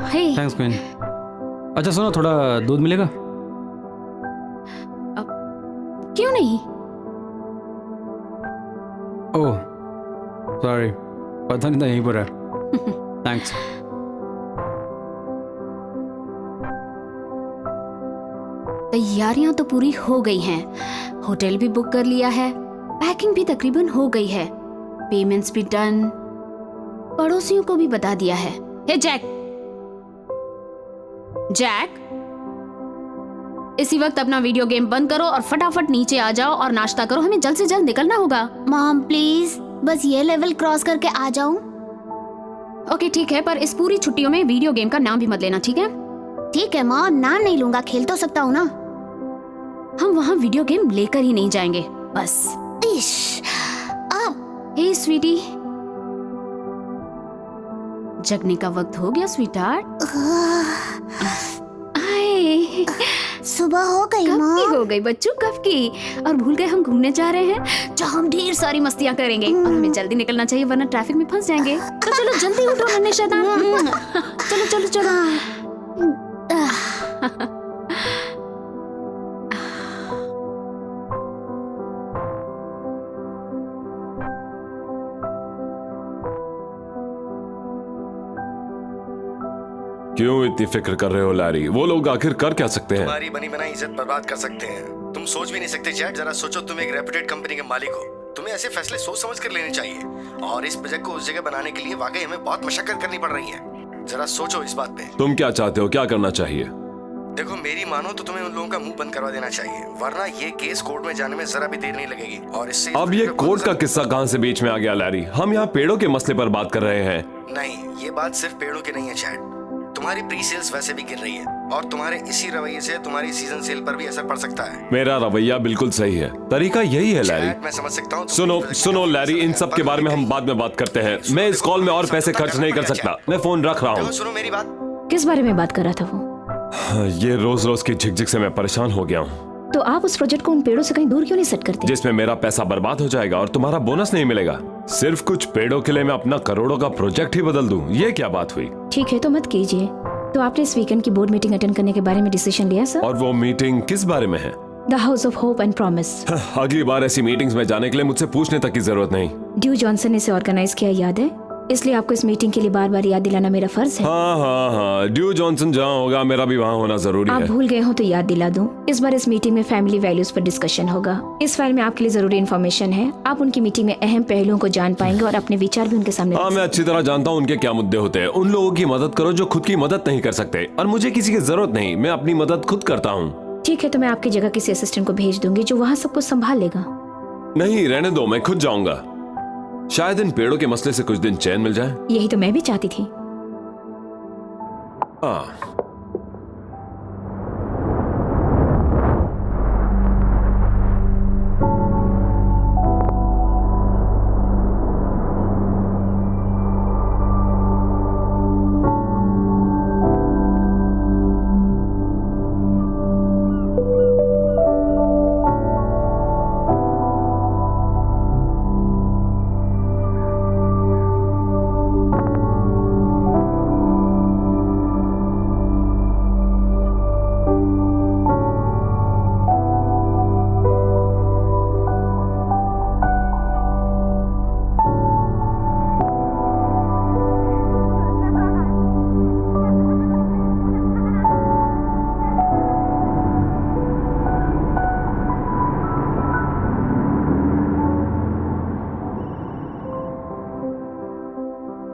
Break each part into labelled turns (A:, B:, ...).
A: हे
B: thanks queen. अच्छा सुनो, थोड़ा दूध मिलेगा?
A: क्यों नहीं?
B: ओह सॉरी, पता नहीं था यहीं पर है। थैंक्स।
A: तैयारियां तो पूरी हो गई हैं, होटल भी बुक कर लिया है, पैकिंग भी तकरीबन हो गई है, पेमेंट्स भी डन, पड़ोसियों को भी बता दिया है। हे जैक, जैक, इसी वक्त अपना वीडियो गेम बंद करो और फटाफट नीचे आ जाओ और नाश्ता करो, हमें जल्द से जल्द निकलना होगा।
C: मॉम प्लीज, बस ये लेवल क्रॉस करके आ जाऊं।
A: ओके ठीक है, पर इस पूरी छुट्टियों में वीडियो गेम का नाम भी मत लेना, ठीक है?
C: ठीक है मॉम, नाम नहीं लूंगा, खेल तो सकता हूँ ना।
A: हम वहाँ वीडियो गेम लेकर ही नहीं जाएंगे, बस।
C: इश, अब
A: हे स्वीटी, जगने का वक्त हो गया स्वीटहार्ट। आए,
C: सुबह हो गई
A: कब की
C: मॉम।
A: हो गई बच्चों, कब की? और भूल गए हम घूमने जा रहे हैं, जहाँ हम ढेर सारी मस्तियाँ करेंगे और हमें जल्दी निकलना चाहिए वरना ट्रैफिक में फंस जाएंगे। तो चलो जल्दी उठो नन्हे शैतान। चलो चलो चलो।
D: क्यों इतनी फिक्र कर रहे हो लैरी? वो लोग आखिर कर क्या सकते हैं?
E: तुम्हारी बनी बनाई इज्जत बर्बाद कर सकते हैं। तुम सोच भी नहीं सकते चैट। जरा सोचो, तुम एक रेप्यूटेड कंपनी के मालिक हो, तुम्हें ऐसे फैसले सोच समझ कर लेने चाहिए। और इस प्रोजेक्ट को उस जगह बनाने के लिए वाकई हमें बहुत मशक्कत करनी पड़ रही है। जरा सोचो इस बात पे।
D: तुम क्या चाहते हो, क्या करना चाहिए?
E: देखो मेरी मानो तो तुम्हें उन लोगों का मुंह बंद करवा देना चाहिए, वरना ये केस कोर्ट में जाने में जरा भी देर नहीं लगेगी। और इससे
D: अब ये कोर्ट का किस्सा कहाँ से बीच में आ गया लैरी? हम यहाँ पेड़ों के मसले पर बात कर रहे हैं।
E: नहीं, ये बात सिर्फ पेड़ों की नहीं है चैट। तुम्हारी प्री सेल्स वैसे भी गिर रही है और तुम्हारे इसी रवैये से तुम्हारी सीजन सेल पर भी असर पड़ सकता है।
D: मेरा रवैया बिल्कुल सही है, तरीका यही है लैरी।
E: चैट, मैं समझ सकता हूँ।
D: सुनो सुनो लैरी, इन सब के बारे में हम बाद में बात करते हैं। मैं इस कॉल में और पैसे खर्च नहीं कर सकता। मैं फोन रख रहा हूँ।
E: सुनो मेरी बात।
A: किस बारे में बात कर रहा था वो?
D: ये रोज रोज की झिकझिक से मैं परेशान हो गया हूँ।
A: तो आप उस प्रोजेक्ट को उन पेड़ों से कहीं दूर क्यों नहीं सेट करते?
D: जिसमें मेरा पैसा बर्बाद हो जाएगा और तुम्हारा बोनस नहीं मिलेगा। सिर्फ कुछ पेड़ों के लिए मैं अपना करोड़ों का प्रोजेक्ट ही बदल दूं, ये क्या बात हुई?
A: ठीक है तो मत कीजिए। तो आपने इस वीकेंड की बोर्ड मीटिंग अटेंड करने के बारे में डिसीजन लिया सर?
D: और वो मीटिंग किस बारे में है?
A: The house of hope and promise.
D: अगली बार ऐसी मीटिंग्स में जाने के लिए मुझसे पूछने तक की जरूरत नहीं।
A: ड्यू जॉनसन ने इसे ऑर्गेनाइज किया, याद है? इसलिए आपको इस मीटिंग के लिए बार बार याद दिलाना मेरा फर्ज है।
D: हाँ, ड्यू जॉनसन जहाँ होगा मेरा भी वहाँ होना जरूरी
A: आप
D: है।
A: भूल गए हो तो याद दिला दूं। इस बार इस मीटिंग में फैमिली वैल्यूज पर डिस्कशन होगा। इस फाइल में आपके लिए जरूरी इन्फॉर्मेशन है। आप उनकी मीटिंग में अहम पहलुओं को जान पाएंगे और अपने विचार भी उनके सामने
D: हाँ, मैं अच्छी तरह जानता हूँ उनके क्या मुद्दे होते हैं। उन लोगों की मदद करो जो खुद की मदद नहीं कर सकते, और मुझे किसी की जरूरत नहीं, मैं अपनी मदद खुद करता हूँ।
A: ठीक है तो मैं आपकी जगह किसी असिस्टेंट को भेज दूंगी जो वहाँ सब कुछ संभाल लेगा।
D: नहीं, रहने दो, मैं खुद जाऊंगा। शायद इन पेड़ों के मसले से कुछ दिन चैन मिल जाए।
A: यही तो मैं भी चाहती थी।
D: हाँ,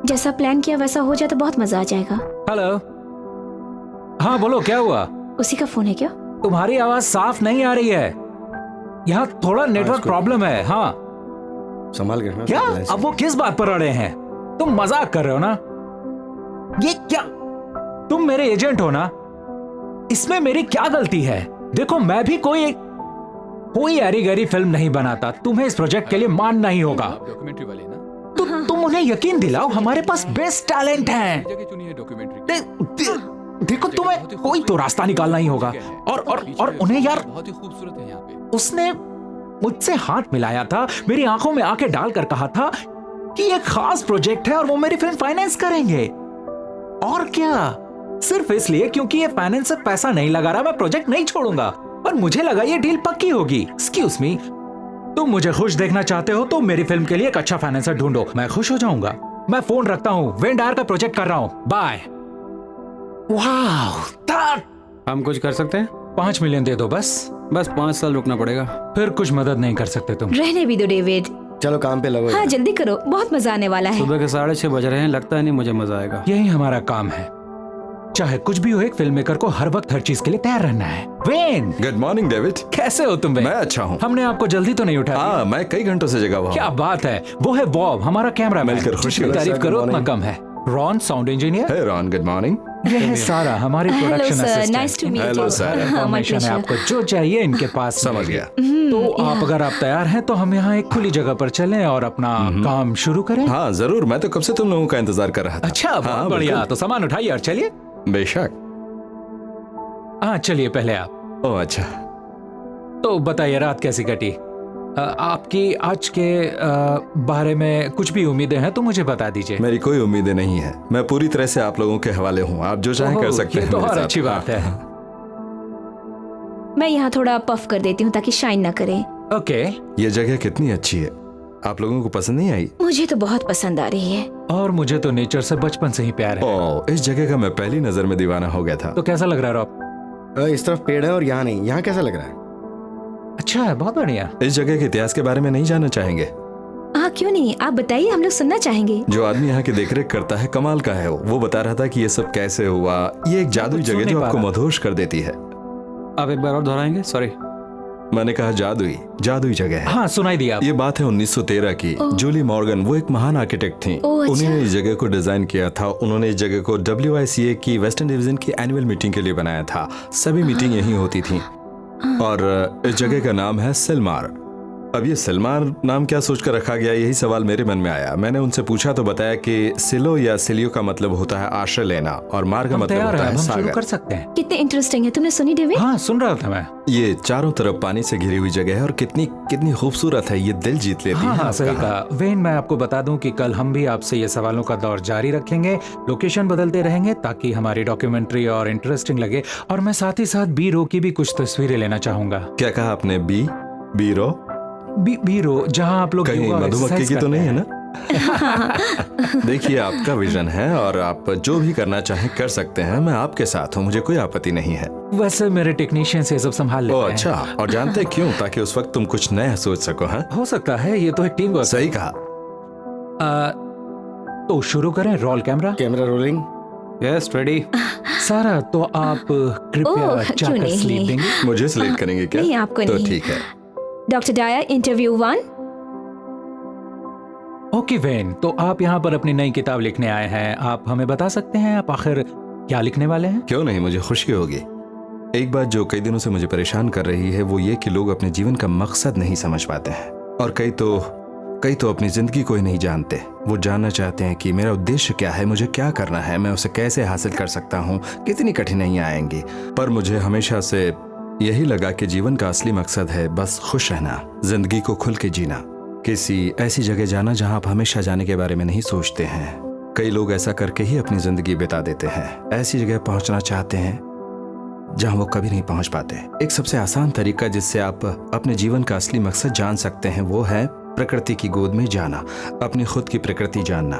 A: जैसा प्लान किया वैसा हो जाए तो बहुत मजा आ जाएगा।
F: हेलो। हाँ बोलो, क्या हुआ?
A: उसी का फोन है क्या?
F: तुम्हारी आवाज साफ नहीं आ रही है, यहाँ थोड़ा नेटवर्क प्रॉब्लम है। हाँ
E: संभाल के रखना।
F: क्या? अब वो किस बात पर अड़े हैं? तुम मजाक कर रहे हो ना? ये क्या, तुम मेरे एजेंट हो ना? इसमें मेरी क्या गलती है? देखो मैं भी कोई ऐरी गैरी फिल्म नहीं बनाता, तुम्हें इस प्रोजेक्ट के लिए मानना ही होगा।
G: डॉक्यूमेंट्री वाले ना,
F: तो तुम उन्हें यकीन दिलाओ, हमारे पास बेस्ट टैलेंट है।
G: जगह चुनी है डॉक्यूमेंट्री।
F: देखो तुम्हें कोई तो रास्ता निकालना ही होगा। और उन्हें यार,
G: बहुत ही खूबसूरत है यहाँ पे।
F: उसने मुझसे हाथ मिलाया था, मेरी आंखों में आंखें डालकर कहा था कि ये खास प्रोजेक्ट है और वो मेरी फिल्म फाइनेंस करेंगे। और क्या, सिर्फ इसलिए क्योंकि ये फाइनेंसर पैसा नहीं लगा रहा, मैं प्रोजेक्ट नहीं छोड़ूंगा। और मुझे लगा ये डील पक्की होगी। एक्सक्यूज मी, तुम मुझे खुश देखना चाहते हो तो मेरी फिल्म के लिए एक अच्छा फाइनेंसर ढूंढो, मैं खुश हो जाऊंगा। मैं फोन रखता हूँ, वेन डायर का प्रोजेक्ट कर रहा हूँ, बाय। वाह,
B: हम कुछ कर सकते हैं?
F: 5 मिलियन दे दो बस।
B: बस 5 साल रुकना पड़ेगा।
F: फिर कुछ मदद नहीं कर सकते तुम।
H: रहने भी दो डेविड।
E: चलो काम पे लगो
H: हाँ
E: यार।
H: जल्दी करो, बहुत मजा आने वाला है।
B: सुबह के 6:30 बज रहे हैं, लगता है नहीं मुझे मजा आएगा।
F: यही हमारा काम है, चाहे कुछ भी हो, एक फिल्म मेकर को हर वक्त हर चीज के लिए तैयार रहना है। When,
I: good morning David.
F: कैसे हो तुम?
I: मैं अच्छा हूँ।
F: हमने आपको जल्दी तो नहीं उठाया?
I: हाँ, मैं कई घंटों से जगा हुआ हूँ।
F: क्या बात है, वो है बॉब, हमारा कैमरामैन।
I: मिलकर खुशी हुई।
F: तारीफ
E: सर,
F: करो
E: good
F: उतना
E: morning।
F: कम है। Ron, sound engineer.
I: Hey Ron, good morning.
F: ये है सारा, हमारी
H: hello
F: production
H: sir,
F: assistant.
H: Nice to meet
I: Hello,
H: you.
I: sir.
F: Information है, आपको जो चाहिए इनके पास
I: समझ
F: मिलेगी।
I: गया।
F: तो आप अगर आप तैयार हैं तो हम यहाँ एक खुली जगह पर चलें और अपना काम शुरू करें।
I: हाँ जरूर, मैं तो कब से तुम लोगों का इंतजार कर रहा था।
F: अच्छा,
I: हाँ,
F: बहुत बढ़िया।
I: बिल्कुल।
F: तो सामान उठाइए और चलिए।
I: बेशक।
F: हाँ चलिए, पहले आप।
I: ओह अच्छा।
F: तो बताइए, रात कैसी कटी? आपकी आज के बारे में कुछ भी उम्मीदें हैं तो मुझे बता दीजिए।
I: मेरी कोई उम्मीदें नहीं है, मैं पूरी तरह से आप लोगों के हवाले हूँ, आप जो चाहें कर
F: ओह,
I: सकते
F: ये
I: हैं
F: तो
I: मेरे
F: और
I: साथ।
F: अच्छी बात है।
H: मैं यहाँ थोड़ा पफ कर देती हूँ ताकि शाइन ना करे।
F: ओके।
I: ये जगह कितनी अच्छी है, आप लोगों को पसंद नहीं आई?
H: मुझे तो बहुत पसंद आ रही है।
F: और मुझे तो नेचर से बचपन से ही प्यार है।
I: ओह, इस जगह का मैं पहली नजर में दीवाना हो गया था।
F: तो कैसा लग रहा है रॉब?
E: इस तरफ पेड़ है और यहाँ नहीं, यहाँ कैसा लग रहा है?
F: अच्छा है, बहुत बढ़िया।
I: इस जगह के इतिहास के बारे में नहीं जानना चाहेंगे?
H: हाँ क्यों नहीं, आप बताइए, हम लोग सुनना चाहेंगे।
I: जो आदमी यहाँ की देखरेख करता है कमाल का है। वो बता रहा था कि ये सब कैसे हुआ। ये एक जादुई
F: कुछ सुन
I: जगह
F: नहीं
I: जो
F: पा
I: आपको
F: रहा।
I: मदहोश कर देती है।
B: आप एक बार और दोहराएंगे? सॉरी।
I: मैंने कहा जादुई जगह है।
F: हाँ सुनाई दिया।
I: ये बात है 1913 की। जूली मॉर्गन, वो एक महान आर्किटेक्ट थी।
H: ओह, अच्छा।
I: उन्होंने इस जगह को डिजाइन किया था। उन्होंने इस जगह को WICA की वेस्टर्न डिवीजन की एनुअल मीटिंग के लिए बनाया था। सभी मीटिंग यहीं होती थी। और इस जगह का नाम है सिलमार। अब ये सिलमार नाम क्या सोचकर रखा गया, यही सवाल मेरे मन में आया। मैंने उनसे पूछा तो बताया कि सिलो या सिलियो का मतलब होता है आश्रय लेना और मार का
F: हम
I: मतलब
F: तैयार
I: होता
F: हैं,
I: है
F: हम शुरू कर
I: सागर।
F: सकते हैं।
H: कितने इंटरेस्टिंग है, तुमने सुनी डेविड?
F: हाँ सुन रहा था मैं।
I: ये चारों तरफ पानी से घिरी हुई जगह है और कितनी कितनी खूबसूरत है। ये दिल जीत लेती
F: हाँ
I: है।
F: हाँ
I: आप
F: सही
I: कहा।
F: कहा। वेन, मैं आपको बता दूं कि कल हम भी आपसे ये सवालों का दौर जारी रखेंगे, लोकेशन बदलते रहेंगे ताकि हमारी डॉक्यूमेंट्री और इंटरेस्टिंग लगे। और मैं साथ ही साथ बीरो की भी कुछ तस्वीरें लेना चाहूंगा।
I: क्या कहा आपने? बीरो?
F: बीरो, जहाँ आप लोग
I: कहीं
F: योगा और
I: मधुमक्खी
F: exercise
I: की तो
F: करते
I: नहीं है
F: हैं।
I: ना? देखिए, आपका विजन है और आप जो भी करना चाहें कर सकते हैं। मैं आपके साथ हूँ, मुझे कोई आपत्ति नहीं है।
F: वैसे मेरे टेक्नीशियन से सब संभाल लेते
I: ओह
F: हैं।
I: अच्छा, और जानते हैं क्यों? ताकि उस वक्त तुम कुछ नया सोच सको। हाँ
F: हो सकता है, ये तो एक टीम वर्क।
I: सही कहा।
F: तो शुरू करें, roll camera.
E: Camera rolling.
B: Yes, ready.
F: सारा, तो आप कृपया
H: ओह, क्यों
F: जाकर
H: नहीं?
F: स्लीप देंगे।
I: मुझे सिलेक्ट करेंगे क्या?
H: नहीं, आपको
I: तो
H: नहीं।
I: ठीक है।
H: Doctor Dyer, interview 1।
F: Okay when, तो आप यहाँ पर अपनी नई किताब लिखने आए हैं। आप हमें बता सकते हैं आप आखिर क्या लिखने वाले हैं?
I: क्यों नहीं, मुझे खुशी होगी। एक बात जो कई दिनों से मुझे परेशान कर रही है वो ये कि लोग अपने जीवन का मकसद नहीं समझ पाते हैं। और कई तो अपनी जिंदगी को ही नहीं जानते। वो जानना चाहते हैं कि मेरा उद्देश्य क्या है, मुझे क्या करना है, मैं उसे कैसे हासिल कर सकता हूँ, कितनी कठिनाइयाँ आएंगी। पर मुझे हमेशा से यही लगा कि जीवन का असली मकसद है बस खुश रहना, जिंदगी को खुल के जीना, किसी ऐसी जगह जाना जहाँ आप हमेशा जाने के बारे में नहीं सोचते हैं। कई लोग ऐसा करके ही अपनी जिंदगी बिता देते हैं। ऐसी जगह पहुंचना चाहते हैं जहां वो कभी नहीं पहुंच पाते। एक सबसे आसान तरीका जिससे आप अपने जीवन का असली मकसद जान सकते हैं वो है प्रकृति की गोद में जाना, अपनी खुद की प्रकृति जानना।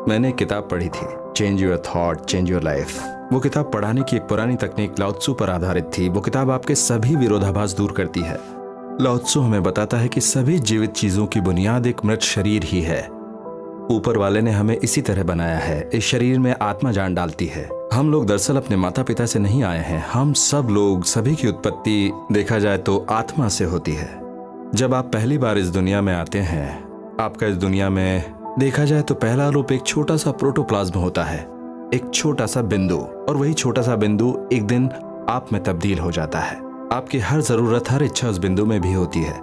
I: मैंने एक किताब पढ़ी थी, change your thought change your life. वो किताब पढ़ाने की एक पुरानी तकनीक लाओ त्सु पर आधारित थी। वो किताब आपके सभी विरोधाभास दूर करती है। लाओ त्सु हमें बताता है कि सभी जीवित चीजों की बुनियाद एक मृत शरीर ही है। ऊपर वाले ने हमें इसी तरह बनाया है। इस शरीर में आत्मा जान डालती है। हम लोग दरअसल अपने माता पिता से नहीं आए हैं। हम सब लोग, सभी की उत्पत्ति देखा जाए तो आत्मा से होती है। जब आप पहली बार इस दुनिया में आते हैं, आपका इस दुनिया में देखा जाए तो पहला रूप एक छोटा सा प्रोटोप्लाज्म होता है, एक छोटा सा बिंदु। और वही छोटा सा बिंदु एक दिन आप में तब्दील हो जाता है। आपकी हर जरूरत, हर इच्छा उस बिंदु में भी होती है।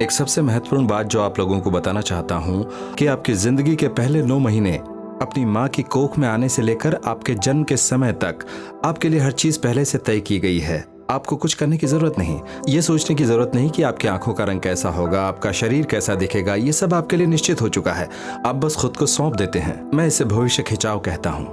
I: एक सबसे महत्वपूर्ण बात जो आप लोगों को बताना चाहता हूं कि आपकी जिंदगी के पहले 9 महीने अपनी माँ की कोख में आने से लेकर आपके जन्म के समय तक आपके लिए हर चीज पहले से तय की गई है। आपको कुछ करने की जरूरत नहीं, ये सोचने की जरूरत नहीं कि आपकी आंखों का रंग कैसा होगा, आपका शरीर कैसा दिखेगा। ये सब आपके लिए निश्चित हो चुका है। आप बस खुद को सौंप देते हैं। मैं इसे भविष्य खिंचाव कहता हूँ।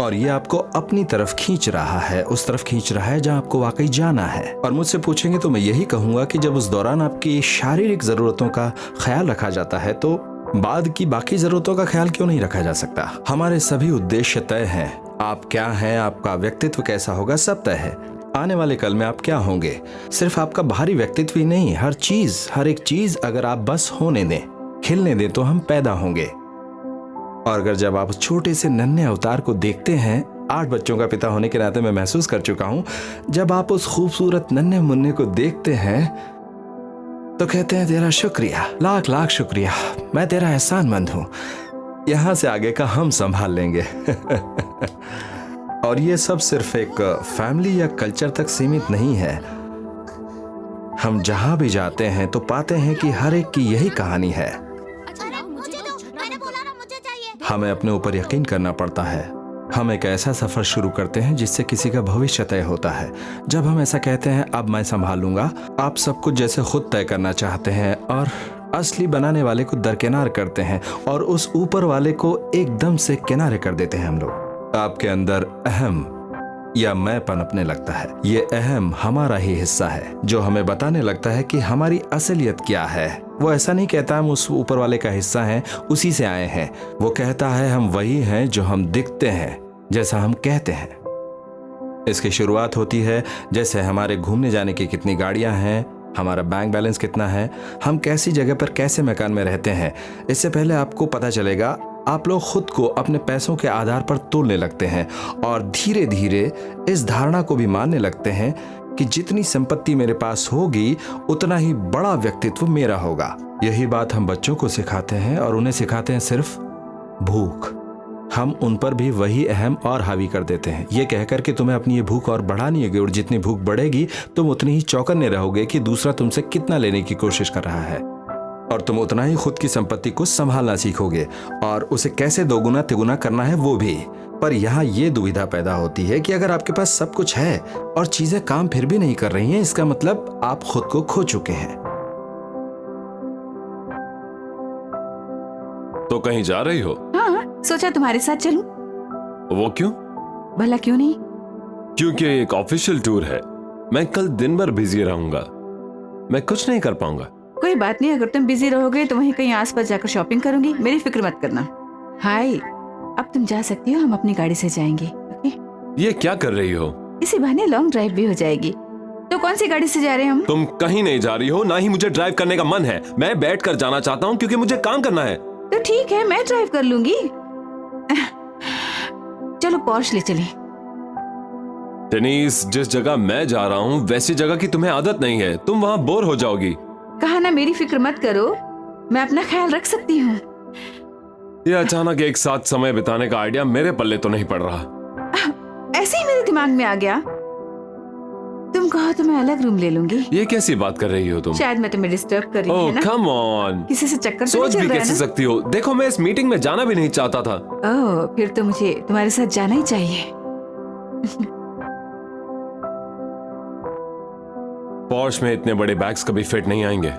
I: और ये आपको अपनी तरफ खींच रहा है, उस तरफ खींच रहा है जहां आपको वाकई जाना है। और मुझसे पूछेंगे तो मैं यही कहूंगा कि जब उस दौरान आपकी शारीरिक जरूरतों का ख्याल रखा जाता है तो बाद की बाकी जरूरतों का ख्याल क्यों नहीं रखा जा सकता। हमारे सभी उद्देश्य तय हैं। आप क्या हैं, आपका व्यक्तित्व कैसा होगा, सब तय है। आने वाले कल में आप क्या होंगे, सिर्फ आपका बाहरी व्यक्तित्व ही नहीं, हर एक चीज अगर आप बस होने दें, खिलने दें तो हम पैदा होंगे। और अगर जब आप छोटे से नन्हे अवतार को देखते हैं, 8 बच्चों का पिता होने के नाते मैं महसूस कर चुका हूं, जब आप उस खूबसूरत नन्हे मुन्ने को देखते हैं तो कहते हैं तेरा शुक्रिया, लाख लाख शुक्रिया, मैं तेरा एहसानमंद हूं, यहां से आगे का हम संभाल लेंगे। और ये सब सिर्फ एक फैमिली या कल्चर तक सीमित नहीं है। हम जहां भी जाते हैं तो पाते हैं कि हर एक की यही कहानी है। हमें अपने ऊपर यकीन करना पड़ता है। हम एक ऐसा सफर शुरू करते हैं जिससे किसी का भविष्य तय होता है। जब हम ऐसा कहते हैं अब मैं संभालूंगा, आप सब कुछ जैसे खुद तय करना चाहते हैं और असली बनाने वाले को दरकिनार करते हैं और उस ऊपर वाले को एकदम से किनारे कर देते हैं हम लोग। आपके अंदर अहम या मैं पनपने लगता है। ये अहम हमारा ही हिस्सा है जो हमें बताने लगता है कि हमारी असलियत क्या है। वो ऐसा नहीं कहता हम उस ऊपर वाले का हिस्सा हैं, उसी से आए हैं। वो कहता है हम वही हैं जो हम दिखते हैं, जैसा हम कहते हैं। इसकी शुरुआत होती है जैसे हमारे घूमने जाने की कितनी गाड़ियां हैं, हमारा बैंक बैलेंस कितना है, हम कैसी जगह पर कैसे मकान में रहते हैं। इससे पहले आपको पता चलेगा, आप लोग खुद को अपने पैसों के आधार पर तोलने लगते हैं और धीरे धीरे इस धारणा को भी मानने लगते हैं कि जितनी संपत्ति मेरे पास होगी उतना ही बड़ा व्यक्तित्व मेरा होगा। यही बात हम बच्चों को सिखाते हैं और उन्हें सिखाते हैं सिर्फ भूख। हम उन पर भी वही अहम और हावी कर देते हैं, ये कहकर कि तुम्हें अपनी ये भूख और बढ़ानी होगी और जितनी भूख बढ़ेगी तुम उतनी ही चौकन्ने रहोगे कि दूसरा तुमसे कितना लेने की कोशिश कर रहा है और तुम उतना ही खुद की संपत्ति को संभालना सीखोगे और उसे कैसे दोगुना तिगुना करना है वो भी। पर यहाँ ये दुविधा पैदा होती है कि अगर आपके पास सब कुछ है और चीजें काम फिर भी नहीं कर रही हैं, इसका मतलब आप खुद को खो चुके हैं।
D: तो कहीं जा रही हो?
J: हाँ, सोचा तुम्हारे साथ चलूं।
D: वो क्यों?
J: भला क्यों नहीं?
D: क्योंकि एक ऑफिशियल टूर है। मैं कल दिन भर बिजी रहूंगा, मैं कुछ नहीं कर पाऊंगा।
J: कोई बात नहीं, अगर तुम बिजी रहोगे तो वहीं कहीं आसपास जाकर शॉपिंग करूंगी, मेरी फिक्र मत करना। हाय, अब तुम जा सकती हो, हम अपनी गाड़ी से जाएंगे। ओके?
D: ये क्या कर रही हो?
J: इसी बहाने लॉन्ग ड्राइव भी हो जाएगी। तो कौन सी गाड़ी से जा रहे हैं हम?
D: तुम कहीं नहीं जा रही हो, ना ही मुझे ड्राइव करने का मन है। मैं बैठ कर जाना चाहता हूँ क्योंकि मुझे काम करना है।
J: तो ठीक है, मैं ड्राइव कर लूंगी। चलो पोर्श ले चलें।
D: टेनिस, जिस जगह मैं जा रहा हूँ वैसी जगह की तुम्हें आदत नहीं है, तुम वहाँ बोर हो जाओगी।
J: कहा ना मेरी फिक्र मत करो, मैं अपना ख्याल रख सकती हूँ।
D: ये अचानक एक साथ समय बिताने का आइडिया मेरे पल्ले तो नहीं पड़ रहा।
J: ऐसे ही मेरे दिमाग में आ गया। तुम कहो तो मैं अलग रूम ले लूंगी।
D: ये कैसी बात कर रही हो तुम?
J: शायद मैं तुम्हें डिस्टर्ब कर रही हूँ ना?
D: कम ऑन,
J: किसी से चक्कर तो
D: सोच
J: नहीं
D: भी
J: चल रहा
D: कैसे
J: है ना?
D: सकती हो? देखो मैं इस मीटिंग में जाना भी नहीं चाहता था।
J: ओह, फिर तो मुझे तुम्हारे साथ जाना ही चाहिए।
D: पॉर्श में इतने बड़े बैग्स कभी फिट नहीं आएंगे।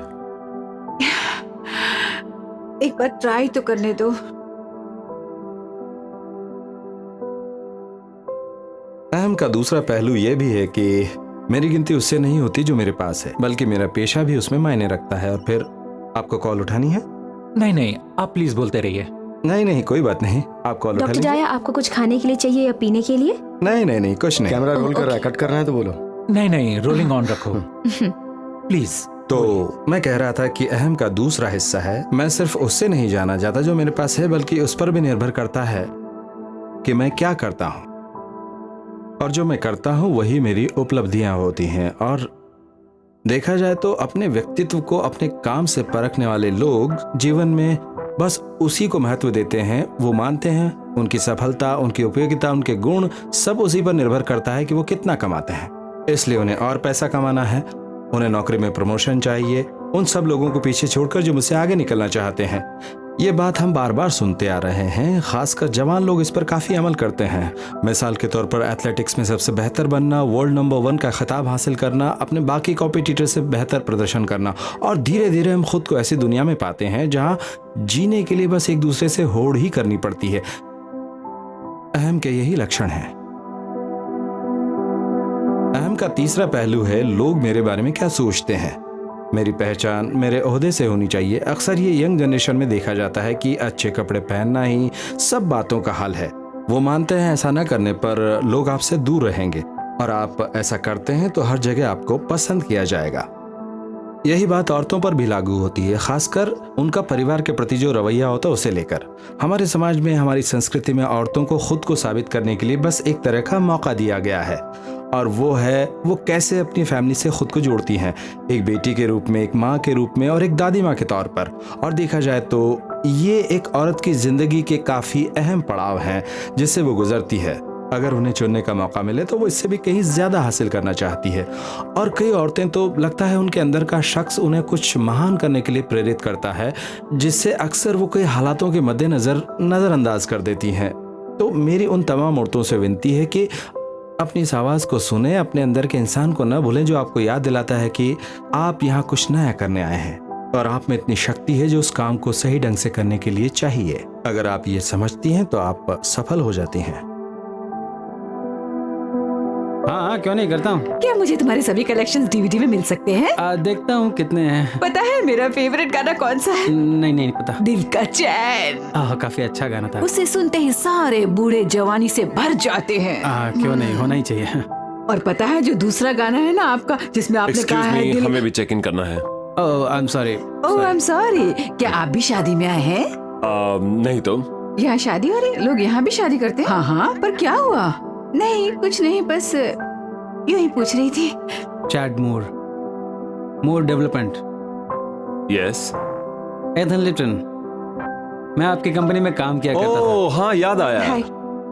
J: एक बार ट्राई तो करने दो।
I: अहम का दूसरा पहलू यह भी है कि मेरी गिनती उससे नहीं होती जो मेरे पास है, बल्कि मेरा पेशा भी उसमें मायने रखता है। और फिर आपको कॉल उठानी है?
F: नहीं नहीं, आप प्लीज बोलते रहिए।
I: नहीं नहीं, कोई बात नहीं, आप कॉल उठा
H: डॉक्टर
I: लीजिए।
H: डाया, आपको कुछ खाने के लिए चाहिए या पीने के लिए?
I: नहीं नहीं नहीं, कुछ नहीं।
E: कैमरा रोल कर रहा है, कट करना है तो बोलो।
F: नहीं नहीं, रोलिंग ऑन रखो प्लीज।
I: तो मैं कह रहा था कि अहम का दूसरा हिस्सा है, मैं सिर्फ उससे नहीं जाना चाहता जो मेरे पास है, बल्कि उस पर भी निर्भर करता है कि मैं क्या करता हूं। और जो मैं करता हूं वही मेरी उपलब्धियां होती हैं। और देखा जाए तो अपने व्यक्तित्व को अपने काम से परखने वाले लोग जीवन में बस उसी को महत्व देते हैं। वो मानते हैं उनकी सफलता, उनकी उपयोगिता, उनके गुण सब उसी पर निर्भर करता है कि वो कितना कमाते हैं। इसलिए उन्हें और पैसा कमाना है, उन्हें नौकरी में प्रमोशन चाहिए, उन सब लोगों को पीछे छोड़कर जो मुझसे आगे निकलना चाहते हैं। ये बात हम बार बार सुनते आ रहे हैं, खासकर जवान लोग इस पर काफी अमल करते हैं। मिसाल के तौर पर एथलेटिक्स में सबसे बेहतर बनना, वर्ल्ड नंबर 1 का खिताब हासिल करना, अपने बाकी कॉम्पिटिटर से बेहतर प्रदर्शन करना। और धीरे धीरे हम खुद को ऐसी दुनिया में पाते हैं जहां जीने के लिए बस एक दूसरे से होड़ ही करनी पड़ती है। अहम के यही लक्षण हैं। अहम का तीसरा पहलू है लोग मेरे बारे में क्या सोचते हैं। मेरी पहचान मेरे ओहदे से होनी चाहिए। अक्सर ये यंग जनरेशन में देखा जाता है कि अच्छे कपड़े पहनना ही सब बातों का हल है। वो मानते हैं ऐसा न करने पर लोग आपसे दूर रहेंगे, और आप ऐसा करते हैं तो हर जगह आपको पसंद किया जाएगा। यही बात औरतों पर भी लागू होती है, खासकर उनका परिवार के प्रति जो रवैया होता है उसे लेकर। हमारे समाज में, हमारी संस्कृति में औरतों को खुद को साबित करने के लिए बस एक तरह का मौका दिया गया है, और वो है वो कैसे अपनी फैमिली से खुद को जोड़ती हैं, एक बेटी के रूप में, एक माँ के रूप में और एक दादी माँ के तौर पर। और देखा जाए तो ये एक औरत की जिंदगी के काफ़ी अहम पड़ाव हैं जिससे वो गुजरती है। अगर उन्हें चुनने का मौका मिले तो वो इससे भी कहीं ज़्यादा हासिल करना चाहती है। और कई औरतें तो लगता है उनके अंदर का शख्स उन्हें कुछ महान करने के लिए प्रेरित करता है, जिससे अक्सर वो कई हालातों के मद्देनज़र नज़रअंदाज कर देती हैं। तो मेरी उन तमाम औरतों से विनती है कि अपनी इस आवाज़ को सुने, अपने अंदर के इंसान को न भूलें जो आपको याद दिलाता है कि आप यहाँ कुछ नया करने आए हैं और आप में इतनी शक्ति है जो उस काम को सही ढंग से करने के लिए चाहिए। अगर आप ये समझती हैं तो आप सफल हो जाती हैं।
B: हाँ, क्यों नहीं, करता हूँ।
J: क्या मुझे तुम्हारे सभी कलेक्शंस डीवीडी में मिल सकते हैं?
B: देखता हूँ कितने हैं।
J: पता है मेरा फेवरेट गाना कौन सा है?
B: नहीं पता।
J: दिल का चैन।
B: काफी अच्छा गाना था।
J: उसे सुनते ही सारे बूढ़े जवानी से भर जाते हैं।
B: क्यों नहीं, होना ही चाहिए।
J: और पता है जो दूसरा गाना है ना आपका, जिसमें आपने कहा है दिल...
D: हमें भी चेक इन करना है।
B: आई am sorry.
J: Oh I am sorry. क्या आप भी शादी में आए हैं?
D: नहीं तो।
J: यहाँ शादी हो रही? लोग यहाँ भी शादी करते हैं? हाँ, पर क्या हुआ? नहीं, कुछ नहीं, बस यूं ही पूछ रही थी।
B: चैड मोर डेवलपमेंट।
D: यस।
B: एथन लिप्टन, मैं आपकी कंपनी में काम किया करता था।
D: हाँ, याद आया।
J: हाय।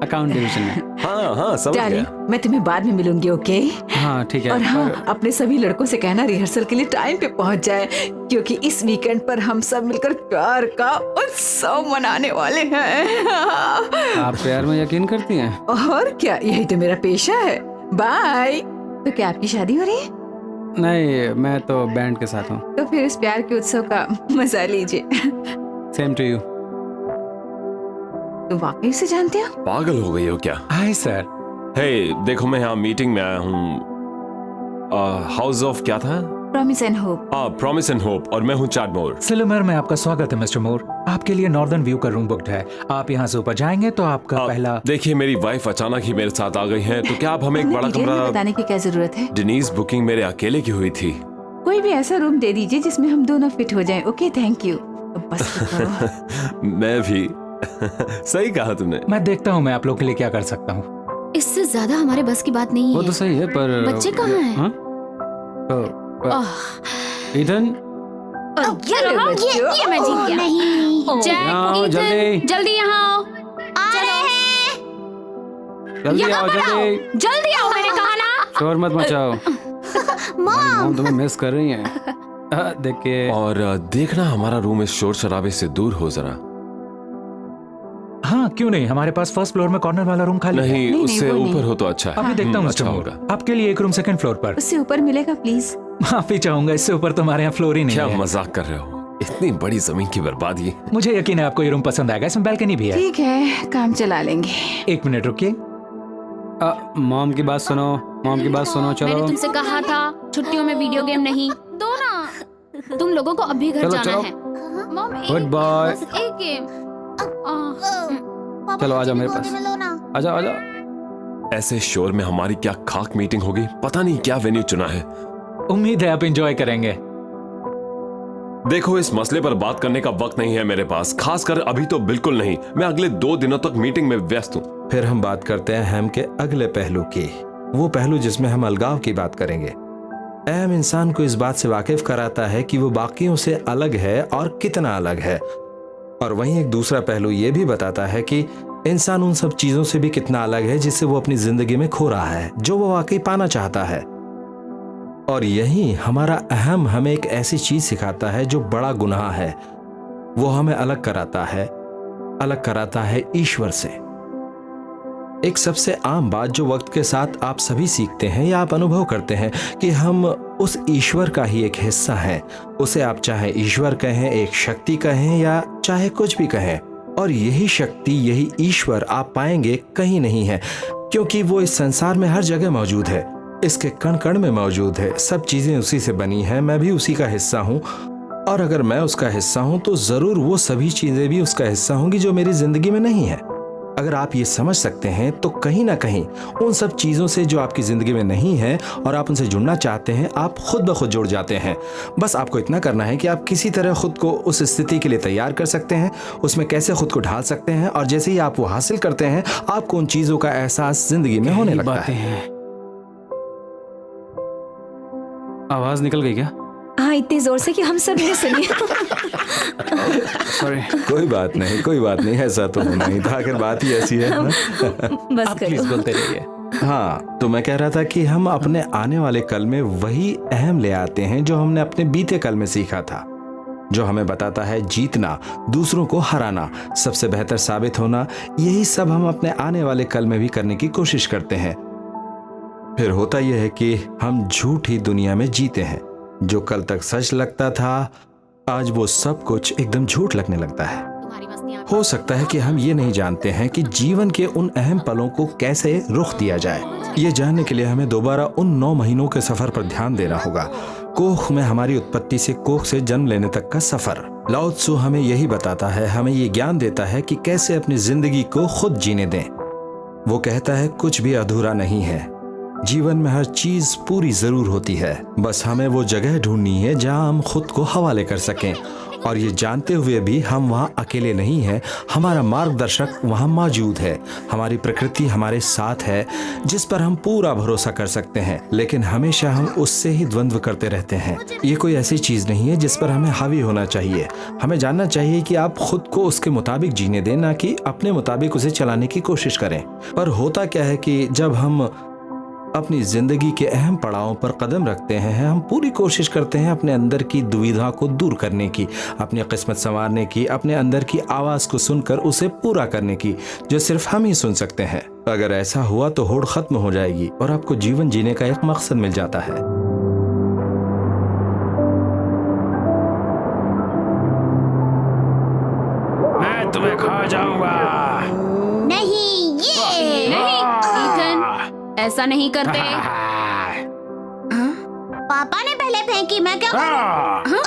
B: अकाउंट डिवीजन में।
D: हाँ, समझ गया।
J: मैं तुम्हें बाद में मिलूंगी, ओके?
B: हाँ, ठीक है।
J: और हाँ, अपने सभी लड़कों से कहना रिहर्सल के लिए टाइम पे पहुंच जाए, क्योंकि इस वीकेंड पर हम सब मिलकर प्यार का उत्सव मनाने वाले हैं।
B: आप प्यार में यकीन करती हैं?
J: और क्या, यही तो मेरा पेशा है। बाय। तो क्या आपकी शादी हो रही है?
B: नहीं, मैं तो बैंड के साथ हूँ।
J: तो फिर इस प्यार के उत्सव का मजा लीजिए।
B: Same to you.
J: तो वाकई से जानते हो?
D: पागल हो गई हो क्या?
B: Hi sir.
D: हे, देखो मैं यहाँ मीटिंग में आया हूँ। हाउस ऑफ क्या था?
J: Promise and hope.
D: Promise and hope, और मैं हूँ चैड मोर।
F: सिलमर में आपका स्वागत है मिस्टर मोर। आपके लिए नॉर्दर्न व्यू का रूम बुक्ड है। आप यहाँ से ऊपर जाएंगे तो आपका पहला...
D: देखिए, मेरी वाइफ अचानक ही मेरे साथ आ गई है, तो क्या आप हमें एक बड़ा कमरा...
J: बताने की क्या जरूरत है?
D: डेनीज बुकिंग मेरे अकेले की हुई थी।
J: कोई भी ऐसा रूम दे दीजिए जिसमें हम दोनों फिट हो जाएं। Okay, thank you. बस
D: मैं भी सही कहा तुमने।
F: मैं देखता हूँ मैं आप लोग के लिए क्या कर सकता हूँ।
A: इससे ज्यादा हमारे बस की बात नहीं
B: वो
A: है।
B: तो सही है, पर
A: बच्चे कहाँ हैं?
B: हाँ? ईथन,
A: ये मैं जीत गया।
C: नहीं
B: यहाँ आओ,
A: ईथन, जल्दी यहाँ आओ।
C: आ रहे हैं।
B: जल्दी
A: यहाँ
B: आओ,
A: पर आओ।
B: जल्दी।
A: जल्दी आओ, मैंने कहा ना।
B: शोर मत मचाओ। मॉम तुम्हें मिस कर रही हैं। देखिए,
D: और देखना हमारा रूम इस शोर शराबे से दूर हो जरा।
F: हाँ, क्यों नहीं, हमारे पास फर्स्ट फ्लोर में कॉर्नर वाला रूम खाली है।
D: नहीं, उससे
J: वो नहीं।
D: ऊपर हो तो अच्छा है।
F: अभी देखता हूँ मिस्टर
D: अच्छा
F: मोर।
D: होगा।
F: आपके लिए एक रूम सेकंड फ्लोर पर।
J: उससे ऊपर मिलेगा प्लीज?
F: माफी चाहूंगा, इससे ऊपर तो हमारे यहाँ फ्लोर ही नहीं
D: क्या
F: है।
D: मजाक कर रहे हो? इतनी बड़ी जमीन की बर्बादी।
F: मुझे यकीन है आपको ये रूम पसंद आएगा। इसमें बालकनी भी है।
J: ठीक है, काम चला लेंगे।
F: एक मिनट रुकिए।
B: मॉम की बात सुनो, मॉम की बात सुनो।
A: मैंने
B: चलो
A: तुमसे कहा था छुट्टियों में वीडियो गेम नहीं। दो ना, तुम लोगों को अभी घर
B: चलो,
A: जाना
B: चलो।
A: है। Mom,
B: good bye.
A: बस एक गेम।
B: चलो आ जाओ मेरे पास। आ जाओ, आ जाओ।
D: ऐसे शोर में हमारी क्या खाक मीटिंग होगी। पता नहीं क्या वेन्यू चुना है।
F: उम्मीद है आप एंजॉय करेंगे।
D: देखो, इस मसले पर बात करने का वक्त नहीं है मेरे पास, खासकर अभी तो बिल्कुल नहीं। मैं अगले 2 दिनों तक मीटिंग में व्यस्त हूँ।
I: फिर हम बात करते हैं अहम के अगले पहलू की, वो पहलू जिसमें हम अलगाव की बात करेंगे। अहम इंसान को इस बात से वाकिफ कराता है कि वो बाकियों से अलग है और कितना अलग है, और वहीं एक दूसरा पहलू ये भी बताता है कि इंसान उन सब चीजों से भी कितना अलग है जिससे वो अपनी जिंदगी में खो रहा है, जो वो वाकई पाना चाहता है। और यही हमारा अहम हमें एक ऐसी चीज सिखाता है जो बड़ा गुनाह है। वो हमें अलग कराता है ईश्वर से। एक सबसे आम बात जो वक्त के साथ आप सभी सीखते हैं या आप अनुभव करते हैं कि हम उस ईश्वर का ही एक हिस्सा हैं। उसे आप चाहे ईश्वर कहें, एक शक्ति कहें, या चाहे कुछ भी कहें। और यही शक्ति, यही ईश्वर आप पाएंगे कहीं नहीं है, क्योंकि वो इस संसार में हर जगह मौजूद है, इसके कण कण में मौजूद है। सब चीजें उसी से बनी हैं, मैं भी उसी का हिस्सा हूँ, और अगर मैं उसका हिस्सा हूँ तो जरूर वो सभी चीजें भी उसका हिस्सा होंगी जो मेरी जिंदगी में नहीं है। अगर आप ये समझ सकते हैं तो कहीं ना कहीं उन सब चीज़ों से जो आपकी ज़िंदगी में नहीं है और आप उनसे जुड़ना चाहते हैं, आप खुद ब खुद जुड़ जाते हैं। बस आपको इतना करना है कि आप किसी तरह खुद को उस स्थिति के लिए तैयार कर सकते हैं, उसमें कैसे खुद को ढाल सकते हैं, और जैसे ही आप वो हासिल करते हैं आपको उन चीज़ों का एहसास ज़िंदगी में होने लगता है।
B: आवाज़ निकल गई क्या?
H: हाँ, इतनी जोर से कि हम सब नहीं सुने।
B: सॉरी।
I: कोई बात नहीं, कोई बात नहीं, ऐसा तो होना ही था, आखिर बात ही ऐसी है ना?
H: बस
F: प्लीज
H: करो।
F: बोलते रहिए।
I: हाँ, तो मैं कह रहा था कि हम अपने आने वाले कल में वही अहम ले आते हैं जो हमने अपने बीते कल में सीखा था, जो हमें बताता है जीतना, दूसरों को हराना, सबसे बेहतर साबित होना। यही सब हम अपने आने वाले कल में भी करने की कोशिश करते हैं। फिर होता यह है कि हम झूठी दुनिया में जीते हैं। जो कल तक सच लगता था, आज वो सब कुछ एकदम झूठ लगने लगता है। हो सकता है कि हम ये नहीं जानते हैं कि जीवन के उन अहम पलों को कैसे रुख दिया जाए। ये जानने के लिए हमें दोबारा उन 9 महीनों के सफर पर ध्यान देना होगा। कोख में हमारी उत्पत्ति से कोख से जन्म लेने तक का सफर। लाओ त्सु हमें यही बताता है, हमें ये ज्ञान देता है कि कैसे अपनी जिंदगी को खुद जीने दें। वो कहता है कुछ भी अधूरा नहीं है, जीवन में हर चीज पूरी जरूर होती है, बस हमें वो जगह ढूंढनी है जहां हम खुद को हवाले कर सकें। और ये जानते हुए भी हम वहाँ अकेले नहीं हैं, हमारा मार्गदर्शक वहाँ मौजूद है, हमारी प्रकृति हमारे साथ है जिस पर हम पूरा भरोसा कर सकते हैं। लेकिन हमेशा हम उससे ही द्वंद्व करते रहते हैं। ये कोई ऐसी चीज नहीं है जिस पर हमें हावी होना चाहिए। हमें जानना चाहिए कि आप खुद को उसके मुताबिक जीने दें, ना कि अपने मुताबिक उसे चलाने की कोशिश करें। पर होता क्या है कि जब हम अपनी जिंदगी के अहम पड़ावों पर कदम रखते हैं, हम पूरी कोशिश करते हैं अपने अंदर की दुविधा को दूर करने की, अपनी किस्मत संवारने की, अपने अंदर की आवाज को सुनकर उसे पूरा करने की, जो सिर्फ हम ही सुन सकते हैं। अगर ऐसा हुआ तो होड़ खत्म हो जाएगी और आपको जीवन जीने का एक मकसद मिल जाता है।
B: मैं तुम्हें खा जाऊंगा।
C: नहीं, ये
A: नहीं ईथन, ऐसा नहीं करते।
C: पापा ने पहले फेंकी, मैं क्या करूं? हाँ?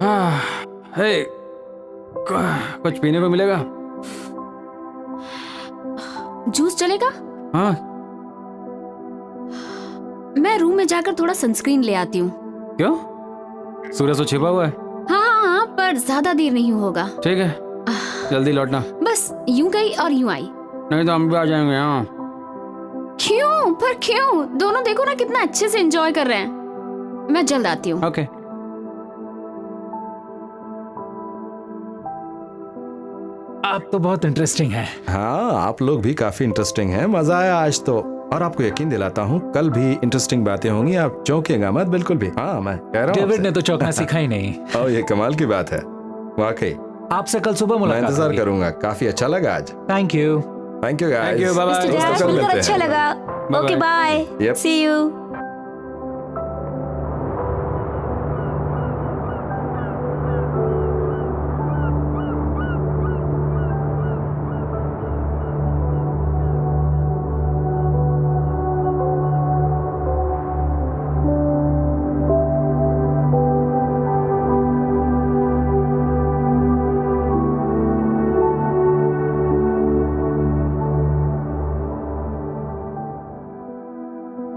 A: हाँ।
B: हे, कुछ पीने को मिलेगा?
A: जूस चलेगा?
B: हाँ।
A: मैं रूम में जाकर थोड़ा सनस्क्रीन ले आती हूँ।
B: क्यों? सूरज तो छिपा हुआ है।
A: हाँ, पर ज्यादा देर नहीं होगा।
B: ठीक है, जल्दी लौटना।
A: बस यूं गई और यूं आई।
B: नहीं तो हम भी आ जाएंगे। हाँ।
A: क्यों? पर क्यों? दोनों देखो ना कितना अच्छे से एंजॉय कर रहे हैं। मैं जल्द आती हूँ।
B: ओके।
F: आप तो बहुत इंटरेस्टिंग हैं।
I: हाँ, आप लोग भी काफी इंटरेस्टिंग हैं, मजा आया आज तो। और आपको यकीन दिलाता हूँ कल भी इंटरेस्टिंग बातें होंगी, आप चौंकेगा मत बिल्कुल भी। हाँ, मैं कह रहा हूँ
F: डेविड ने तो चौंकना सीखा ही नहीं।
I: और ये कमाल की बात है वाकई।
F: आपसे कल सुबह
I: मैं
F: मुलाकात
I: इंतजार
F: होगी।
I: करूंगा, काफी अच्छा लगा आज।
F: Thank you.
I: Thank you guys.
B: Thank you, bye-bye।
H: Mister
I: दोस्तों,
H: डैश,
I: कल
H: मिलकर
I: मिलते
H: अच्छा
I: हैं।
H: लगा।
B: Bye-bye।
H: Okay, bye.
I: Yep।
H: See you.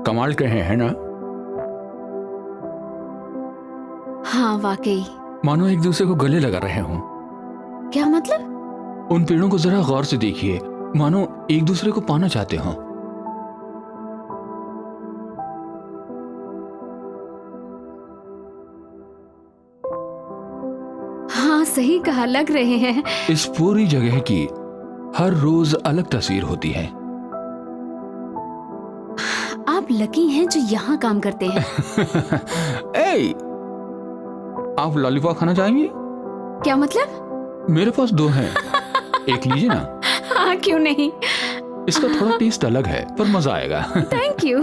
G: कमाल कहे हैं ना,
A: हाँ वाकई।
G: मानो एक दूसरे को गले लगा रहे हों।
A: क्या मतलब?
G: उन पेड़ों को जरा गौर से देखिए, मानो एक दूसरे को पाना चाहते हों।
A: हाँ सही कहा, लग रहे हैं।
G: इस पूरी जगह की हर रोज अलग तस्वीर होती है।
A: आप लकी हैं जो यहाँ काम करते हैं।
G: ए, आप लॉलीपॉप खाना चाहेंगे?
A: क्या मतलब?
G: मेरे पास 2 हैं, एक लीजिए ना।
A: हाँ क्यों नहीं।
G: इसका थोड़ा टेस्ट अलग है पर मजा आएगा।
A: Thank you.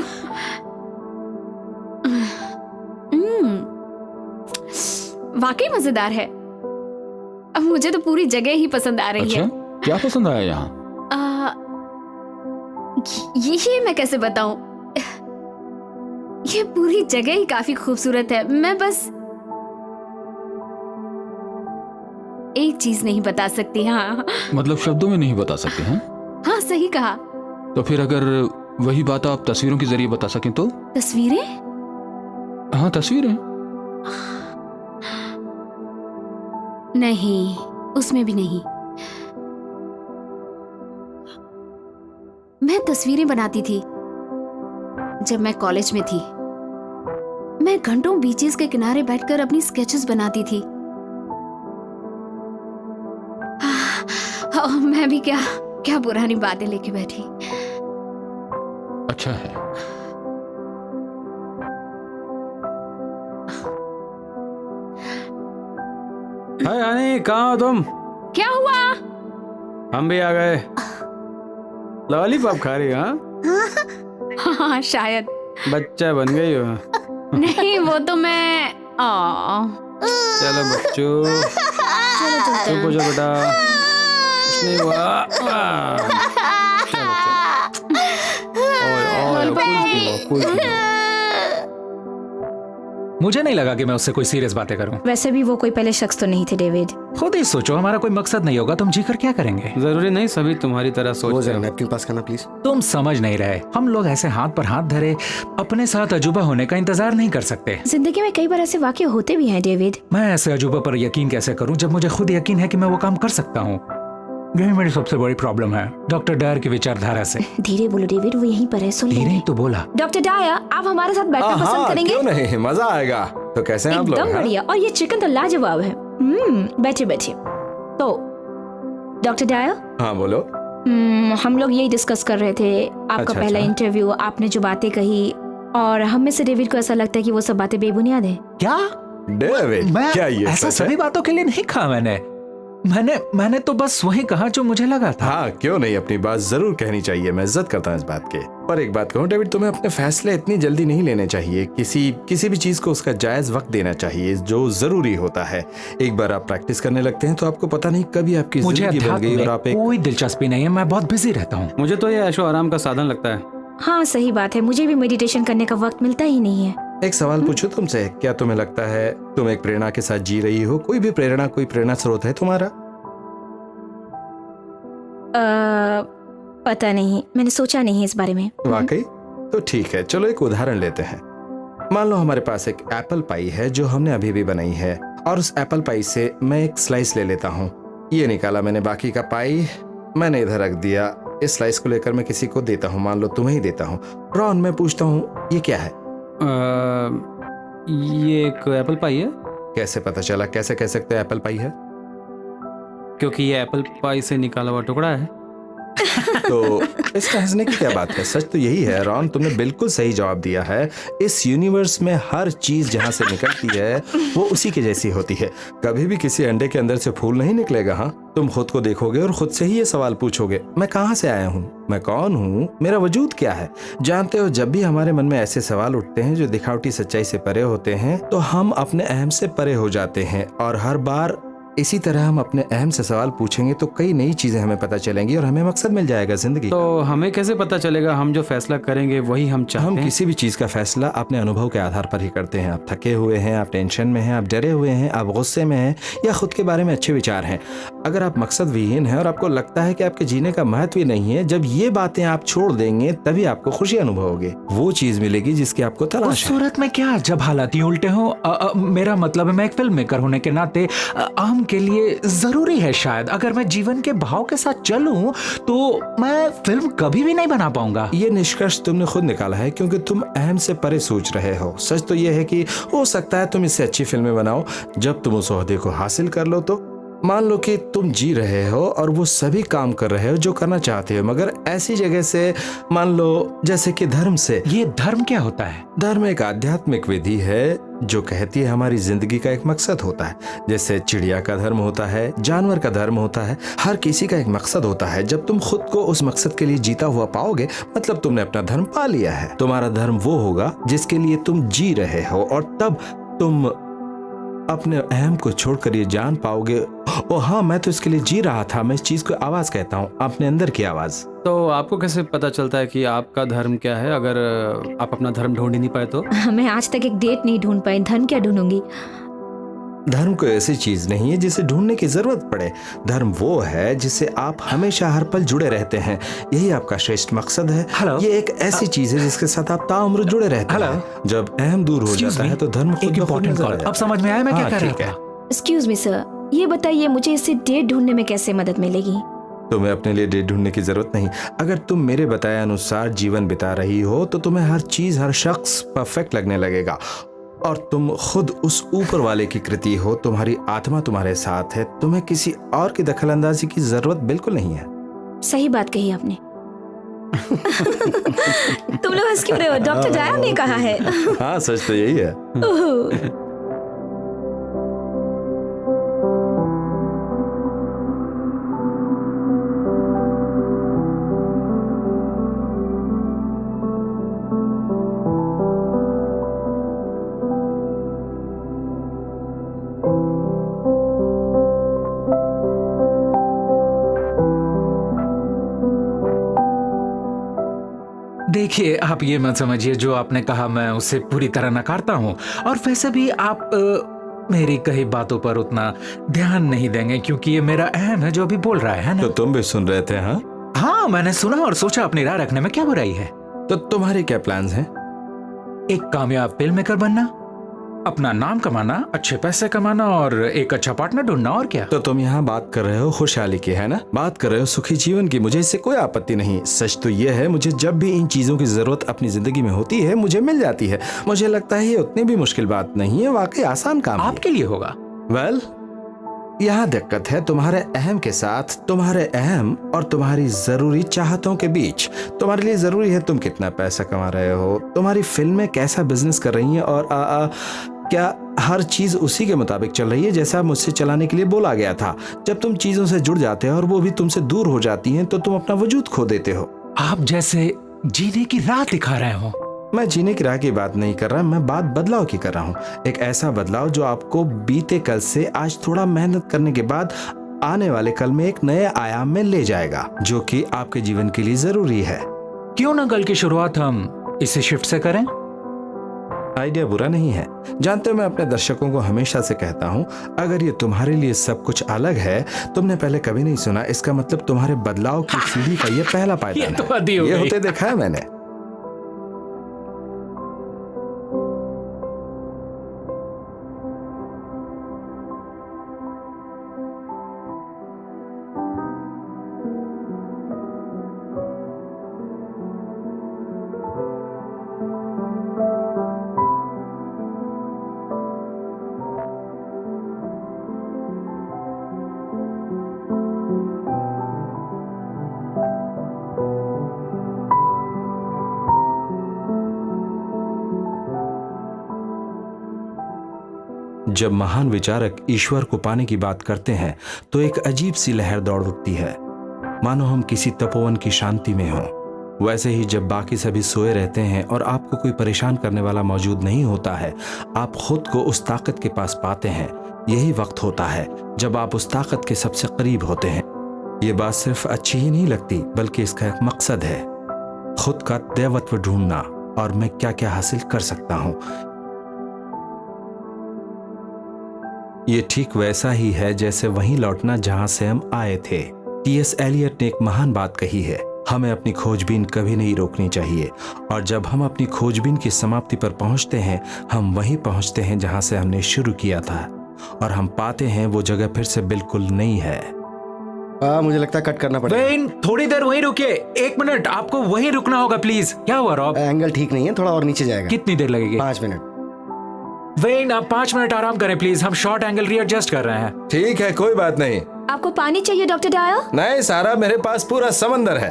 A: वाकई मजेदार है। अब मुझे तो पूरी जगह ही पसंद आ रही
G: अच्छा,
A: है।
G: क्या पसंद आया यहाँ?
A: ये मैं कैसे बताऊं? ये पूरी जगह ही काफी खूबसूरत है। मैं बस एक चीज नहीं बता सकती। हाँ
G: मतलब शब्दों में नहीं बता सकते हैं?
A: हाँ, सही कहा।
G: तो फिर अगर वही बात आप तस्वीरों के जरिए बता सकें तो?
A: तस्वीरें?
G: हाँ, तस्वीरें।
A: नहीं, उसमें भी नहीं। मैं तस्वीरें बनाती थी जब मैं कॉलेज में थी। मैं घंटों बीचेस के किनारे बैठकर अपनी स्केचेस बनाती थी। मैं भी क्या पुरानी बातें लेके बैठी।
G: अच्छा है।
B: हाय हनी, कहाँ हो तुम?
A: क्या हुआ?
B: हम भी आ गए। लॉलीपॉप खा रही हो? हाँ,
A: हाँ शायद।
B: बच्चा बन गई हो।
A: नहीं, वो तो मैं
B: चलो बच्चों, चुप हो जाओ बेटा, कुछ नहीं हुआ। चलो और कुछ भी हो।
F: मुझे नहीं लगा कि मैं उससे कोई सीरियस बातें करूं।
H: वैसे भी वो कोई पहले शख्स तो नहीं थे डेविड।
F: खुद ही सोचो, हमारा कोई मकसद नहीं होगा, तुम जीकर क्या करेंगे?
B: जरूरी नहीं सभी तुम्हारी तरह
E: वो
B: सोचते
E: जरा
B: हो।
E: नैपकिन पास करना प्लीज।
F: तुम समझ नहीं रहे। हम लोग ऐसे हाथ पर हाथ धरे अपने साथ अजूबा होने का इंतजार नहीं कर सकते।
H: जिंदगी में कई बार ऐसे वाकये होते भी हैं डेविड।
F: मैं ऐसे अजूबा पर यकीन कैसे करूं जब मुझे खुद यकीन है कि मैं वो काम कर सकता हूं? यही मेरी सबसे बड़ी प्रॉब्लम है डॉक्टर डायर की विचारधारा से।
H: धीरे बोलो डेविड, वो यहीं पर है, सुन
F: धीरे ही
H: लेंगे।
F: तो बोला।
H: डॉक्टर डायर, आप हमारे साथ बैठना पसंद करेंगे?
I: क्यों नहीं, मजा आएगा। तो कैसे हैं आप लोग?
H: एकदम
I: हाँ?
H: बढ़िया। और ये चिकन तो लाजवाब है। बैठिए बैठिए। तो डॉक्टर डायर,
I: हाँ बोलो।
H: हम लोग यही डिस्कस कर रहे थे आपका
I: अच्छा,
H: पहला
I: अच्छा।
H: इंटरव्यू, आपने जो बातें कही, और हम में से डेविड को ऐसा लगता है कि वो सब बातें बेबुनियाद है।
F: क्या
I: डेविड,
F: मैं
I: क्या ये
F: ऐसा
I: सच है?
F: सभी बातों के लिए नहीं कहा। मैंने तो बस वही कहा जो मुझे लगा था।
I: हाँ, क्यों नहीं, अपनी बात जरूर कहनी चाहिए। मैं इज्जत करता हूँ इस बात के। पर एक बात कहूँ डेविड, तुम्हें अपने फैसले इतनी जल्दी नहीं लेने चाहिए। किसी भी चीज को उसका जायज वक्त देना चाहिए जो जरूरी होता है। एक बार आप प्रैक्टिस करने लगते हैं तो आपको पता नहीं कभी आपकी
F: मुझे
I: जिंदगी बन
F: अध्यात्म
I: गई
F: में
I: और आप एक
F: कोई दिलचस्पी नहीं है। मैं बहुत बिजी रहता हूँ।
B: मुझे तो ये ऐशो आराम का साधन लगता है।
H: हाँ सही बात है, मुझे भी मेडिटेशन करने का वक्त मिलता ही नहीं है।
I: एक सवाल पूछूं तुमसे, क्या तुम्हें लगता है तुम एक प्रेरणा के साथ जी रही हो? कोई प्रेरणा स्रोत है तुम्हारा?
H: पता नहीं, मैंने सोचा नहीं इस बारे में।
I: वाकई? तो ठीक है, चलो एक उदाहरण लेते हैं। मान लो हमारे पास एक एप्पल पाई है जो हमने अभी भी बनाई है, और उस एप्पल पाई से मैं एक स्लाइस ले लेता हूँ। ये निकाला मैंने बाकी का पाई, मैंने इधर रख दिया। इस स्लाइस को लेकर मैं किसी को देता हूँ, मान लो तुम्हें ही देता हूँ। रॉन, मैं पूछता हूँ ये क्या है?
B: ये एक एप्पल पाई है।
I: कैसे पता चला? कैसे कह सकते हो एप्पल पाई है?
B: क्योंकि ये एप्पल पाई से निकाला हुआ टुकड़ा है।
I: तो इसका हंसने की क्या बात है? सच तो यही है रॉन, तुमने बिल्कुल सही जवाब दिया है। इस यूनिवर्स में हर चीज जहाँ से निकलती है वो उसी के जैसी होती है। कभी भी किसी अंडे के अंदर से फूल नहीं निकलेगा। हाँ, तुम खुद को देखोगे और खुद से ही ये सवाल पूछोगे, मैं कहाँ से आया हूँ, मैं कौन हूँ, मेरा वजूद क्या है? जानते हो, जब भी हमारे मन में ऐसे सवाल उठते हैं जो दिखावटी सच्चाई से परे होते हैं तो हम अपने अहम से परे हो जाते हैं। और हर बार इसी तरह हम अपने अहम से सवाल पूछेंगे तो कई नई चीजें हमें पता चलेंगी और हमें मकसद मिल जाएगा जिंदगी।
B: तो हमें कैसे पता चलेगा हम जो फैसला करेंगे वही हम चाहते
I: हम
B: हैं?
I: किसी भी चीज का फैसला अपने अनुभव के आधार पर ही करते हैं। आप थके हुए हैं, आप टेंशन में हैं, आप डरे हुए हैं, आप गुस्से में हैं, या खुद के बारे में अच्छे विचार हैं। अगर आप मकसद विहीन हैं और आपको लगता है कि आपके जीने का महत्व ही नहीं है, जब ये बातें आप छोड़ देंगे तभी आपको खुशी अनुभव होगी। वो चीज मिलेगी जिसकी आपको
F: उस
I: तलाश है।
F: सूरत में क्या, जब हालात ही उल्टे हों। मेरा मतलब है, मैं एक फिल्म मेकर होने के नाते आम के लिए जरूरी है शायद अगर मैं जीवन के भाव के साथ चलूं तो मैं फिल्म कभी भी नहीं बना पाऊंगा।
I: ये निष्कर्ष तुमने खुद निकाला है क्योंकि तुम अहम से परे सोच रहे हो। सच तो ये है कि हो सकता है तुम इससे अच्छी फिल्में बनाओ। जब तुम उस ओहदे को हासिल कर लो तो मान लो कि तुम जी रहे हो और वो सभी काम कर रहे हो जो करना चाहते हो, मगर ऐसी जगह से, मान लो जैसे कि धर्म से।
F: ये धर्म क्या होता है?
I: धर्म एक आध्यात्मिक विधि है जो कहती है हमारी जिंदगी का एक मकसद होता है। जैसे चिड़िया का धर्म होता है, जानवर का धर्म होता है, हर किसी का एक मकसद होता है। जब तुम खुद को उस मकसद के लिए जीता हुआ पाओगे, मतलब तुमने अपना धर्म पा लिया है। तुम्हारा धर्म वो होगा जिसके लिए तुम जी रहे हो, और तब तुम अपने अहम को छोड़कर ये जान पाओगे, ओ हाँ, मैं तो इसके लिए जी रहा था। मैं इस चीज को आवाज कहता हूँ, अपने अंदर की आवाज।
B: तो आपको कैसे पता चलता है कि आपका धर्म क्या है, अगर आप अपना धर्म ढूंढ ही नहीं पाए तो?
H: मैं आज तक एक डेट नहीं ढूंढ पाई, धर्म क्या ढूंढूंगी?
I: धर्म कोई ऐसी चीज नहीं है जिसे ढूंढने की जरूरत पड़े। धर्म वो है जिससे आप हमेशा हर पल जुड़े रहते हैं। यही आपका श्रेष्ठ मकसद है। ये एक ऐसी चीज है जिसके साथ आप ताउम्र जुड़े रहते हैं। जब अहम दूर हो जाता है तो धर्म खुद ब खुद नजर आ जाता है।
F: अब समझ में आया मैं क्या कर रहा था?
H: एक्सक्यूज मी सर, ये बताइए मुझे इससे डेट ढूंढने में कैसे मदद मिलेगी?
I: तुम्हें अपने लिए डेट ढूंढने की जरूरत नहीं। अगर तुम मेरे बताए अनुसार जीवन बिता रही हो तो तुम्हें हर चीज, हर शख्स परफेक्ट लगने लगेगा, और तुम खुद उस ऊपर वाले की कृति हो। तुम्हारी आत्मा तुम्हारे साथ है। तुम्हें किसी और की दखल अंदाजी की जरूरत बिल्कुल नहीं है।
H: सही बात कही आपने। तुम लोग हंस क्यों रहे हो? डॉक्टर डायन ने कहा है।
I: हाँ, सच तो यही है।
F: देखिए, आप ये मत समझिए, जो आपने कहा मैं उसे पूरी तरह नकारता हूँ। और वैसे भी आप मेरी कही बातों पर उतना ध्यान नहीं देंगे, क्योंकि ये मेरा अहम है जो अभी बोल रहा है ना।
I: तो तुम भी सुन रहे थे?
F: हाँ, मैंने सुना और सोचा अपनी राय रखने में क्या बुराई है।
I: तो तुम्हारे क्या प्लान्स हैं?
F: एक कामयाब फिल्म मेकर बनना, अपना नाम कमाना, अच्छे पैसे कमाना और एक अच्छा पार्टनर ढूंढना, और क्या।
I: तो तुम यहाँ बात कर रहे हो खुशहाली की, है ना? बात कर रहे हो सुखी जीवन की। मुझे इससे कोई आपत्ति नहीं। सच तो ये है, मुझे जब भी इन चीजों की जरूरत अपनी जिंदगी में होती है, मुझे मिल जाती है। मुझे लगता है ये उतनी भी मुश्किल बात नहीं है, वाकई आसान काम
F: आपके लिए होगा।
I: वेल, यहाँ दिक्कत है तुम्हारे अहम के साथ, तुम्हारे अहम और तुम्हारी जरूरी चाहतों के बीच। तुम्हारे लिए जरूरी है तुम कितना पैसा कमा रहे हो, तुम्हारी फिल्में कैसा बिजनेस कर रही हैं, और क्या हर चीज उसी के मुताबिक चल रही है जैसा मुझसे चलाने के लिए बोला गया था। जब तुम चीजों से जुड़ जाते हो और वो भी तुमसे दूर हो जाती हैं, तो तुम अपना वजूद खो देते हो।
F: आप जैसे जीने की राह दिखा रहे हो।
I: मैं जीने की राह की बात नहीं कर रहा, मैं बात बदलाव की कर रहा हूँ। एक ऐसा बदलाव जो आपको बीते कल से आज थोड़ा मेहनत करने के बाद आने वाले कल में एक नए आयाम में ले जाएगा, जो कि आपके जीवन के लिए जरूरी है।
F: क्यों ना कल की शुरुआत हम इसी शिफ्ट से करें?
I: आइडिया बुरा नहीं है। जानते हो, मैं अपने दर्शकों को हमेशा से कहता हूँ, अगर ये तुम्हारे लिए सब कुछ अलग है, तुमने पहले कभी नहीं सुना, इसका मतलब तुम्हारे बदलाव की सीढ़ी का ये पहला पायदान है। ये होते देखा है मैंने। जब महान विचारक ईश्वर को पाने की बात करते हैं तो एक अजीब सी लहर दौड़ उठती है, मानो हम किसी तपोवन की शांति में हों। वैसे ही जब बाकी सभी सोए रहते हैं और आपको कोई परेशान करने वाला मौजूद नहीं होता है, आप खुद को उस ताकत के पास पाते हैं। यही वक्त होता है जब आप उस ताकत के सबसे करीब होते हैं। ये बात सिर्फ अच्छी ही नहीं लगती, बल्कि इसका एक मकसद है, खुद का दैवत्व ढूंढना और मैं क्या क्या हासिल कर सकता हूं। ये ठीक वैसा ही है जैसे वहीं लौटना जहां से हम आए थे। टी.एस. एलियट ने एक महान बात कही है, हमें अपनी खोजबीन कभी नहीं रोकनी चाहिए, और जब हम अपनी खोजबीन की समाप्ति पर पहुंचते हैं, हम वहीं पहुंचते हैं जहां से हमने शुरू किया था, और हम पाते हैं वो जगह फिर से बिल्कुल नई है।
E: मुझे लगता है कट करना पड़ेगा।
F: वेन, थोड़ी देर वहीं रुकिए, 1 मिनट, आपको वहीं रुकना होगा प्लीज। क्या हुआ रॉब?
E: एंगल ठीक नहीं है, थोड़ा और नीचे जाएगा।
F: कितनी देर लगेगी?
E: 5 मिनट।
F: वेन, आप 5 मिनट आराम करें प्लीज, हम शॉर्ट एंगल रीएडजस्ट कर रहे हैं।
I: ठीक है, कोई बात नहीं।
H: आपको पानी चाहिए डॉक्टर डायर?
I: नहीं सारा, मेरे पास पूरा समंदर है।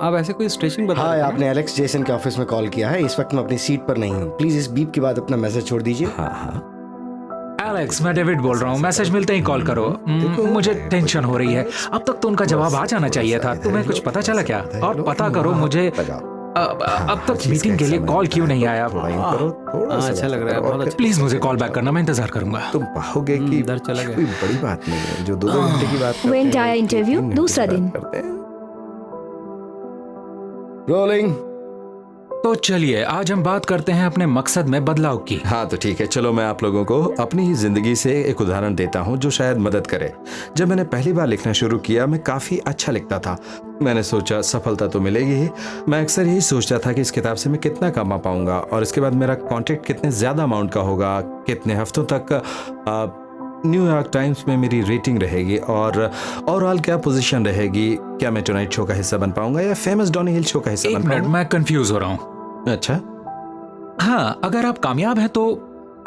B: आप ऐसे कोई स्टेशन बता
E: हाँ,
B: रहे थे
E: आपने एलेक्स जेसन के ऑफिस में कॉल किया है। इस वक्त मैं अपनी सीट पर नहीं हूँ। प्लीज इस बीप के बाद अपना मैसेज छोड़ दीजिए।
I: हाँ हाँ,
F: एलेक्स, मैं डेविड बोल रहा हूँ, मैसेज मिलते ही कॉल करो। मुझे टेंशन हो रही है। अब तक तो उनका जवाब आ जाना चाहिए था। तुम्हें कुछ पता चला क्या? और पता करो मुझे अब तक मीटिंग के लिए कॉल क्यों नहीं आया?
B: अच्छा लग रहा है, बहुत अच्छा।
F: प्लीज मुझे कॉल बैक करना, मैं इंतजार करूंगा।
I: तुम पाओगे कि
B: इधर चला गया।
I: कोई बड़ी बात नहीं है जो 2 घंटे की बात करते
H: वेन
I: हैं,
H: डायर इंटरव्यू
I: 3
H: दूसरा
I: घंटे की
H: दिन।
I: बात करते हैं।
E: रोलिंग।
F: तो चलिए आज हम बात करते हैं अपने मकसद में बदलाव की।
I: हाँ तो ठीक है, चलो मैं आप लोगों को अपनी ही जिंदगी से एक उदाहरण देता हूँ जो शायद मदद करे। जब मैंने पहली बार लिखना शुरू किया, मैं काफ़ी अच्छा लिखता था। मैंने सोचा सफलता तो मिलेगी ही। मैं अक्सर यही सोचता था कि इस किताब से मैं कितना कमा पाऊंगा और इसके बाद मेरा कॉन्ट्रैक्ट कितने ज़्यादा अमाउंट का होगा, कितने हफ्तों तक न्यूयॉर्क टाइम्स में मेरी रेटिंग रहेगी और ओवरऑल क्या पोजीशन रहेगी, क्या मैं टुनाइट शो का हिस्सा बन पाऊंगा या फेमस डॉनी हिल शो का हिस्सा
F: एक
I: बन
F: मिनट,
I: पाऊंगा।
F: मैं कंफ्यूज हो रहा हूँ।
I: अच्छा,
F: हाँ, अगर आप कामयाब हैं तो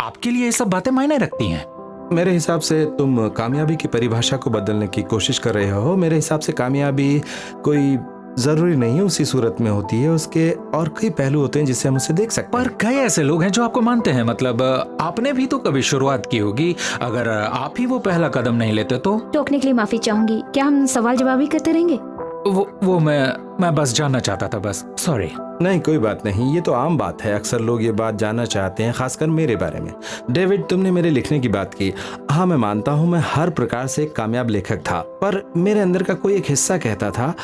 F: आपके लिए ये सब बातें मायने रखती हैं।
I: मेरे हिसाब से तुम कामयाबी की परिभाषा को बदलने की कोशिश कर रहे हो। मेरे हिसाब से कामयाबी कोई जरूरी नहीं उसी सूरत में होती है, उसके और कई पहलू होते हैं जिससे हम उसे देख सकते
F: पर कई ऐसे लोग हैं जो आपको मानते हैं। मतलब आपने भी तो कभी शुरुआत की होगी। अगर आप ही वो पहला कदम नहीं लेते तो
H: टोकने के लिए माफी चाहूंगी। क्या हम सवाल जवाब ही करते रहेंगे?
F: वो मैं बस जानना चाहता था, बस। सॉरी।
I: नहीं, कोई बात नहीं, ये तो आम बात है। अक्सर लोग ये बात जानना चाहते हैं, खासकर मेरे बारे में। डेविड, तुमने मेरे लिखने की बात की। हाँ, मैं मानता हूँ मैं हर प्रकार से एक कामयाब लेखक था, पर मेरे अंदर का कोई एक हिस्सा कहता था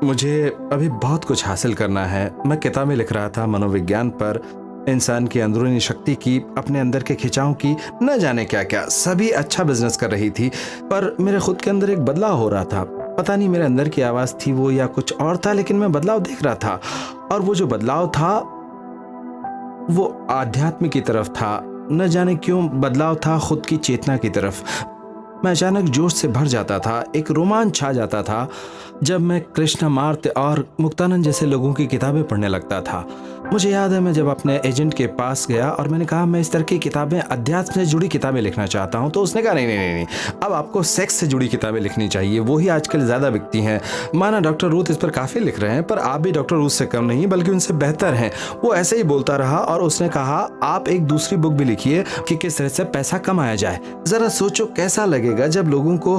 I: मुझे अभी बहुत कुछ हासिल करना है। मैं किताबें लिख रहा था मनोविज्ञान पर, इंसान की अंदरूनी शक्ति की, अपने अंदर के खिंचाव की, न जाने क्या क्या। सभी अच्छा बिजनेस कर रही थी, पर मेरे खुद के अंदर एक बदलाव हो रहा था। पता नहीं मेरे अंदर की आवाज़ थी वो या कुछ और था, लेकिन मैं बदलाव देख रहा था। और वो जो बदलाव था वो आध्यात्म की तरफ था। न जाने क्यों बदलाव था खुद की चेतना की तरफ। मैं अचानक जोश से भर जाता था, एक रोमांच छा जाता था जब मैं कृष्णमार्त्य और मुक्तानंद जैसे लोगों की किताबें पढ़ने लगता था। मुझे याद है मैं जब अपने एजेंट के पास गया और मैंने कहा मैं इस तरह की किताबें, अध्यात्म से जुड़ी किताबें लिखना चाहता हूं, तो उसने कहा नहीं नहीं नहीं नहीं, अब आपको सेक्स से जुड़ी किताबें लिखनी चाहिए, वो ही आजकल ज़्यादा बिकती हैं। माना डॉक्टर रूथ इस पर काफ़ी लिख रहे हैं, पर आप भी डॉक्टर रूथ से कम नहीं बल्कि उनसे बेहतर हैं। वो ऐसे ही बोलता रहा और उसने कहा आप एक दूसरी बुक भी लिखिए कि किस तरह से पैसा कमाया जाए। ज़रा सोचो कैसा लगेगा जब लोगों को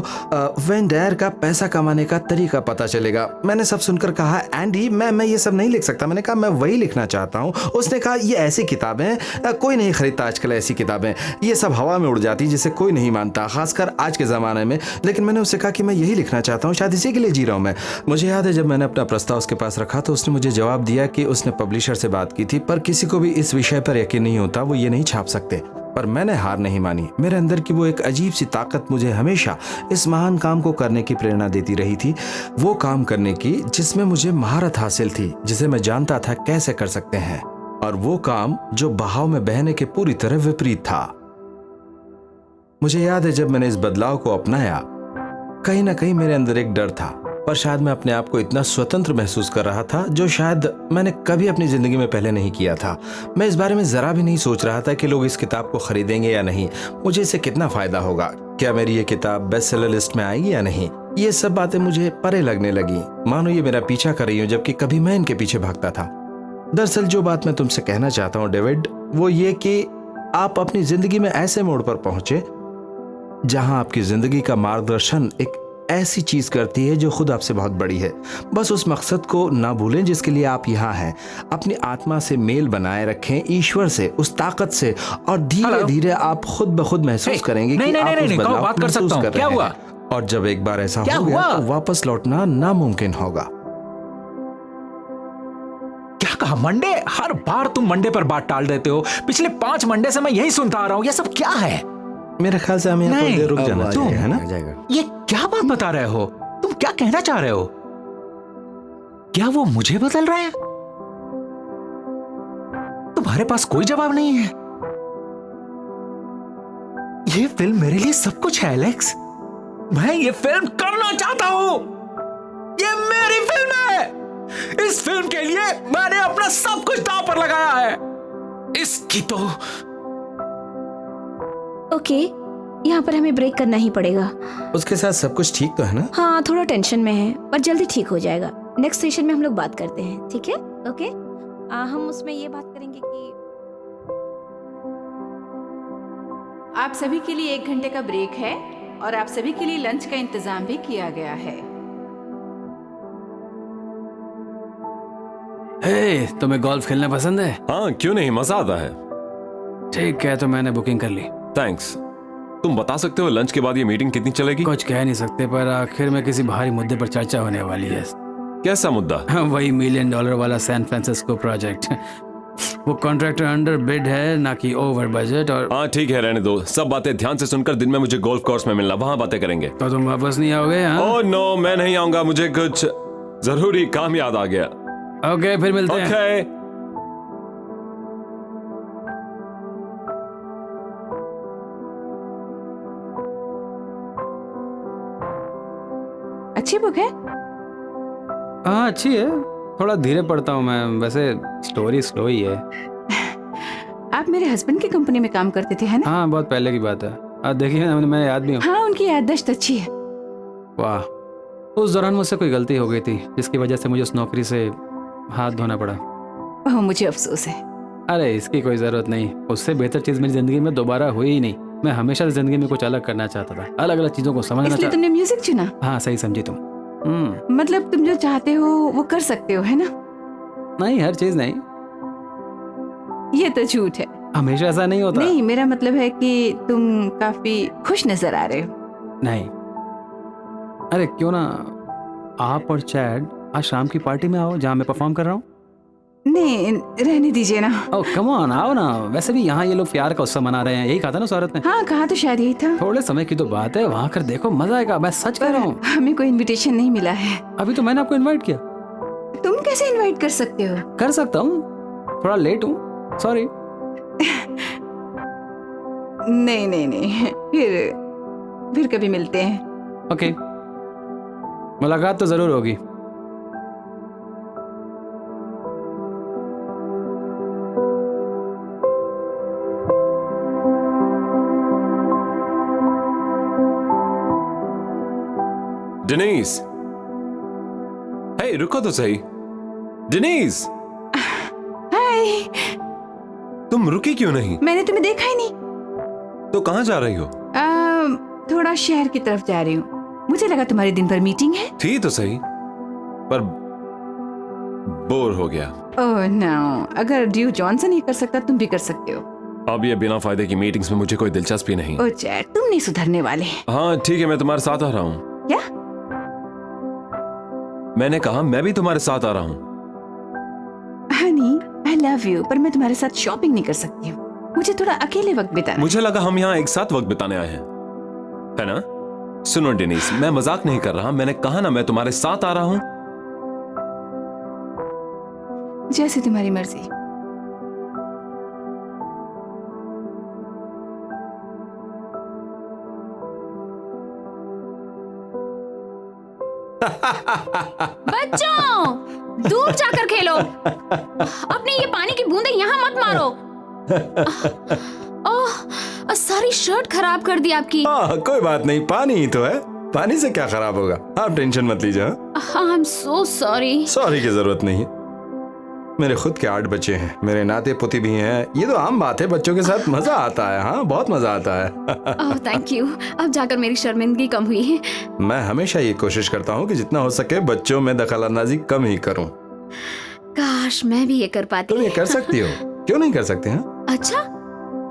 I: वेन डायर का पैसा कमाने का तरीका पता चलेगा। मैंने सब सुनकर कहा एंडी मैं ये सब नहीं लिख सकता। मैंने कहा मैं वही लिखना चाहता हूँ। उसने कहा ये ऐसी किताबें कोई नहीं खरीदता आजकल, ऐसी किताबें ये सब हवा में उड़ जाती जिसे कोई नहीं मानता, खासकर आज के ज़माने में। लेकिन मैंने उससे कहा कि मैं यही लिखना चाहता हूँ, शायद इसी के लिए जी रहा हूँ मैं। मुझे याद है जब मैंने अपना प्रस्ताव उसके पास रखा तो उसने मुझे जवाब दिया कि उसने पब्लिशर से बात की थी, पर किसी को भी इस विषय पर यकीन नहीं होता, वो ये नहीं छाप सकते। पर मैंने हार नहीं मानी। मेरे अंदर की वो एक अजीब सी ताकत मुझे हमेशा इस महान काम को करने की प्रेरणा देती रही थी, वो काम करने की जिसमें मुझे महारत हासिल थी, जिसे मैं जानता था कैसे कर सकते हैं, और वो काम जो बहाव में बहने के पूरी तरह विपरीत था। मुझे याद है जब मैंने इस बदलाव को अपनाया, कहीं ना कहीं मेरे अंदर एक डर था, पर शायद मैं अपने आप को इतना स्वतंत्र महसूस कर रहा था जो शायद मैंने कभी अपनी जिंदगी में पहले नहीं किया था। मैं इस बारे में जरा भी नहीं सोच रहा था कि लोग इस किताब को खरीदेंगे या नहीं, मुझे इससे कितना फायदा होगा, क्या मेरी ये किताब बेस्ट सेलर लिस्ट में आएगी या नहीं। ये सब बातें मुझे परे लगने लगी, मानो ये मेरा पीछा कर रही हूँ जबकि कभी मैं इनके पीछे भागता था। दरअसल जो बात मैं तुमसे कहना चाहता हूँ डेविड, वो ये कि आप अपनी जिंदगी में ऐसे मोड़ पर पहुंचे जहां आपकी जिंदगी का मार्गदर्शन एक ऐसी चीज करती है जो खुद आपसे बहुत बड़ी है। बस उस मकसद को ना भूलें जिसके लिए आप यहाँ हैं। अपनी आत्मा से मेल बनाए रखें, ईश्वर से, उस ताकत से, और धीरे धीरे आप खुद ब खुद महसूस करेंगे कि आप उस बदलाव को महसूस कर रहे हैं। और जब एक बार ऐसा हो गया तो वापस लौटना नामुमकिन होगा।
F: क्या कहा? मंडे? हर बार तुम मंडे पर बात टाल देते हो। पिछले 5 मंडे से मैं यही सुनता आ रहा हूँ। ये सब क्या है?
I: मेरे ख्याल से हमें थोड़ी देर रुक जाना चाहिए, है ना?
F: ये क्या बात बता रहे हो? तुम क्या कहना चाह रहे हो? क्या वो मुझे बदल रहे हैं? तुम्हारे पास कोई जवाब नहीं है। ये फिल्म मेरे लिए सब कुछ है एलेक्स। मैं ये फिल्म करना चाहता हूं। ये मेरी फिल्म है। इस फिल्म के लिए मैंने अपना सब कुछ दांव पर लगाया है। इसकी तो
H: ओके, यहाँ पर हमें ब्रेक करना ही पड़ेगा।
I: उसके साथ सब कुछ ठीक तो है ना?
H: हाँ, थोड़ा टेंशन में है पर जल्दी ठीक हो जाएगा। नेक्स्ट सेशन में हम लोग बात करते हैं, ठीक है? ओके, हम उसमें ये बात करेंगे कि
J: आप सभी के लिए 1 घंटे का ब्रेक है और आप सभी के लिए लंच का इंतजाम भी किया गया है।
B: हे, तुम्हें गोल्फ खेलना पसंद है?
D: हाँ, क्यों नहीं, मजा आता है।
B: ठीक है, तो मैंने बुकिंग कर ली।
D: थैंक्स। तुम बता सकते हो लंच के बाद ये मीटिंग कितनी चलेगी?
B: कुछ कह नहीं सकते, पर आखिर में किसी भारी मुद्दे पर चर्चा होने वाली है।
D: कैसा मुद्दा?
B: वही $1 मिलियन वाला सैन फ्रांसिस्को प्रोजेक्ट। वो कॉन्ट्रैक्टर अंडर बिड है, ना कि ओवर बजट। और
D: हाँ ठीक है, रहने दो। सब बातें ध्यान से सुनकर दिन में मुझे गोल्फ कोर्स में मिलना, वहाँ बातें करेंगे।
B: तो तुम वापस नहीं आओगे? हाँ?
D: ओह नो, मैं नहीं आऊंगा, मुझे कुछ जरूरी काम याद आ गया।
B: ओके, फिर मिलते हैं।
D: ओके।
J: अच्छी बुक है?
B: हाँ, अच्छी है। थोड़ा धीरे पढ़ता हूँ मैं, वैसे स्टोरी स्लो ही है।
J: आप मेरे हस्बैंड की कंपनी में काम करते थे, है ना?
B: हाँ, बहुत पहले की बात है। अब देखिए, मैं याद भी हूँ।
J: हाँ, उनकी याददाश्त अच्छी है।
B: वाह, उस दौरान मुझसे कोई गलती हो गई थी जिसकी वजह से मुझे उस नौकरी से हाथ धोना पड़ा।
J: ओह, मुझे अफसोस है।
B: अरे इसकी कोई जरूरत नहीं। उससे बेहतर चीज मेरी जिंदगी में दोबारा हुई ही नहीं। मैं हमेशा जिंदगी में कुछ अलग करना चाहता था, अलग अलग चीजों को समझना
J: इसलिए
B: चाहता।
J: तुमने म्यूजिक चुना?
B: हाँ, सही समझी तुम।
J: मतलब तुम जो चाहते हो वो कर सकते हो, है ना?
B: नहीं, हर चीज नहीं।
J: ये तो झूठ है।
B: हमेशा ऐसा नहीं होता।
J: नहीं, मेरा मतलब है कि तुम काफी खुश नजर आ रहे हो।
B: नहीं, अरे क्यों ना आप और चैड आज शाम की पार्टी में आओ जहाँ मैं परफॉर्म कर रहा हूँ।
J: नहीं, रहने दीजिए ना।
B: ओह कम ऑन, आओ ना। वैसे भी यहाँ ये लोग प्यार का उत्सव मना रहे हैं, यही कहा था ना सौरत ने?
J: हाँ, कहा तो शायद यही था।
B: थोड़े समय की तो बात है, वहाँ कर देखो, मजा आएगा। मैं सच कह रहा हूँ।
J: हमें कोई इनविटेशन नहीं मिला है।
B: अभी तो मैंने आपको इनवाइट किया।
J: तुम कैसे इनवाइट कर सकते हो?
B: कर सकता हूँ, थोड़ा लेट हूँ, सॉरी।
J: नहीं नहीं नहीं, फिर कभी मिलते हैं।
B: ओके, मुलाकात तो जरूर होगी।
D: डेनीस, हे रुको तो सही। डेनीस,
J: हाय।
D: तुम रुकी क्यों नहीं?
J: मैंने तुम्हें देखा ही नहीं।
D: तो कहाँ जा रही हो?
J: थोड़ा शहर की तरफ जा रही हूँ। मुझे लगा तुम्हारी दिन भर मीटिंग है।
D: थी तो सही, पर बोर हो गया।
J: ओह नो, अगर ड्यू जॉनसन ये कर सकता तुम भी कर सकते हो।
D: अब ये बिना फायदे की मीटिंग्स में मुझे कोई दिलचस्पी नहीं।
J: ओह चैट, तुम नहीं सुधरने वाले।
D: हाँ ठीक है, मैं तुम्हारे साथ आ रहा हूँ।
J: क्या?
D: मैंने कहा मैं भी तुम्हारे साथ आ रहा हूँ।
J: हनी, आई लव यू, पर मैं तुम्हारे साथ शॉपिंग नहीं कर सकती हूँ। मुझे थोड़ा अकेले वक्त बिताना।
D: मुझे लगा हम यहाँ एक साथ वक्त बिताने आए हैं, है ना? सुनो डेनीस, मैं मजाक नहीं कर रहा। मैंने कहा ना मैं तुम्हारे साथ आ रहा हूँ।
J: जैसे तुम्हारी मर्जी।
A: बच्चों, दूर जाकर खेलो। अपने ये पानी की बूंदें यहाँ मत मारो। ओह, सारी शर्ट खराब कर दी आपकी।
I: हाँ, कोई बात नहीं, पानी ही तो है। पानी से क्या खराब होगा? आप टेंशन मत लीजिए।
A: I am so sorry.
I: Sorry की जरूरत नहीं है। मेरे खुद के 8 बच्चे हैं, मेरे नाते पोती भी हैं। ये तो आम बात है, बच्चों के साथ मजा आता है। हाँ, बहुत मजा आता है।
A: ओह थैंक यू, अब जाकर मेरी शर्मिंदगी कम हुई है।
I: मैं हमेशा ये कोशिश करता हूँ कि जितना हो सके बच्चों में दखलंदाजी कम ही करूँ।
A: काश मैं भी ये कर पाती।
I: तुम ये कर सकती हो, क्यों नहीं कर सकते हैं?
A: अच्छा,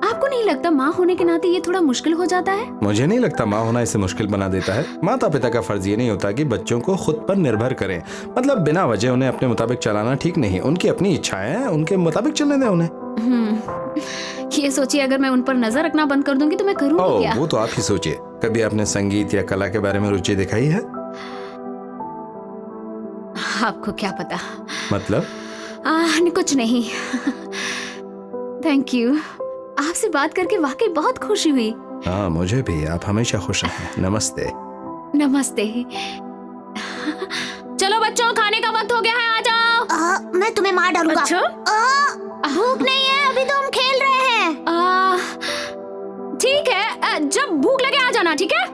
A: आपको नहीं लगता माँ होने के नाते ये थोड़ा मुश्किल हो जाता है?
I: मुझे नहीं लगता माँ होना इसे मुश्किल बना देता है। माता पिता का फर्ज ये नहीं होता कि बच्चों को खुद पर निर्भर करें। मतलब बिना वजह उन्हें अपने मुताबिक चलाना ठीक नहीं। उनकी अपनी इच्छाएं हैं, उनके मुताबिक चलने दें उन्हें।
A: ये सोचिए, अगर मैं उन पर नजर रखना बंद कर दूंगी तो मैं करूंगी क्या?
I: वो तो आप ही सोचिए। कभी आपने संगीत या कला के बारे में रुचि दिखाई है?
A: आपको क्या पता?
I: मतलब?
A: कुछ नहीं। थैंक यू, आपसे बात करके वाकई बहुत खुशी हुई।
I: हाँ, मुझे भी। आप हमेशा खुश रहें। नमस्ते।
A: नमस्ते। चलो बच्चों, खाने का वक्त हो गया है, आ जाओ।
C: मैं तुम्हें मार डालूंगा।
A: अच्छा?
C: भूख नहीं है, अभी तो हम खेल रहे हैं।
A: ठीक है, जब भूख लगे आ जाना, ठीक है?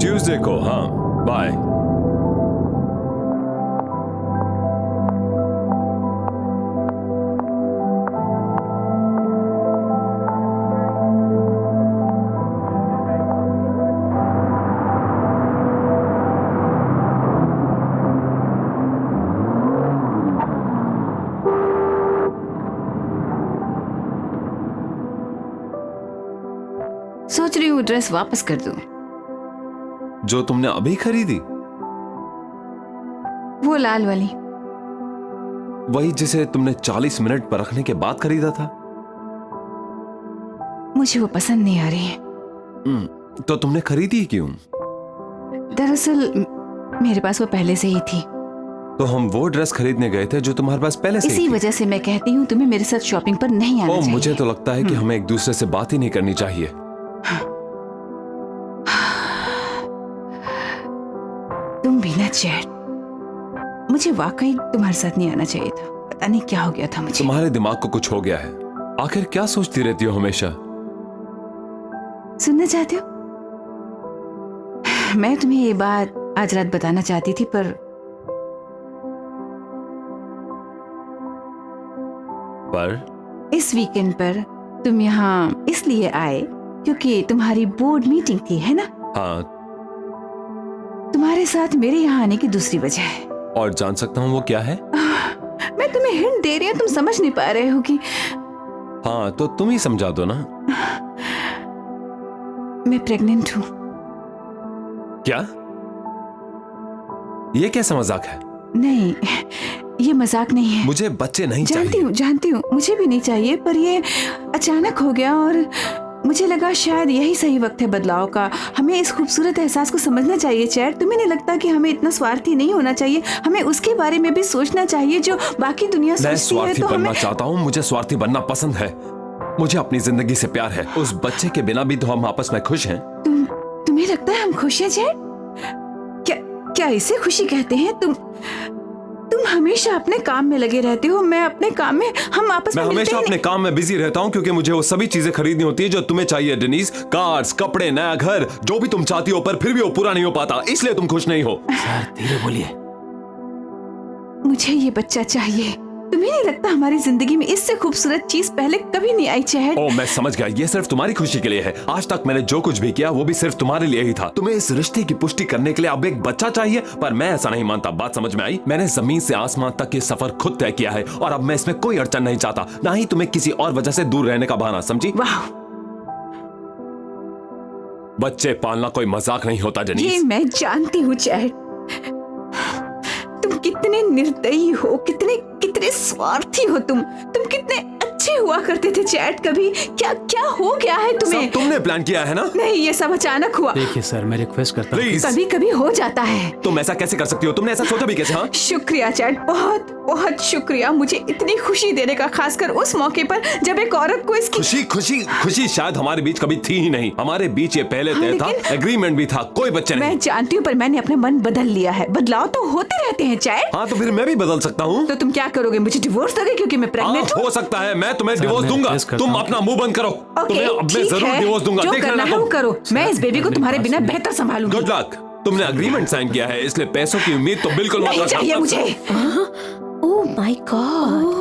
D: ट्यूसडे को, हाँ, बाय।
J: सोच रही हूँ ड्रेस वापस कर दूं।
D: जो तुमने अभी खरीदी?
J: वो लाल वाली।
D: वही जिसे तुमने 40 मिनट पर रखने के बाद खरीदा था?
J: मुझे वो पसंद नहीं आ रही है।
D: तो तुमने खरीदी क्यों?
J: दरअसल मेरे पास वो पहले से ही थी।
D: तो हम वो ड्रेस खरीदने गए थे जो तुम्हारे पास पहले से ही
J: इसी
D: थी।
J: वजह से मैं कहती हूँ तुम्हें मेरे साथ शॉपिंग पर नहीं आना चाहिए।
D: मुझे तो लगता है कि हमें एक दूसरे से बात ही नहीं करनी चाहिए।
J: तुम भी ना चैट, मुझे वाकई तुम्हारे साथ नहीं आना चाहिए था। पता नहीं क्या हो गया था मुझे।
D: तुम्हारे दिमाग को कुछ हो गया है। आखिर क्या सोचती रहती हो हमेशा?
J: सुनना चाहते हो? मैं तुम्हें ये बात आज रात बताना चाहती थी, पर इस वीकेंड पर तुम यहाँ इसलिए आए क्योंकि तुम्हारी बोर्ड मीटिंग थी, है ना?
D: हाँ।
J: तुम्हारे साथ मेरे यहाँ आने की दूसरी वजह है।
D: और जान सकता हूँ वो क्या है?
J: मैं तुम्हें हिंट दे रही हूँ, तुम समझ नहीं पा रहे हो कि।
D: हाँ, तो तुम ही समझा दो ना।
J: मैं प्रेग्नेंट हूँ।
D: क्या? ये कैसा मजाक है?
J: नहीं, ये मजाक नहीं है।
D: मुझे बच्चे नहीं चाहिए।
J: जानती हूँ, मुझे भी नहीं चाहिए, पर ये अचानक हो गया और मुझे लगा शायद यही सही वक्त है बदलाव का। हमें इस खूबसूरत एहसास को समझना चाहिए चैट। तुम्हें नहीं लगता कि हमें इतना स्वार्थी नहीं होना चाहिए? हमें उसके बारे में भी सोचना चाहिए जो बाकी दुनिया सोचती है।
D: मैं स्वार्थी बनना चाहता हूँ, मुझे स्वार्थी बनना पसंद है। मुझे अपनी जिंदगी से प्यार है। उस बच्चे के बिना भी तो हम आपस में खुश हैं।
J: तुम्हें लगता है हम खुश हैं चैट? क्या इसे खुशी कहते हैं? तुम हमेशा अपने काम में लगे रहते हो, मैं अपने काम में, हम आपस में।
D: मैं हमेशा अपने काम में बिजी रहता हूँ क्योंकि मुझे वो सभी चीजें खरीदनी होती है जो तुम्हें चाहिए डेनिस। कार्स, कपड़े, नया घर, जो भी तुम चाहती हो, पर फिर भी वो पूरा नहीं हो पाता, इसलिए तुम खुश नहीं हो।
F: सर धीरे बोलिए।
J: मुझे ये बच्चा चाहिए। तुम्हें नहीं लगता हमारी जिंदगी में इससे खूबसूरत चीज पहले कभी नहीं आई चैट?
D: ओह, मैं समझ गया, ये सिर्फ तुम्हारी खुशी के लिए है। आज तक मैंने जो कुछ भी किया वो भी सिर्फ तुम्हारे लिए ही था। तुम्हें इस रिश्ते की पुष्टि करने के लिए अब एक बच्चा चाहिए, पर मैं ऐसा नहीं मानता। बात समझ में आई? मैंने जमीन से आसमान तक ये सफर खुद तय किया है और अब मैं इसमें कोई अड़चन नहीं चाहता, ना ही तुम्हें किसी और वजह से दूर रहने का बहाना। समझी?
J: वाह,
D: बच्चे पालना कोई मजाक नहीं होता डेनिस।
J: ये मैं जानती हूँ चैट। तुम कितने निर्दयी हो, कितने स्वार्थी हो तुम कितने अच्छे हुआ करते थे चैट। कभी क्या हो गया है तुम्हें?
D: सब तुमने प्लान किया है ना?
J: नहीं, ये सब अचानक हुआ।
B: देखिए सर, मैं रिक्वेस्ट करता हूँ
D: प्लीज।
J: कभी कभी हो जाता है।
D: तुम ऐसा कैसे कर सकती हो? तुमने ऐसा सोचा भी कैसे? हाँ,
J: शुक्रिया चैट, बहुत बहुत शुक्रिया मुझे इतनी खुशी देने का, खासकर उस मौके पर जब एक औरत को इसकी
D: खुशी शायद हमारे बीच कभी थी ही नहीं। हमारे बीच ये पहले तय था, एग्रीमेंट भी था, कोई बच्चे नहीं।
J: मैं जानती हूँ, पर मैंने अपना मन बदल लिया है। बदलाव तो होते रहते हैं चैट।
D: हाँ, तो फिर मैं भी बदल सकता हूँ।
J: तो तुम क्या करोगे? मुझे डिवोर्स दोगे क्योंकि मैं प्रेग्नेंट हूँ?
D: हो सकता है, मैं तुम्हें डिवोर्स
B: मैं
D: दूंगा।
B: रिक्वेस्ट करता
D: तुम
B: हूँ।
D: अपना मुंह बंद करो। तुम्हें अब मैं
J: ठीक
D: जरूर
J: है,
D: डिवोर्स दूंगा।
J: जो
D: देख
J: करना
D: लेना
J: है वो
D: तुम।
J: करो। मैं इस बेबी को तुम्हारे बिना बेहतर संभालूंगी।
D: Good luck. तुमने एग्रीमेंट साइन किया है, इसलिए पैसों की उम्मीद तो बिल्कुल मत
J: नहीं
D: रखना।
J: चाहिए मुझे।
C: Oh my God.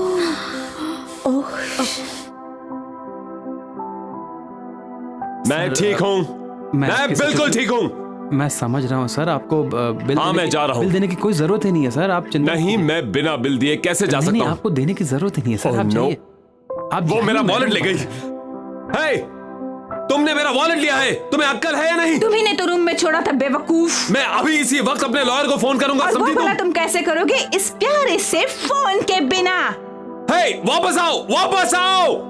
D: मैं ठीक हूँ, मैं बिल्कुल ठीक हूँ।
B: मैं समझ रहा हूँ सर, आपको बिल
D: हाँ, मैं जा रहा हूँ।
B: बिल देने की कोई जरूरत ही नहीं है सर, आप चिंता
D: नहीं, मैं बिना बिल दिए कैसे जा
B: नहीं,
D: सकता हूँ?
B: आपको देने की जरूरत ही नहीं है सर।
D: Oh,
B: आप
D: no.
B: जाइए।
D: वो मेरा वॉलेट ले गई। हे, तुमने मेरा वॉलेट लिया है, तुम्हें अक्ल है या नहीं?
J: तुम्ही ने तो रूम में छोड़ा था बेवकूफ।
D: मैं अभी इसी वक्त अपने लॉयर को फोन करूंगा,
J: और वो
D: समझी
J: भला
D: तुम?
J: तुम कैसे करोगे इस प्यारे से फोन के बिना?
D: हे, वापस आओ, वापस आओ।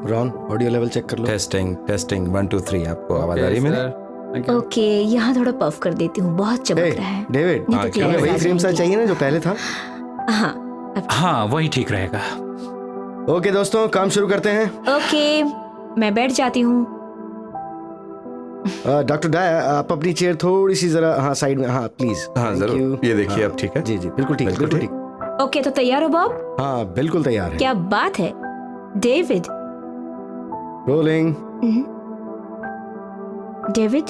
E: रॉन, ऑडियो लेवल चेक कर लो।
I: Testing testing 1 2 3। आपको आवाज आ रही है मेरी?
H: ओके, यहाँ थोड़ा पफ कर देती हूँ, बहुत चमक रहा है।
E: डेविड,
H: नहीं तो clear
E: वही
H: आ
E: फ्रेम सा
H: जाएंगे।
E: चाहिए ना जो पहले था।
H: हाँ
F: हाँ वही ठीक रहेगा।
E: ओके दोस्तों, काम शुरू करते हैं।
H: ओके, मैं बैठ जाती हूँ।
E: डॉक्टर डाय, आप अपनी चेयर थोड़ी सी जरा हाँ साइड में, हाँ प्लीज।
I: हाँ जरूर। ये देखिए अब ठीक है?
E: जी जी, बिल्कुल ठीक, बिल्कुल ठीक।
H: ओके, तो तैयार हो बॉब?
E: हाँ बिल्कुल तैयार है।
H: क्या बात है डेविड।
E: रोलिंग।
H: डेविड,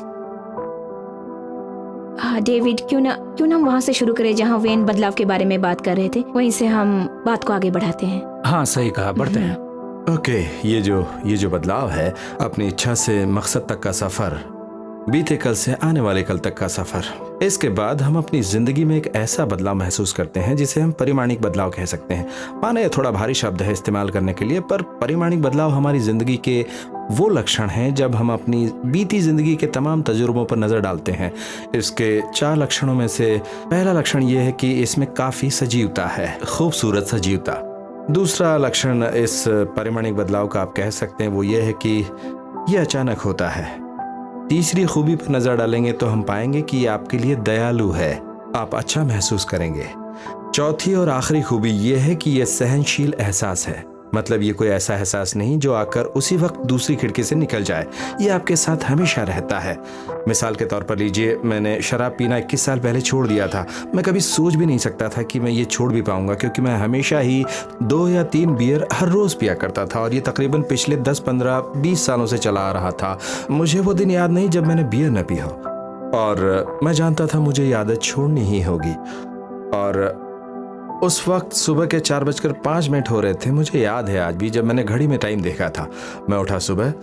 H: हाँ डेविड, क्यों ना हम वहाँ से शुरू करें जहाँ वेन बदलाव के बारे में बात कर रहे थे, वहीं से हम बात को आगे बढ़ाते हैं।
F: हाँ सही कहा, बढ़ते हैं।
I: ओके, ये जो बदलाव है, अपनी इच्छा से मकसद तक का सफर, बीते कल से आने वाले कल तक का सफर। इसके बाद हम अपनी जिंदगी में एक ऐसा बदलाव महसूस करते हैं जिसे हम परिमाणिक बदलाव कह सकते हैं। माने ये थोड़ा भारी शब्द है इस्तेमाल करने के लिए, पर परिमाणिक बदलाव हमारी जिंदगी के वो लक्षण हैं जब हम अपनी बीती जिंदगी के तमाम तजुर्बों पर नजर डालते हैं। इसके 4 लक्षणों में से पहला लक्षण ये है कि इसमें काफी सजीवता है, खूबसूरत सजीवता। दूसरा लक्षण इस परिमाणिक बदलाव का आप कह सकते हैं वो ये है कि यह अचानक होता है। तीसरी खूबी पर नजर डालेंगे तो हम पाएंगे कि ये आपके लिए दयालु है, आप अच्छा महसूस करेंगे। चौथी और आखिरी खूबी ये है कि यह सहनशील एहसास है, मतलब ये कोई ऐसा एहसास नहीं जो आकर उसी वक्त दूसरी खिड़की से निकल जाए, ये आपके साथ हमेशा रहता है। मिसाल के तौर पर लीजिए, मैंने शराब पीना 21 साल पहले छोड़ दिया था। मैं कभी सोच भी नहीं सकता था कि मैं ये छोड़ भी पाऊंगा, क्योंकि मैं हमेशा ही 2 या 3 बियर हर रोज पिया करता था और ये तकरीबन पिछले 10, 15, 20 सालों से चला आ रहा था। मुझे वो दिन याद नहीं जब मैंने बियर न पी हो, और मैं जानता था मुझे ये आदत छोड़नी ही होगी। और उस वक्त सुबह के 4:05 हो रहे थे। मुझे याद है आज भी, जब मैंने घड़ी में टाइम देखा था। मैं उठा सुबह,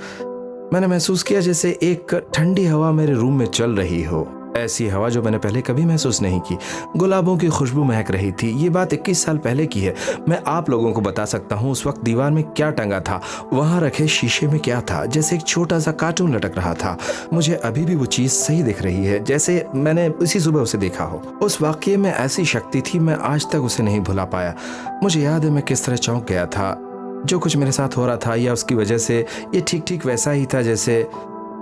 I: मैंने महसूस किया जैसे एक ठंडी हवा मेरे रूम में चल रही हो, ऐसी हवा जो मैंने पहले कभी महसूस नहीं की। गुलाबों की खुशबू महक रही थी। ये बात 21 साल पहले की है। मैं आप लोगों को बता सकता हूँ उस वक्त दीवार में क्या टंगा था, वहां रखे शीशे में क्या था, जैसे एक छोटा सा कार्टून लटक रहा था। मुझे अभी भी वो चीज सही दिख रही है, जैसे मैंने उसी सुबह उसे देखा हो। उस वाकये में ऐसी शक्ति थी, मैं आज तक उसे नहीं भुला पाया। मुझे याद है मैं किस तरह चौंक गया था। जो कुछ मेरे साथ हो रहा था या उसकी वजह से ये ठीक ठीक वैसा ही था जैसे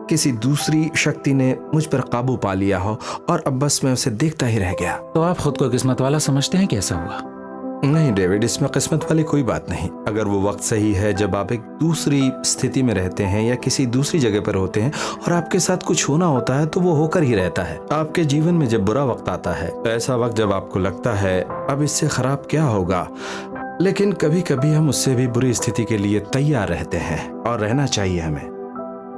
I: किसी दूसरी शक्ति ने मुझ पर काबू पा लिया हो, और अब बस मैं उसे देखता ही रह गया।
F: तो आप खुद को किस्मत वाला समझते हैं? कैसा हुआ?
I: नहीं डेविड, इसमें किस्मत वाली कोई बात नहीं। अगर वो वक्त सही है जब आप एक दूसरी स्थिति में रहते हैं या किसी दूसरी जगह पर होते हैं और आपके साथ कुछ होना होता है, तो वो होकर ही रहता है। आपके जीवन में जब बुरा वक्त आता है, ऐसा वक्त जब आपको लगता है अब इससे खराब क्या होगा, लेकिन कभी कभी हम उससे भी बुरी स्थिति के लिए तैयार रहते हैं, और रहना चाहिए हमें।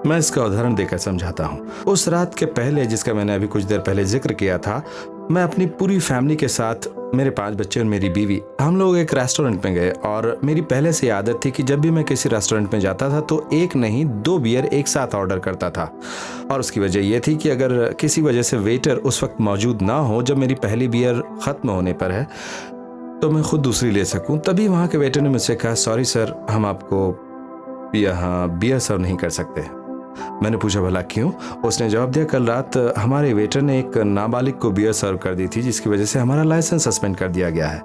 I: मैं इसका उदाहरण देकर समझाता हूँ। उस रात के पहले, जिसका मैंने अभी कुछ देर पहले जिक्र किया था, मैं अपनी पूरी फैमिली के साथ, मेरे 5 बच्चे और मेरी बीवी, हम लोग एक रेस्टोरेंट में गए। और मेरी पहले से आदत थी कि जब भी मैं किसी रेस्टोरेंट में जाता था तो 1 नहीं 2 बियर एक साथ ऑर्डर करता था। और उसकी वजह यह थी कि अगर किसी वजह से वेटर उस वक्त मौजूद ना हो जब मेरी पहली बियर ख़त्म होने पर है, तो मैं खुद दूसरी ले सकूं। तभी वहाँ के वेटर ने मुझसे कहा, सॉरी सर, हम आपको यहाँ बियर सर्व नहीं कर सकते। मैंने पूछा भला क्यों? उसने जवाब दिया, कल रात हमारे वेटर ने एक नाबालिग को बियर सर्व कर दी थी, जिसकी वजह से हमारा लाइसेंस सस्पेंड कर दिया गया है।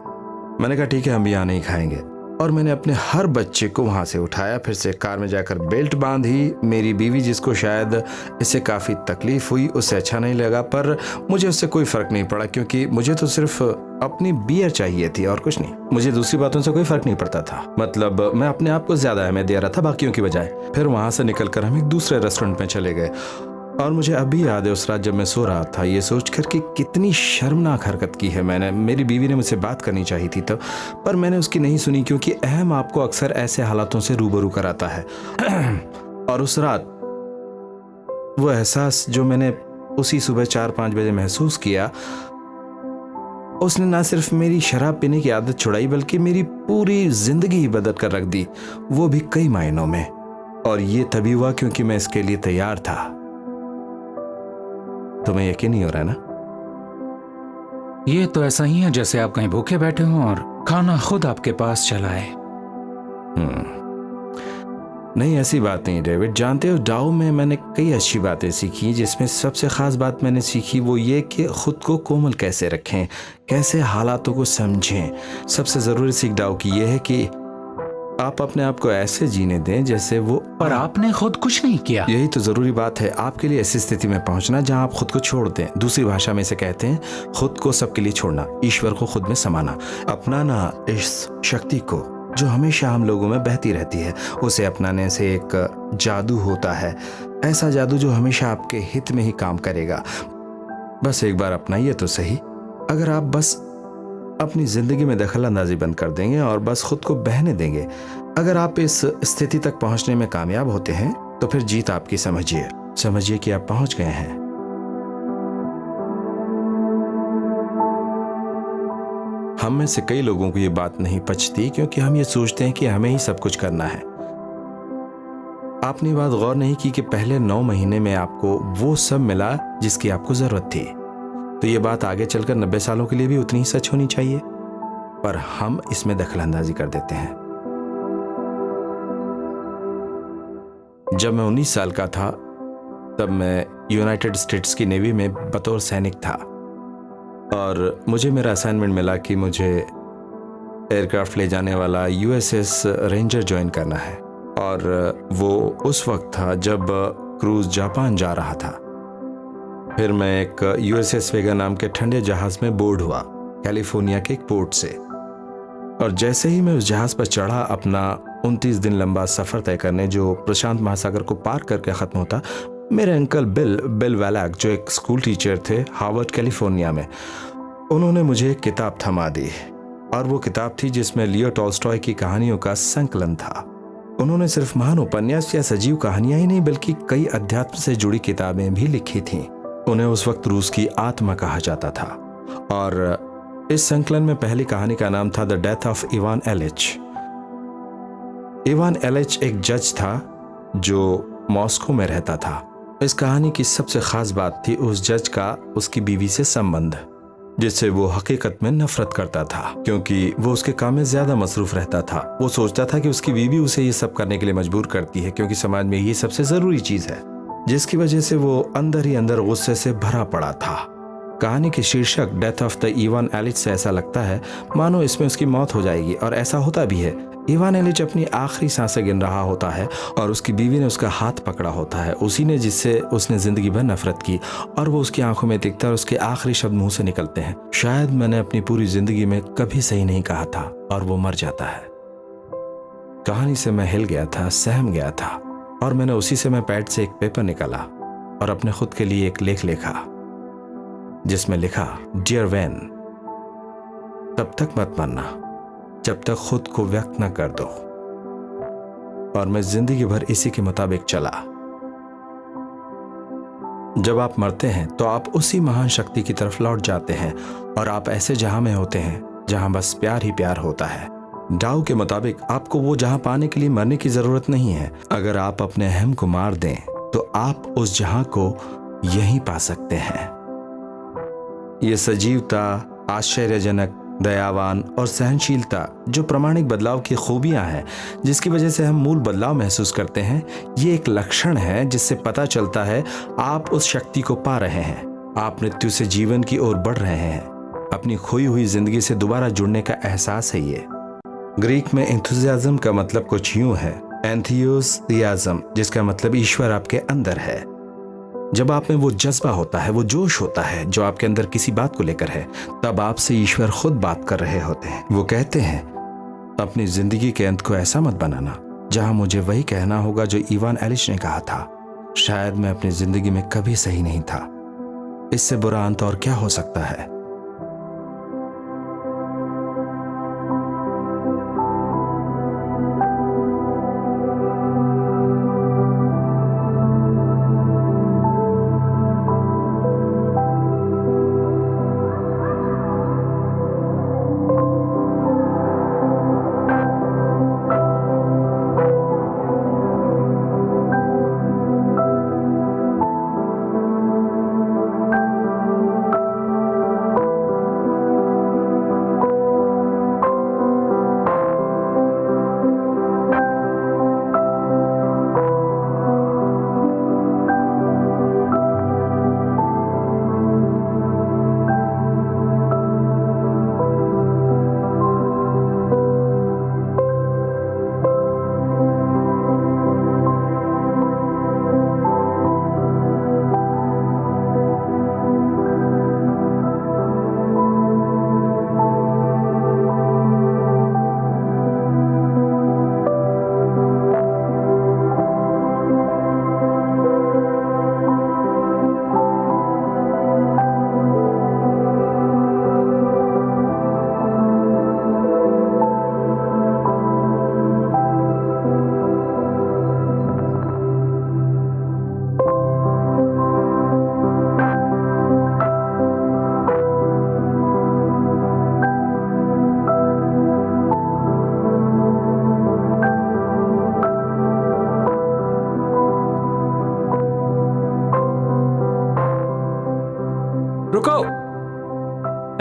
I: मैंने कहा ठीक है, हम यहाँ नहीं खाएंगे। और मैंने अपने हर बच्चे को वहाँ से उठाया, फिर से कार में जाकर बेल्ट बांधी। मेरी बीवी, जिसको शायद इससे काफ़ी तकलीफ हुई, उसे अच्छा नहीं लगा, पर मुझे उससे कोई फ़र्क नहीं पड़ा, क्योंकि मुझे तो सिर्फ अपनी बियर चाहिए थी और कुछ नहीं। मुझे दूसरी बातों से कोई फ़र्क नहीं पड़ता था। मतलब मैं अपने आप को ज़्यादा अहमियत दे रहा था बाकियों की बजाय। फिर वहाँ से निकलकर हम एक दूसरे रेस्टोरेंट में चले गए। और मुझे अभी याद है उस रात जब मैं सो रहा था, ये सोचकर कि कितनी शर्मनाक हरकत की है मैंने। मेरी बीवी ने मुझसे बात करनी चाहिए थी तब, पर मैंने उसकी नहीं सुनी, क्योंकि अहम आपको अक्सर ऐसे हालातों से रूबरू कराता है। और उस रात वो एहसास जो मैंने उसी सुबह 4-5 बजे महसूस किया, उसने ना सिर्फ मेरी शराब पीने की आदत छुड़ाई बल्कि मेरी पूरी जिंदगी ही बदल कर रख दी, वो भी कई मायनों में। और ये तभी हुआ क्योंकि मैं इसके लिए तैयार था। तुम्हें यकीन नहीं हो रहा है ना?
F: ये तो ऐसा ही है जैसे आप कहीं भूखे बैठे हों और खाना खुद आपके पास चला आए।
I: नहीं, ऐसी बात नहीं डेविड। जानते हो, डाओ में मैंने कई अच्छी बातें सीखी, जिसमें सबसे खास बात मैंने सीखी वो ये कि खुद को कोमल कैसे रखें, कैसे हालातों को समझें। सबसे ज़रूरी सीख डाओ की ये है कि आप अपने आप को ऐसे जीने दें जैसे वो।
F: पर आपने खुद कुछ नहीं किया।
I: यही तो ज़रूरी बात है, आपके लिए ऐसी स्थिति में पहुंचना जहां आप खुद को छोड़ दें। दूसरी भाषा में इसे कहते हैं खुद को सबके लिए छोड़ना, ईश्वर को खुद में समाना, अपनाना इस शक्ति को जो हमेशा हम लोगों में बहती रहती है। उसे अपनाने से एक जादू होता है, ऐसा जादू जो हमेशा आपके हित में ही काम करेगा। बस एक बार अपनाइए तो सही। अगर आप बस अपनी जिंदगी में दखल अंदाजी बंद कर देंगे और बस खुद को बहने देंगे, अगर आप इस स्थिति तक पहुंचने में कामयाब होते हैं तो फिर जीत आपकी समझिए कि आप पहुंच गए हैं। हम में से कई लोगों को ये बात नहीं पचती क्योंकि हम ये सोचते हैं कि हमें ही सब कुछ करना है। आपने बात गौर नहीं की कि पहले 9 महीने में आपको वो सब मिला जिसकी आपको जरूरत थी। तो ये बात आगे चलकर 90 सालों के लिए भी उतनी ही सच होनी चाहिए, पर हम इसमें दखलंदाजी कर देते हैं। जब मैं 19 साल का था तब मैं यूनाइटेड स्टेट्स की नेवी में बतौर सैनिक था और मुझे मेरा असाइनमेंट मिला कि मुझे एयरक्राफ्ट ले जाने वाला USS रेंजर ज्वाइन करना है। और वो उस वक्त था जब क्रूज जापान जा रहा था। फिर मैं एक USS वेगा नाम के ठंडे जहाज में बोर्ड हुआ कैलिफोर्निया के एक पोर्ट से। और जैसे ही मैं उस जहाज पर चढ़ा अपना 29 दिन लंबा सफर तय करने, जो प्रशांत महासागर को पार करके खत्म होता, मेरे अंकल बिल वैलैक जो एक स्कूल टीचर थे हार्वर्ड कैलिफोर्निया में, उन्होंने मुझे एक किताब थमा दी। और वो किताब थी जिसमें लियो टॉल्स्टॉय की कहानियों का संकलन था। उन्होंने सिर्फ महान उपन्यास या सजीव कहानियां ही नहीं बल्कि कई अध्यात्म से जुड़ी किताबें भी लिखी थीं। उन्हें उस वक्त रूस की आत्मा कहा जाता था। और इस संकलन में पहली कहानी का नाम था the death of Ivan Ilyich. Ivan Ilyich एक जज था जो मॉस्को में रहता था। इस कहानी की सबसे खास बात थी उस जज का उसकी बीवी से संबंध, जिससे वो हकीकत में नफरत करता था क्योंकि वो उसके काम में ज्यादा मसरूफ रहता था। वो सोचता था कि उसकी बीवी उसे ये सब करने के लिए मजबूर करती है क्योंकि समाज में ये सबसे जरूरी चीज है, जिसकी वजह से वो अंदर ही अंदर गुस्से से भरा पड़ा था। कहानी की शीर्षक death of the Ivan Ilyich से ऐसा लगता है मानो इसमें उसकी मौत हो जाएगी, और ऐसा होता भी है। इवान एलिच अपनी आखिरी सांसें गिन रहा होता है और उसकी बीवी ने उसका हाथ पकड़ा होता है, उसी ने जिससे उसने जिंदगी भर नफरत की, और वो उसकी आंखों में दिखता है और उसके आखिरी शब्द मुंह से निकलते हैं, शायद मैंने अपनी पूरी जिंदगी में कभी सही नहीं कहा था, और वो मर जाता है। कहानी से मैं हिल गया था, सहम गया था, और मैंने उसी से मैं पैड से एक पेपर निकाला और अपने खुद के लिए एक लेख लिखा जिसमें लिखा, डियर वैन, तब तक मत मरना जब तक खुद को व्यक्त न कर दो। और मैं जिंदगी भर इसी के मुताबिक चला। जब आप मरते हैं तो आप उसी महान शक्ति की तरफ लौट जाते हैं और आप ऐसे जहां में होते हैं जहां बस प्यार ही प्यार होता है। डाउ के मुताबिक आपको वो जहां पाने के लिए मरने की जरूरत नहीं है। अगर आप अपने अहम को मार दें तो आप उस जहां को यहीं पा सकते हैं। ये सजीवता, आश्चर्यजनक, दयावान और सहनशीलता जो प्रामाणिक बदलाव की खूबियां हैं, जिसकी वजह से हम मूल बदलाव महसूस करते हैं, ये एक लक्षण है जिससे पता चलता है आप उस शक्ति को पा रहे हैं। आप मृत्यु से जीवन की ओर बढ़ रहे हैं। अपनी खोई हुई जिंदगी से दोबारा जुड़ने का एहसास है ये। ग्रीक में एंथुसियाज्म का मतलब कुछ यूं है, एंथियोसियाज्म, जिसका मतलब ईश्वर आपके अंदर है। जब आप में वो जज्बा होता है, वो जोश होता है जो आपके अंदर किसी बात को लेकर है, तब आपसे ईश्वर खुद बात कर रहे होते हैं। वो कहते हैं, अपनी जिंदगी के अंत को ऐसा मत बनाना जहां मुझे वही कहना होगा जो इवान एलिच ने कहा था, शायद मैं अपनी जिंदगी में कभी सही नहीं था। इससे बुरा अंत और क्या हो सकता है।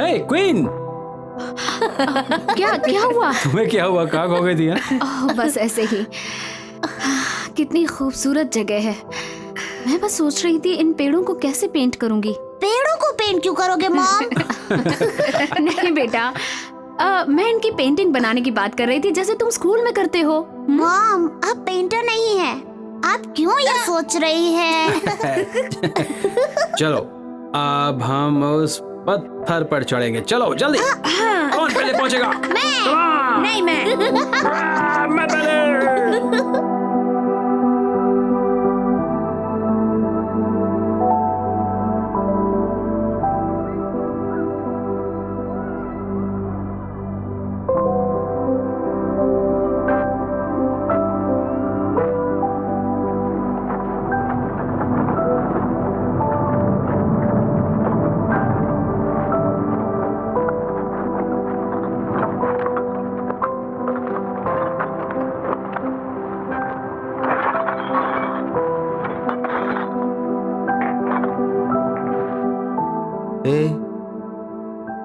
B: हे क्वीन,
A: क्या क्या हुआ?
B: तुम्हें क्या हुआ? कहाँ खो गई थी? हाँ?
A: ओह, बस ऐसे ही। कितनी खूबसूरत जगह है। मैं बस सोच रही थी इन पेड़ों को कैसे पेंट करूंगी।
C: पेड़ों को पेंट क्यों करोगे मॉम?
A: नहीं बेटा, मैं इनकी पेंटिंग बनाने की बात कर रही थी, जैसे तुम स्कूल में करते हो।
C: मॉम, आप पेंटर नहीं है। आप क्यों ये सोच रही है?
B: चलो अब हम उस पत्थर पर चढ़ेंगे। चलो जल्दी। कौन पहले पहुंचेगा?
H: नहीं, मैं
B: मैं पहले।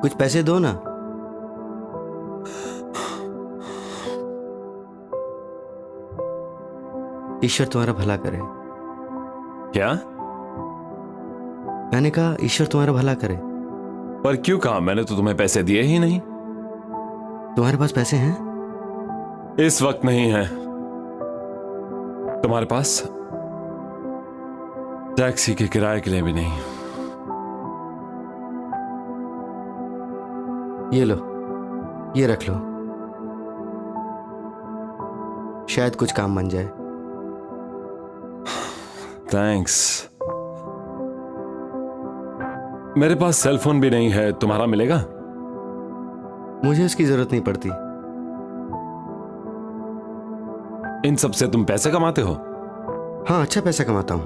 E: कुछ पैसे दो ना। ईश्वर तुम्हारा भला करे।
D: क्या?
E: मैंने कहा ईश्वर तुम्हारा भला करे।
D: पर क्यों कहा? मैंने तो तुम्हें पैसे दिए ही नहीं।
E: तुम्हारे पास पैसे हैं?
D: इस वक्त नहीं है। तुम्हारे पास? टैक्सी के किराए के लिए भी नहीं।
E: ये लो, ये रख लो, शायद कुछ काम बन जाए।
D: थैंक्स। मेरे पास सेल फोन भी नहीं है, तुम्हारा मिलेगा?
E: मुझे इसकी जरूरत नहीं पड़ती।
D: इन सब से तुम पैसे कमाते हो?
E: हाँ, अच्छा पैसा कमाता हूं।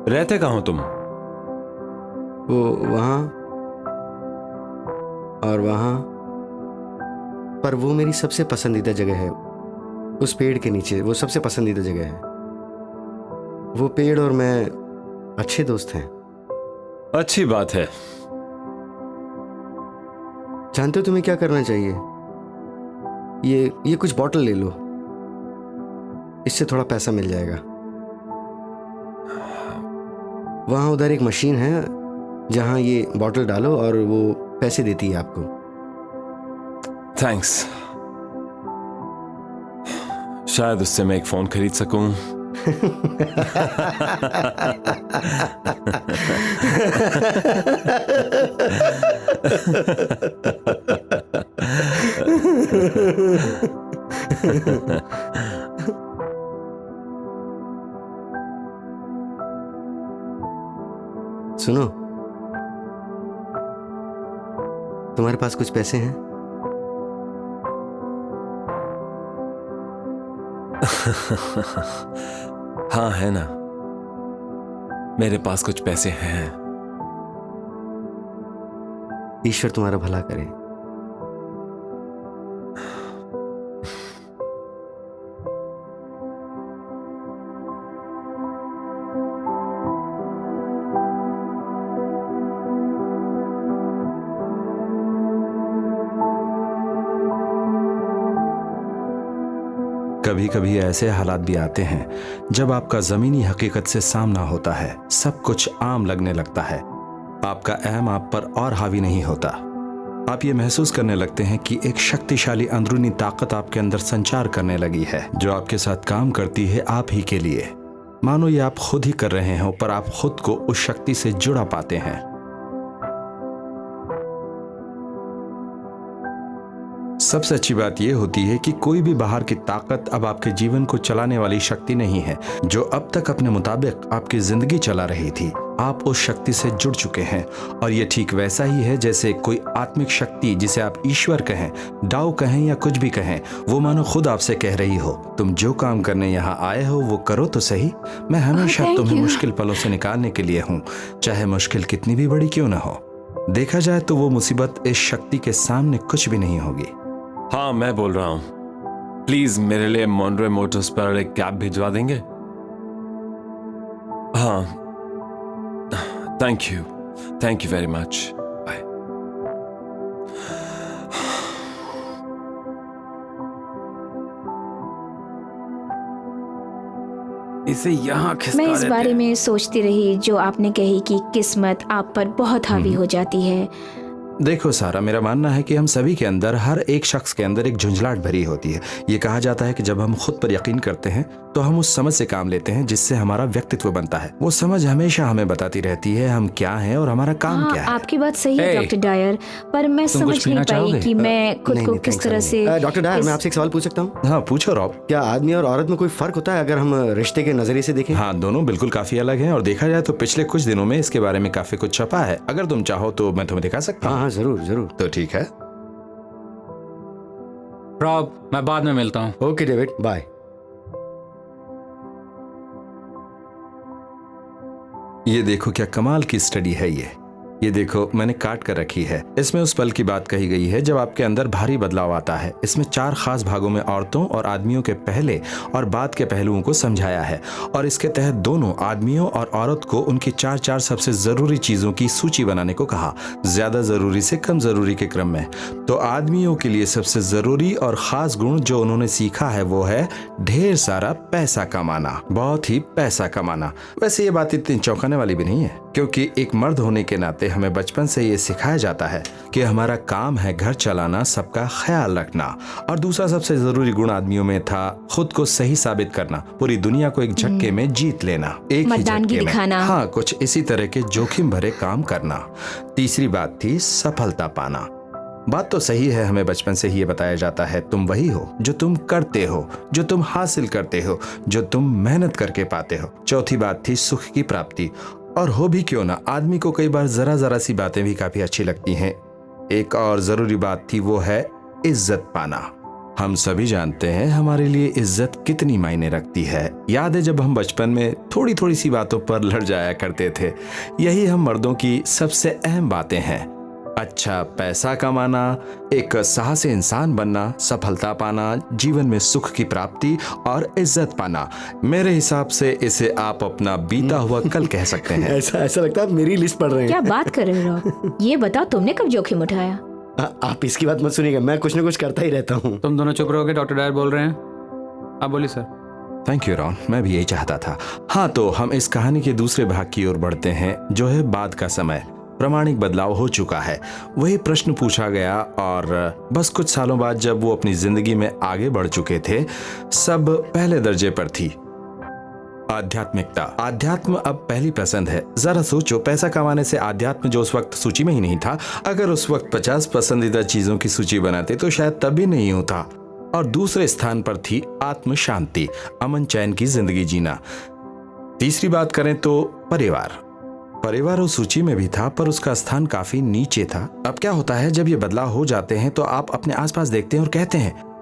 D: रहते कहाँ हो तुम?
E: वो वहां और वहां, पर वो मेरी सबसे पसंदीदा जगह है। उस पेड़ के नीचे, वो सबसे पसंदीदा जगह है। वो पेड़ और मैं अच्छे दोस्त हैं।
D: अच्छी बात है।
E: जानते हो तुम्हें क्या करना चाहिए? ये कुछ बॉटल ले लो, इससे थोड़ा पैसा मिल जाएगा। वहां उधर एक मशीन है जहां ये बॉटल डालो और वो पैसे देती है आपको।
D: थैंक्स। शायद उससे मैं एक फोन खरीद सकूं।
E: सुनो, तुम्हारे पास कुछ पैसे हैं?
D: हाँ है ना, मेरे पास कुछ पैसे हैं।
E: ईश्वर तुम्हारा भला करे।
I: कभी कभी ऐसे हालात भी आते हैं जब आपका जमीनी हकीकत से सामना होता है। सब कुछ आम लगने लगता है। आपका अहम आप पर और हावी नहीं होता। आप ये महसूस करने लगते हैं कि एक शक्तिशाली अंदरूनी ताकत आपके अंदर संचार करने लगी है, जो आपके साथ काम करती है आप ही के लिए। मानो ये आप खुद ही कर रहे हो, पर आप खुद को उस शक्ति से जुड़ा पाते हैं। सबसे अच्छी बात यह होती है कि कोई भी बाहर की ताकत अब आपके जीवन को चलाने वाली शक्ति नहीं है। जो अब तक अपने मुताबिक आपकी जिंदगी चला रही थी, आप उस शक्ति से जुड़ चुके हैं। और यह ठीक वैसा ही है जैसे कोई आत्मिक शक्ति, जिसे आप ईश्वर कहें, डाओ कहें या कुछ भी कहें, वो मानो खुद आपसे कह रही हो, तुम जो काम करने यहाँ आए हो वो करो तो सही। मैं हमेशा तुम्हें मुश्किल पलों से निकालने के लिए हूँ, चाहे मुश्किल कितनी भी बड़ी क्यों ना हो। देखा जाए तो वो मुसीबत इस शक्ति के सामने कुछ भी नहीं होगी।
D: हाँ, मैं बोल रहा हूं, प्लीज मेरे लिए मॉनरे मोटर्स पर एक कैब भिजवा देंगे? हाँ, थैंक यू वेरी मच।
B: इसे यहाँ खिसका
H: मैं इस
B: देते
H: बारे
B: हैं।
H: में सोचती रही जो आपने कही कि किस्मत आप पर बहुत हावी हो जाती है।
I: देखो सारा, मेरा मानना है कि हम सभी के अंदर, हर एक शख्स के अंदर एक झुंझलाहट भरी होती है। ये कहा जाता है कि जब हम खुद पर यकीन करते हैं तो हम उस समझ से काम लेते हैं जिससे हमारा व्यक्तित्व बनता है। वो समझ हमेशा हमें बताती रहती है हम क्या हैं और हमारा काम क्या है।
H: आपकी बात सही है
B: Hey,
H: डॉक्टर डायर, पर मैं
B: तुम
H: समझ
B: कुछ
H: नहीं
B: पीना
H: पाई
B: चाहोगे?
H: कि मैं खुद को किस तरह से
E: डॉक्टर डायर,
H: इस-
E: मैं आपसे एक सवाल पूछ सकता हूँ?
I: हाँ पूछो रॉब।
E: क्या आदमी और औरत में कोई फर्क होता है अगर हम रिश्ते के नजरिए से देखें?
I: हाँ, दोनों बिल्कुल काफी अलग हैं और देखा जाए तो पिछले कुछ दिनों में इसके बारे में काफी कुछ छपा है। अगर तुम चाहो तो मैं तुम्हें दिखा सकता
E: हाँ
I: हूँ।
E: हाँ, जरूर जरूर।
I: तो ठीक है।
B: रॉब, मैं बाद में मिलता हूँ।
E: Okay David, bye.
I: ये देखो क्या कमाल की स्टडी है ये देखो मैंने काट कर रखी है। इसमें उस पल की बात कही गई है जब आपके अंदर भारी बदलाव आता है। इसमें 4 खास भागों में औरतों और आदमियों के पहले और बाद के पहलुओं को समझाया है और इसके तहत दोनों आदमियों और औरत को उनकी 4 सबसे जरूरी चीजों की सूची बनाने को कहा, ज्यादा जरूरी से कम जरूरी के क्रम में। तो आदमियों के लिए सबसे जरूरी और खास गुण जो उन्होंने सीखा है वो है ढेर सारा पैसा कमाना, बहुत ही पैसा कमाना। वैसे ये बात इतनी चौंकाने वाली भी नहीं है, क्योंकि एक मर्द होने के नाते हमें बचपन से ये सिखाया जाता है कि हमारा काम है घर चलाना, सबका ख्याल रखना। और दूसरा सबसे जरूरी गुण आदमियों में था खुद को सही साबित करना, पूरी दुनिया को एक झटके में जीत लेना, एक ही
H: मर्दानगी
I: झटके में।
H: दिखाना।
I: हाँ, कुछ इसी तरह के जोखिम भरे काम करना। तीसरी बात थी सफलता पाना। बात तो सही है, हमें बचपन से ही ये बताया जाता है तुम वही हो जो तुम करते हो, जो तुम हासिल करते हो, जो तुम मेहनत करके पाते हो। चौथी बात थी सुख की प्राप्ति। और हो भी क्यों ना, आदमी को कई बार जरा सी बातें भी काफी अच्छी लगती हैं। एक और जरूरी बात थी, वो है इज्जत पाना। हम सभी जानते हैं हमारे लिए इज्जत कितनी मायने रखती है। याद है जब हम बचपन में थोड़ी सी बातों पर लड़ जाया करते थे। यही हम मर्दों की सबसे अहम बातें हैं। अच्छा पैसा कमाना, एक साहसी इंसान बनना, सफलता पाना, जीवन में सुख की प्राप्ति और इज्जत पाना। मेरे हिसाब से इसे आप अपना बीता हुआ कल कह सकते हैं।
E: ऐसा लगता है आप मेरी लिस्ट पढ़ रहे हैं।
H: क्या बात कर रहे हो रॉब? ये बताओ तुमने कब जोखिम उठाया?
E: आप इसकी बात मत सुनिएगा, मैं कुछ ना कुछ करता ही रहता हूँ।
B: तुम दोनों चुप रहोगे? डॉक्टर डायर बोल रहे हैं। आप बोलिए सर।
I: थैंक यू रॉन, मैं भी यही चाहता था। हाँ, तो हम इस कहानी के दूसरे भाग की ओर बढ़ते हैं, जो है बाद का समय। प्रामाणिक बदलाव हो चुका है, वही प्रश्न पूछा गया और बस कुछ सालों बाद जब वो अपनी जिंदगी में आगे बढ़ चुके थे, सब पहले दर्जे पर थी। आध्यात्मिकता, अध्यात्म अब पहली पसंद है। जरा सोचो, पैसा कमाने से अध्यात्म जो उस वक्त सूची में ही नहीं था, अगर उस वक्त 50 पसंदीदा चीजों की सूची बनाते तो शायद तब भी नहीं होता। और दूसरे स्थान पर थी आत्म शांति, अमन चैन की जिंदगी जीना। तीसरी बात करें तो परिवार उस सूची में भी था, पर उसका स्थान काफी नीचे था। अब क्या होता है जब ये बदलाव हो जाते हैं तो आप अपने आसपास देखते हैं और कहते हैं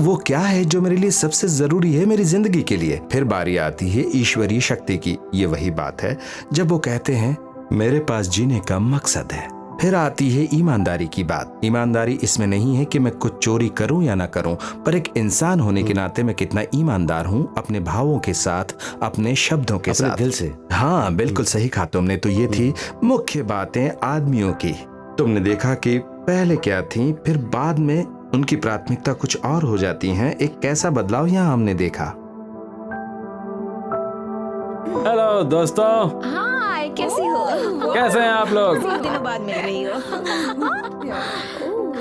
I: वो क्या है जो मेरे लिए सबसे जरूरी है मेरी जिंदगी के लिए। फिर बारी आती है ईश्वरीय शक्ति की। ये वही बात है जब वो कहते हैं मेरे पास जीने का मकसद है। फिर आती है ईमानदारी की बात। ईमानदारी इसमें नहीं है कि मैं कुछ चोरी करूं या ना करूं, पर एक इंसान होने के नाते मैं कितना ईमानदार हूं अपने भावों के साथ, अपने शब्दों के
E: अपने
I: साथ,
E: दिल से।
I: हाँ बिल्कुल सही कहा तुमने। तो ये थी मुख्य बातें आदमियों की। तुमने देखा कि पहले क्या थी, फिर बाद में उनकी प्राथमिकता कुछ और हो जाती हैं। एक कैसा बदलाव यहाँ हमने देखा।
B: हेलो दोस्तों,
H: हाय, कैसी हो?
B: कैसे हैं आप लोग?
H: बहुत दिनों बाद मिल रही हो।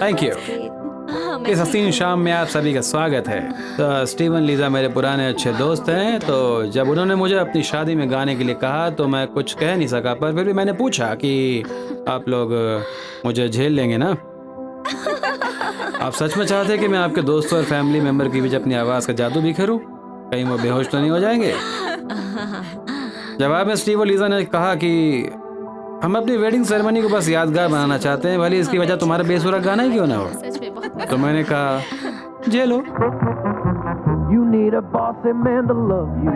B: Thank you. इस हसीन शाम में आप सभी का स्वागत है। तो स्टीवन लीजा मेरे पुराने अच्छे दोस्त हैं, तो जब उन्होंने मुझे अपनी शादी में गाने के लिए कहा तो मैं कुछ कह नहीं सका, पर फिर भी मैंने पूछा कि आप लोग मुझे झेल लेंगे ना? आप सच में चाहते कि मैं आपके दोस्तों और फैमिली मेंबर के बीच अपनी आवाज़ का जादू बिखेरूं? कहीं वो बेहोश तो नहीं हो जाएंगे? जवाब में स्टीवन लीजा ने कहा कि हम अपनी वेडिंग सेरेमनी को बस यादगार बनाना चाहते हैं, भले इसकी वजह तुम्हारा बेसुरा गाना ही क्यों ना हो। तो मैंने कहा झेलो।
K: You need a bossy man to love you,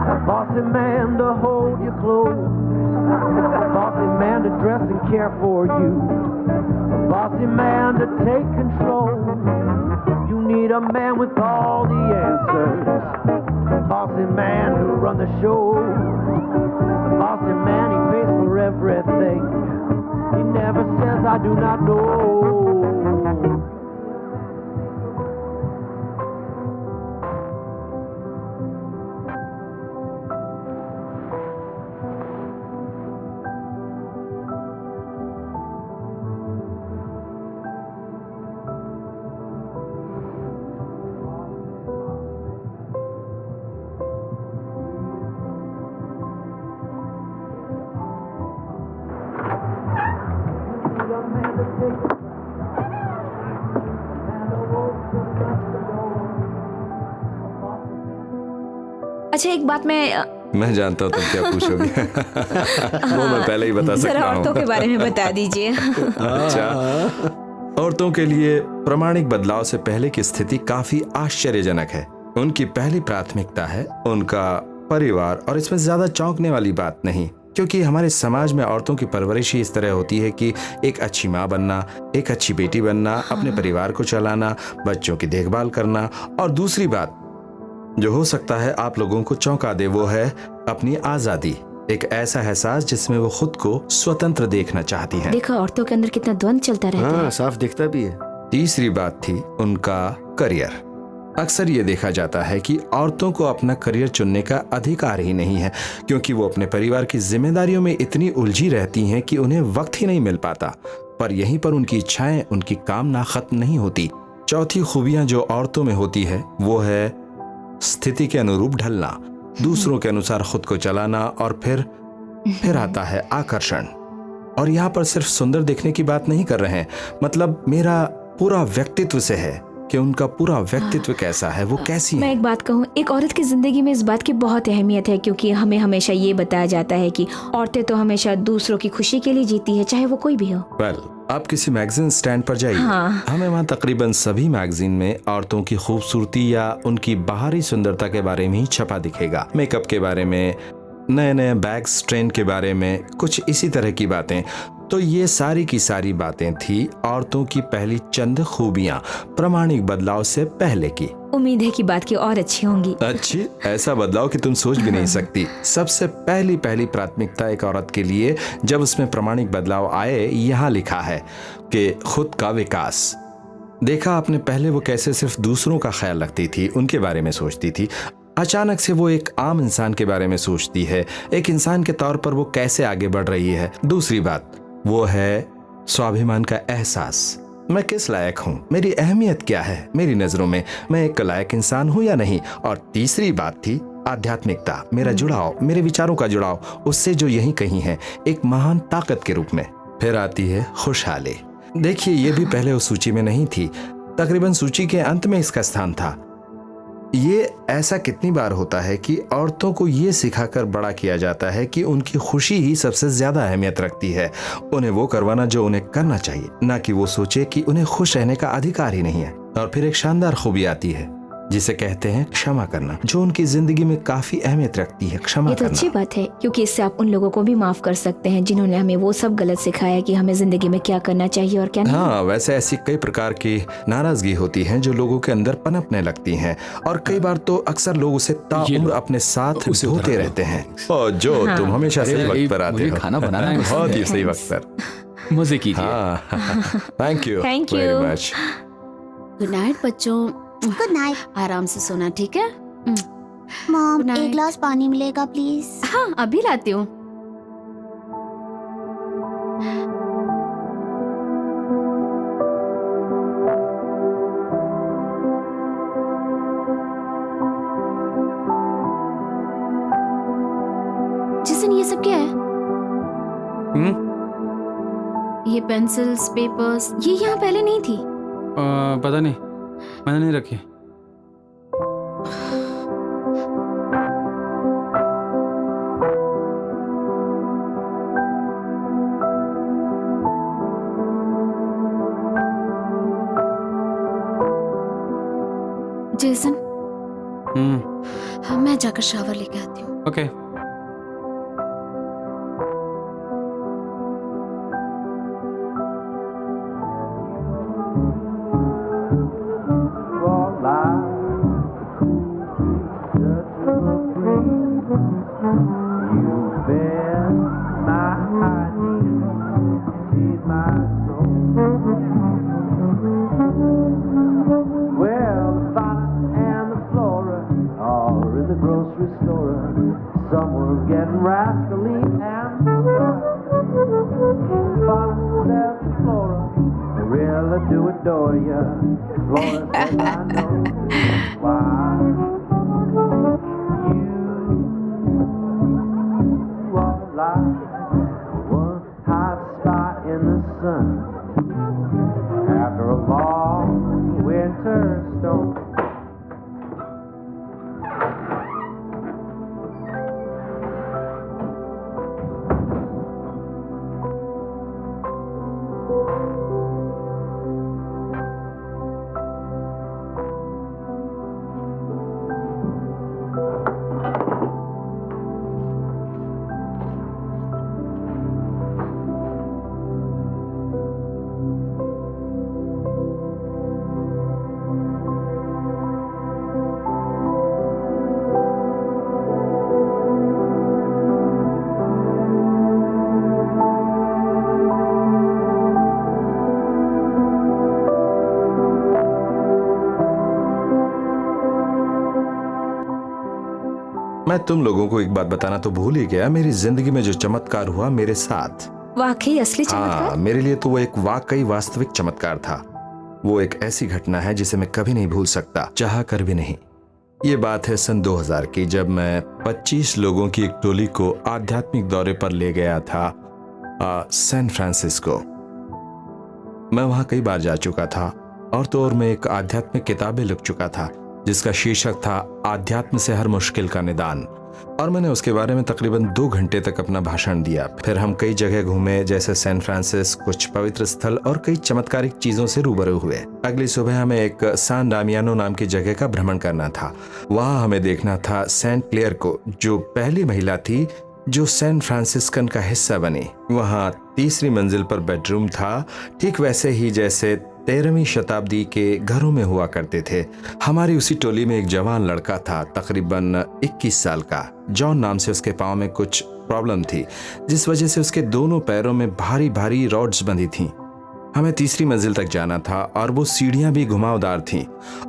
K: a bossy man to hold you close, a bossy man to dress and care for you, a bossy man to take control. You need a man with all the answers, a bossy man who run the show, a bossy man, he pays for everything, he never says I do not know.
H: अच्छा एक बात
I: मैं जानता हूँ तुम क्या पूछोगी। वो मैं पहले ही बता सकता
H: जरा
I: हूँ।
H: औरतों के बारे में बता दीजिए।
I: अच्छा, औरतों के लिए प्रामाणिक बदलाव से पहले की स्थिति काफी आश्चर्यजनक है। उनकी पहली प्राथमिकता है उनका परिवार, और इसमें ज्यादा चौंकने वाली बात नहीं, क्योंकि हमारे समाज में औरतों की परवरिश ही इस तरह होती है कि एक अच्छी माँ बनना, एक अच्छी बेटी बनना, अपने परिवार को चलाना, बच्चों की देखभाल करना, और दूसरी बात जो हो सकता है आप लोगों को चौंका दे, वो है अपनी आजादी, एक ऐसा एहसास जिसमें वो खुद को स्वतंत्र देखना चाहती है।
H: देखो औरतों के अंदर कितना द्वंद चलता रहता है।
E: साफ दिखता भी है।
I: तीसरी बात थी उनका करियर। अक्सर ये देखा जाता है कि औरतों को अपना करियर चुनने का अधिकार ही नहीं है, क्योंकि वो अपने परिवार की जिम्मेदारियों में इतनी उलझी रहती हैं कि उन्हें वक्त ही नहीं मिल पाता। पर यहीं पर उनकी इच्छाएं, उनकी कामना खत्म नहीं होती। चौथी खूबियां जो औरतों में होती है वो है स्थिति के अनुरूप ढलना, दूसरों के अनुसार खुद को चलाना, और फिर आता है आकर्षण। और यहाँ पर सिर्फ सुंदर दिखने की बात नहीं कर रहे हैं, मतलब मेरा पूरा व्यक्तित्व से है कि उनका पूरा व्यक्तित्व कैसा है, वो कैसी
H: मैं
I: है।
H: एक बात कहूँ, एक औरत की जिंदगी में इस बात की बहुत अहमियत है, क्योंकि हमें हमेशा ये बताया जाता है कि औरतें तो हमेशा दूसरों की खुशी के लिए जीती है, चाहे वो कोई भी हो।
I: आप किसी मैगजीन स्टैंड पर जाइए, हमें वहाँ तकरीबन सभी मैगजीन में औरतों की खूबसूरती या उनकी बाहरी सुंदरता के बारे में ही छपा दिखेगा। मेकअप के बारे में, नए नए बैग्स, ट्रेंड के बारे में, कुछ इसी तरह की बातें। तो ये सारी की सारी बातें थी औरतों की पहली चंद खूबियां प्रामाणिक बदलाव से पहले की।
H: उम्मीद है कि बात की और अच्छी होंगी।
I: अच्छी, ऐसा बदलाव कि तुम सोच भी नहीं सकती। सबसे पहली प्राथमिकता एक औरत के लिए जब उसमें प्रामाणिक बदलाव आए, यहाँ लिखा है कि खुद का विकास। देखा आपने पहले वो कैसे सिर्फ दूसरों का ख्याल रखती थी, उनके बारे में सोचती थी। अचानक से वो एक आम इंसान के बारे में सोचती है, एक इंसान के तौर पर वो कैसे आगे बढ़ रही है। दूसरी बात वो है स्वाभिमान का एहसास। मैं किस लायक हूँ, मेरी अहमियत क्या है मेरी नजरों में, मैं एक लायक इंसान हूँ या नहीं। और तीसरी बात थी आध्यात्मिकता, मेरा जुड़ाव, मेरे विचारों का जुड़ाव उससे जो यहीं कहीं है, एक महान ताकत के रूप में। फिर आती है खुशहाली। देखिए ये भी पहले उस सूची में नहीं थी, तकरीबन सूची के अंत में इसका स्थान था। ये ऐसा कितनी बार होता है कि औरतों को ये सिखाकर बड़ा किया जाता है कि उनकी खुशी ही सबसे ज्यादा अहमियत रखती है, उन्हें वो करवाना जो उन्हें करना चाहिए, ना कि वो सोचे कि उन्हें खुश रहने का अधिकार ही नहीं है। और फिर एक शानदार खूबी आती है जिसे कहते हैं क्षमा करना, जो उनकी जिंदगी में काफी अहमियत रखती है। क्षमा
H: ये तो
I: करना
H: अच्छी बात है, क्योंकि इससे आप उन लोगों को भी माफ कर सकते हैं जिन्होंने हमें वो सब गलत सिखाया कि हमें जिंदगी में क्या करना चाहिए और क्या नहीं।
I: हाँ, वैसे ऐसी कई प्रकार की नाराजगी होती है जो लोगों के अंदर पनपने लगती हैं, और कई बार तो अक्सर लोग उसे ताउम्र अपने साथ ढोते रहते हैं। और जो तुम हमेशा सही वक्त पर आते हो,
G: खाना बनाना है,
I: बहुत ही सही वक्त पर।
G: मजे कीजिए।
I: Thank you
H: Thank you.
I: Very much.
A: Good night बच्चों,
C: गुड नाइट।
A: आराम से सोना, ठीक है?
C: Mom
A: Good night.
C: एक ग्लास पानी मिलेगा प्लीज?
A: हाँ अभी लाती हूँ। जिसन ये सब क्या है? ये पेंसिल्स, पेपर्स, ये यहाँ पहले नहीं थी।
B: पता नहीं, मैंने नहीं रखी।
A: जेसन, हाँ मैं जाकर शावर लेके आती हूँ।
B: Okay.
K: Someone's getting rascally and Father says to Flora, I really do adore ya. Flora says I know why. You are like one hot spot in the sun. after a long winter storm.
I: मैं तुम लोगों को एक बात बताना तो भूल ही गया, मेरी जिंदगी में जो चमत्कार हुआ मेरे साथ,
H: वाकई असली
I: हाँ,
H: चमत्कार।
I: मेरे लिए तो वो एक वाकई वास्तविक चमत्कार था। वो एक ऐसी घटना है जिसे मैं कभी नहीं भूल सकता, चाह कर भी नहीं। ये बात है सन 2000 की, जब मैं 25 लोगों की एक टोली को आध्यात्मिक दौरे पर ले गया था सैन फ्रांसिस्को। मैं वहां कई बार जा चुका था, और तो और मैं एक आध्यात्मिक किताब भी लिख चुका था जिसका शीर्षक था आध्यात्म से हर मुश्किल का निदान, और मैंने उसके बारे में तकरीबन 2 घंटे तक अपना भाषण दिया। फिर हम कई जगह घूमे, जैसे सैन फ्रांसिस, कुछ पवित्र स्थल और कई चमत्कारिक चीजों से रूबरू हुए। अगली सुबह हमें एक सान डामियानो नाम की जगह का भ्रमण करना था। वहां हमें देखना था सेंट क्लेयर को, जो पहली महिला थी जो सैन फ्रांसिस्कन का हिस्सा बनी। वहां 3री मंजिल पर बेडरूम था, ठीक वैसे ही जैसे 13वीं शताब्दी के घरों में हुआ करते थे। हमारी उसी टोली में एक जवान लड़का था, तकरीबन 21 साल का। जॉन नाम से। उसके पाँव में कुछ प्रॉब्लम थी, जिस वजह से उसके दोनों पैरों में भारी भारी रॉड्स बंधी थीं। हमें 3री मंजिल तक जाना था, और वो सीढ़ियां भी घुमावदार थीं,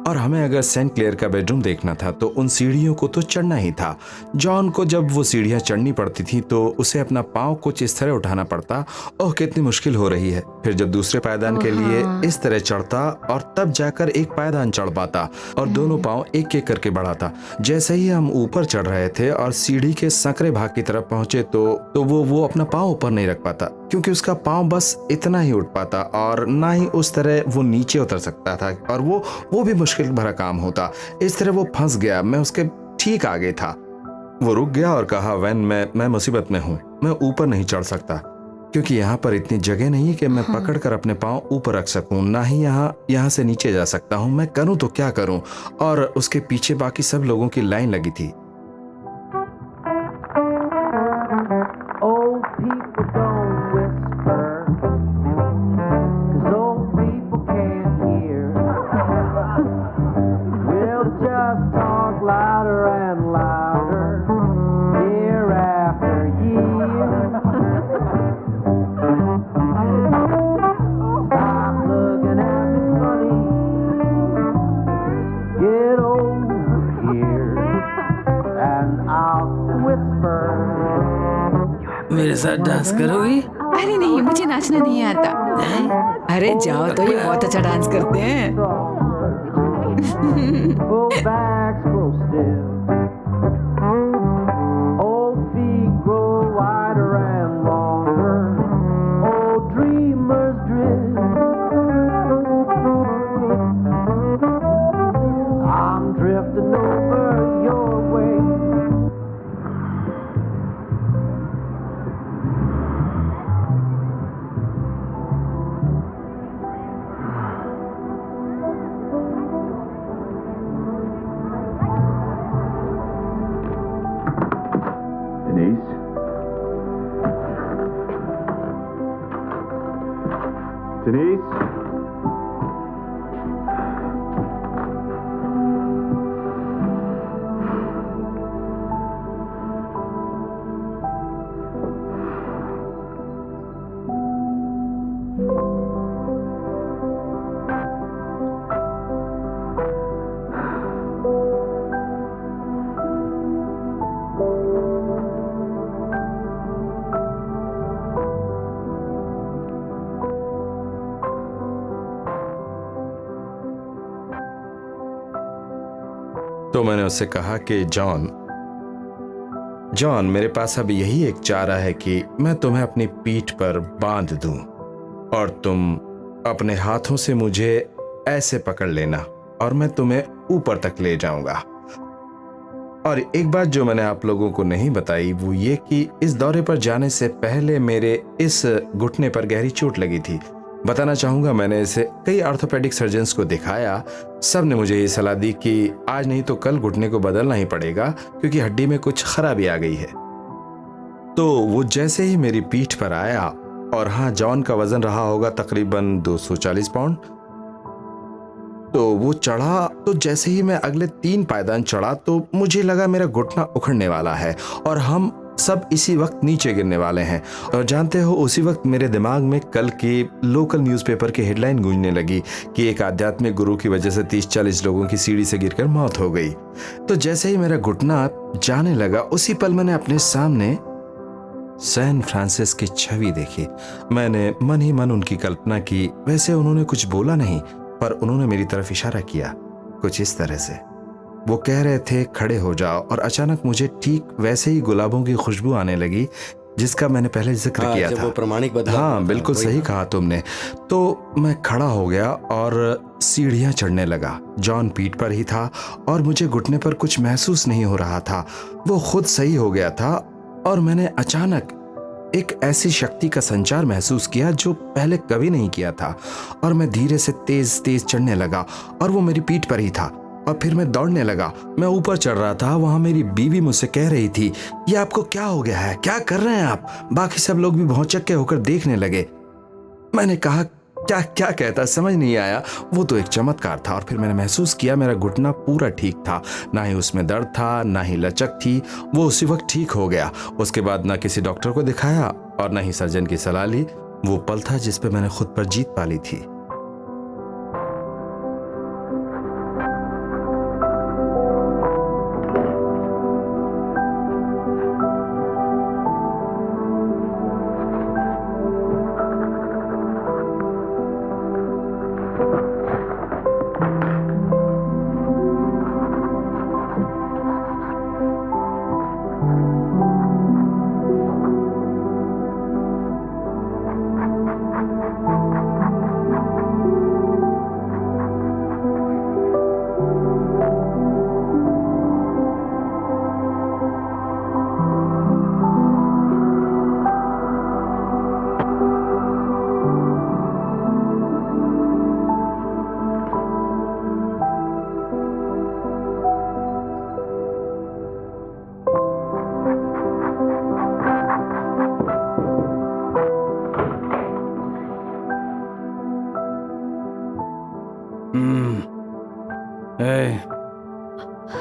I: और हमें अगर सेंट क्लेयर का बेडरूम देखना था तो उन सीढ़ियों को तो चढ़ना ही था। जॉन को जब वो सीढ़ियां चढ़नी पड़ती थी तो उसे अपना पाँव कुछ इस तरह उठाना पड़ता। ओह, कितनी मुश्किल हो रही है। फिर जब दूसरे पायदान के लिए इस तरह चढ़ता, और तब जाकर एक पायदान चढ़ पाता, और दोनों पाँव एक एक करके बढ़ाता। जैसे ही हम ऊपर चढ़ रहे थे और सीढ़ी के संकरे भाग की तरफ पहुंचे तो वो अपना पाँव ऊपर नहीं रख पाता, क्योंकि उसका पाँव बस इतना ही उठ पाता, और ना ही उस तरह वो नीचे उतर सकता था, और वो भी मुश्किल भरा काम होता। इस तरह वो फंस गया। मैं उसके ठीक आगे था। वो रुक गया और कहा, वैन, मैं मुसीबत में हूँ, मैं ऊपर नहीं चढ़ सकता, क्योंकि यहाँ पर इतनी जगह नहीं है कि मैं पकड़कर अपने पाँव ऊपर रख सकूं, ना ही यहाँ से नीचे जा सकता हूँ। मैं करूँ तो क्या करूँ? और उसके पीछे बाकी सब लोगों की लाइन लगी थी।
K: Old people don't whisper, 'cause old people can't hear. We'll just talk louder and louder, year after year. Stop looking at me funny, get over here, and I'll whisper.
B: मेरे साथ डांस करोगी?
J: अरे नहीं, मुझे नाचना नहीं आता। अरे जाओ तो, ये बहुत अच्छा डांस करते हैं।
K: Old backs grow stiff, old feet grow wider and longer, old dreamers drift. I'm drifting over your way. Denise? Denise?
I: तो मैंने उससे कहा कि जॉन, मेरे पास अब यही एक चारा है कि मैं तुम्हें अपनी पीठ पर बांध दूं, और तुम अपने हाथों से मुझे ऐसे पकड़ लेना और मैं तुम्हें ऊपर तक ले जाऊंगा। और एक बात जो मैंने आप लोगों को नहीं बताई वो ये कि इस दौरे पर जाने से पहले मेरे इस घुटने पर गहरी चोट लगी थी। बताना चाहूंगा, मैंने इसे कई ऑर्थोपेडिक सर्जन्स को दिखाया। सब ने मुझे ये सलाह दी कि आज नहीं तो कल घुटने को बदलना ही पड़ेगा क्योंकि हड्डी में कुछ खराबी आ गई है। तो वो जैसे ही मेरी पीठ पर आया, और हाँ, जॉन का वजन रहा होगा तकरीबन 240 पाउंड, तो वो चढ़ा। तो जैसे ही मैं अगले 3 पायदान चढ़ा तो मुझे लगा मेरा घुटना उखड़ने वाला है और हम सब इसी वक्त नीचे गिरने वाले हैं। और जानते हो, उसी वक्त मेरे दिमाग में कल के लोकल न्यूज़पेपर की हेडलाइन गूंजने लगी कि एक आध्यात्मिक गुरु की वजह से 30-40 लोगों की सीढ़ी से गिरकर मौत हो गई। तो जैसे ही मेरा घुटना जाने लगा, उसी पल मैंने अपने सामने सैन फ्रांसिस की छवि देखी। मैंने मन ही मन उनकी कल्पना की। वैसे उन्होंने कुछ बोला नहीं, पर उन्होंने मेरी तरफ इशारा किया कुछ इस तरह से। वो कह रहे थे खड़े हो जाओ, और अचानक मुझे ठीक वैसे ही गुलाबों की खुशबू आने लगी जिसका मैंने पहले जिक्र किया था।
E: वो प्रमाणिक बदलाव।
I: हाँ, बिल्कुल सही कहा तुमने। तो मैं खड़ा हो गया और सीढ़ियां चढ़ने लगा। जॉन पीठ पर ही था और मुझे घुटने पर कुछ महसूस नहीं हो रहा था। वो खुद सही हो गया था और मैंने अचानक एक ऐसी शक्ति का संचार महसूस किया जो पहले कभी नहीं किया था। और मैं धीरे से तेज तेज चढ़ने लगा और वो मेरी पीठ पर ही था। और फिर मैं दौड़ने लगा। मैं ऊपर चढ़ रहा था। वहां मेरी बीवी मुझसे कह रही थी, ये आपको क्या हो गया है, क्या कर रहे हैं आप? बाकी सब लोग भी भौचक्के होकर देखने लगे। मैंने कहा क्या क्या कहता, समझ नहीं आया। वो तो एक चमत्कार था। और फिर मैंने महसूस किया मेरा घुटना पूरा ठीक था, ना ही उसमें दर्द था ना ही लचक थी। वो उसी वक्त ठीक हो गया। उसके बाद ना किसी डॉक्टर को दिखाया और ना ही सर्जन की सलाह ली। वो पल था जिस पे मैंने खुद पर जीत पा ली थी।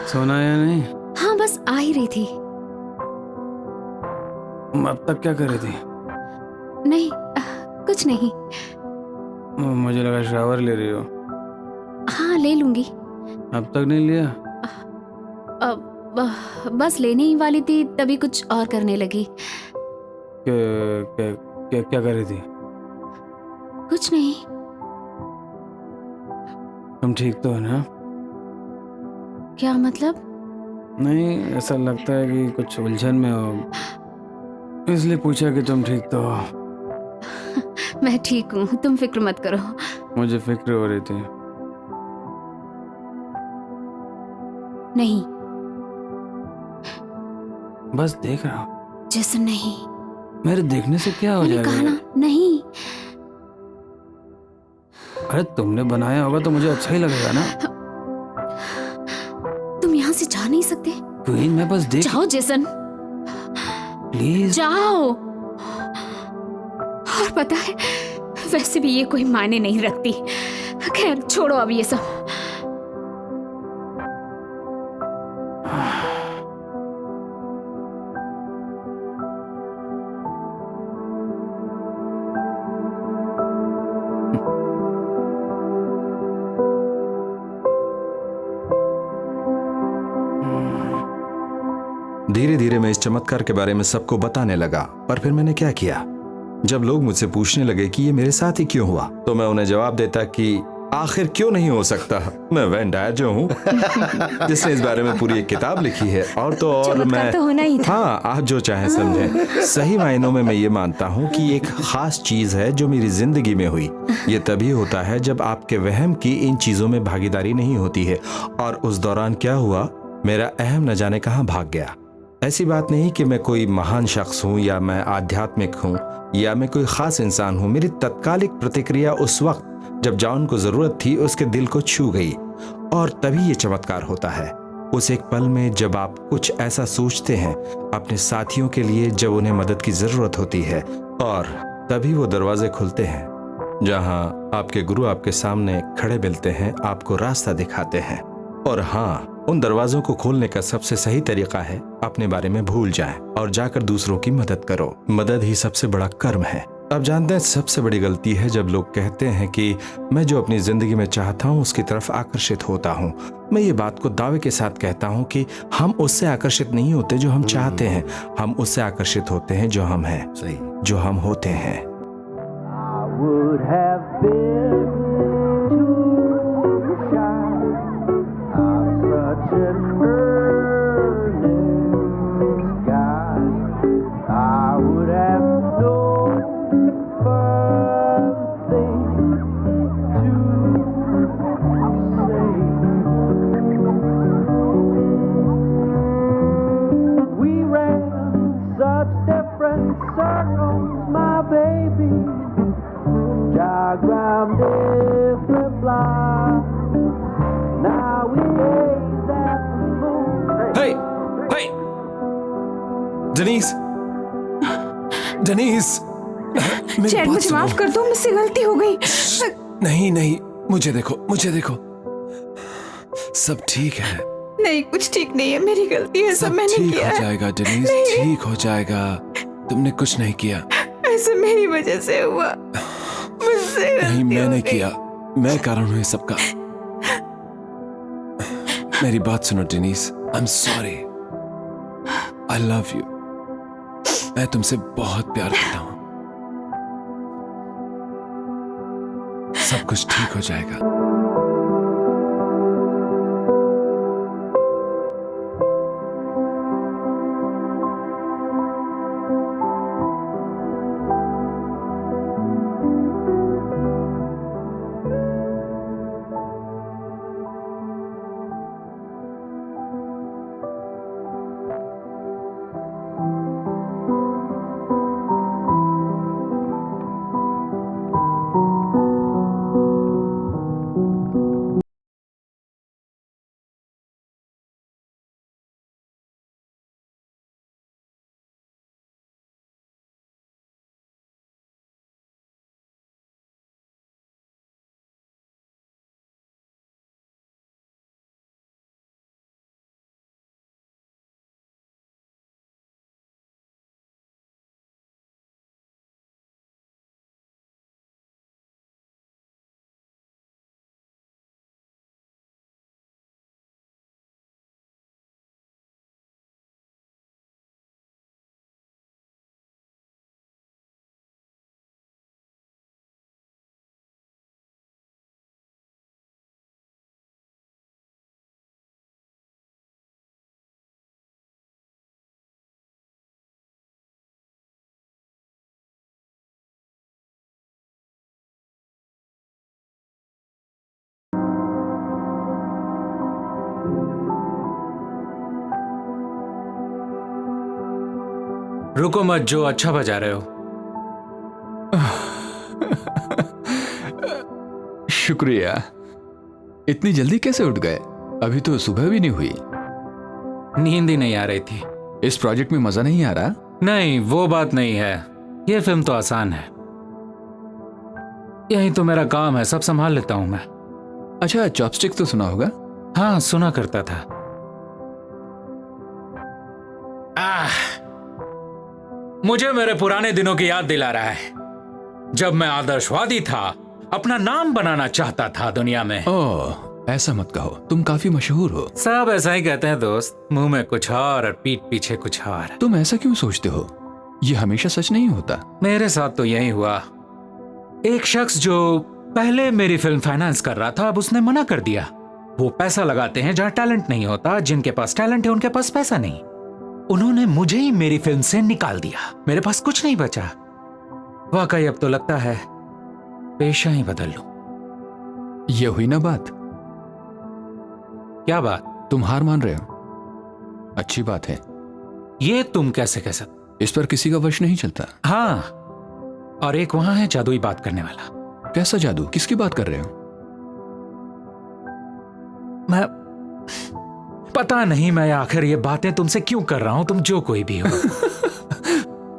B: सोना या नहीं?
A: हाँ, बस आ ही रही थी।
B: अब तक क्या कर रही थी?
A: नहीं, कुछ नहीं।
B: मुझे लगा शावर ले रही हो।
A: हाँ, ले लूंगी।
B: अब तक नहीं लिया?
A: बस लेने ही वाली थी, तभी कुछ और करने लगी।
B: क्या कर रही थी?
A: कुछ नहीं।
B: तुम ठीक तो हो ना?
A: क्या मतलब?
B: नहीं, ऐसा लगता है कि कुछ उलझन में हो, इसलिए पूछा कि तुम ठीक तो हो।
A: मैं ठीक हूँ, तुम फिक्र मत करो।
B: मुझे फिक्र हो रही थी।
A: नहीं,
B: बस देख रहा हूँ।
A: जैसे नहीं।
B: मेरे देखने से क्या हो
A: मैंने
B: जाएगा?
A: कहा ना, नहीं।
B: अरे तुमने बनाया होगा तो मुझे अच्छा ही लगेगा ना।
A: तुम यहाँ से जा नहीं सकते।
B: क्वीन, मैं बस देख।
A: जाओ जेसन,
B: प्लीज
A: जाओ। और पता है, वैसे भी ये कोई मायने नहीं रखती। खैर, छोड़ो अब ये सब।
I: धीरे धीरे मैं इस चमत्कार के बारे में सबको बताने लगा। पर फिर मैंने क्या किया, जब लोग मुझसे पूछने लगे कि ये मेरे साथ ही क्यों हुआ, तो मैं उन्हें जवाब देता कि आखिर क्यों नहीं हो सकता? मैं वैन डायर जो हूँ जिसने इस बारे में पूरी एक किताब लिखी है, और तो और
H: चमत्कार
I: मैं
H: तो होना ही था।
I: हाँ, आप जो चाहे समझें। सही मायनों में मैं ये मानता हूँ कि एक खास चीज है जो मेरी जिंदगी में हुई। ये तभी होता है जब आपके वहम की इन चीजों में भागीदारी नहीं होती है। और उस दौरान क्या हुआ, मेरा अहम न जाने कहाँ भाग गया। ऐसी बात नहीं कि मैं कोई महान शख्स हूँ या मैं आध्यात्मिक हूँ या मैं कोई खास इंसान हूँ। मेरी तत्कालिक प्रतिक्रिया उस वक्त जब जॉन को जरूरत थी उसके दिल को छू गई, और तभी ये चमत्कार होता है। उस एक पल में जब आप कुछ ऐसा सोचते हैं अपने साथियों के लिए जब उन्हें मदद की जरूरत होती है, और तभी वो दरवाजे खुलते हैं जहां आपके गुरु आपके सामने खड़े मिलते हैं, आपको रास्ता दिखाते हैं। और हाँ, उन दरवाजों को खोलने का सबसे सही तरीका है अपने बारे में भूल जाएं और जाकर दूसरों की मदद करो। मदद ही सबसे बड़ा कर्म है। आप जानते हैं, सबसे बड़ी गलती है जब लोग कहते हैं कि मैं जो अपनी जिंदगी में चाहता हूँ उसकी तरफ आकर्षित होता हूँ। मैं ये बात को दावे के साथ कहता हूँ कि हम उससे आकर्षित नहीं होते जो हम चाहते हैं, हम उससे आकर्षित होते हैं जो हम हैं,
E: सही।
I: जो हम होते हैं।
K: I would have been too shy. I'm such an earnest guy. I would have known first things to say. We ran such different circles, my baby. Diagram different lines. Now we gaze at the moon.
D: Hey! Hey! Denise! Denise! मेरी
J: chat,
D: बात
J: मुझे
D: सुनो।
J: माफ कर दो, मुझसे गलती हो गई।
D: नहीं नहीं, मुझे देखो, मुझे देखो। सब ठीक है।
J: नहीं, कुछ ठीक नहीं है, मेरी गलती है, सब
D: सब
J: मैंने
D: ठीक
J: किया
D: हो
J: है।
D: जाएगा डेनिस,
J: नहीं।
D: ठीक हो जाएगा। तुमने कुछ नहीं किया।
J: ऐसा मेरी वजह से हुआ, मुझसे
D: नहीं,
J: गलती हो
D: मैंने
J: गई।
D: किया। मैं कारण हूँ इस सबका। मेरी बात सुनो Dennis, I am sorry. I love you. मैं तुमसे बहुत प्यार करता हूँ। सब कुछ ठीक हो जाएगा।
B: रुको मत जो, अच्छा बजा रहे हो।
G: शुक्रिया। इतनी जल्दी कैसे उठ गए? अभी तो सुबह भी नहीं हुई।
B: नींद ही नहीं आ रही थी।
G: इस प्रोजेक्ट में मजा नहीं आ रहा?
B: नहीं, वो बात नहीं है। ये फिल्म तो आसान है। यही तो मेरा काम है, सब संभाल लेता हूं मैं।
G: अच्छा, चॉपस्टिक तो सुना होगा?
B: हाँ, सुना करता था। मुझे मेरे पुराने दिनों की याद दिला रहा है, जब मैं आदर्शवादी था, अपना नाम बनाना चाहता था दुनिया में।
G: ओह, ऐसा मत कहो, तुम काफी मशहूर हो।
B: सब ऐसा ही कहते हैं दोस्त, मुंह में कुछ और पीठ पीछे कुछ और।
G: तुम ऐसा क्यों सोचते हो? ये हमेशा सच नहीं होता।
B: मेरे साथ तो यही हुआ। एक शख्स जो
F: पहले मेरी फिल्म फाइनेंस कर रहा था, अब उसने मना कर दिया। वो पैसा लगाते हैं जहां टैलेंट नहीं होता, जिनके पास टैलेंट है उनके पास पैसा नहीं। उन्होंने मुझे ही मेरी फिल्म से निकाल दिया, मेरे पास कुछ नहीं बचा। वाकई अब तो लगता है पेशा ही बदल लूं।
G: ये हुई ना बात।
F: क्या बात?
G: तुम हार मान रहे हो, अच्छी बात है।
F: ये तुम कैसे कह सकते?
G: इस पर किसी का वश नहीं चलता।
F: हाँ, और एक वहां है जादुई बात करने वाला।
G: कैसा जादू? किसकी बात कर रहे हो?
F: मैं पता नहीं मैं आखिर ये बातें तुमसे क्यों कर रहा हूं, तुम जो कोई भी हो।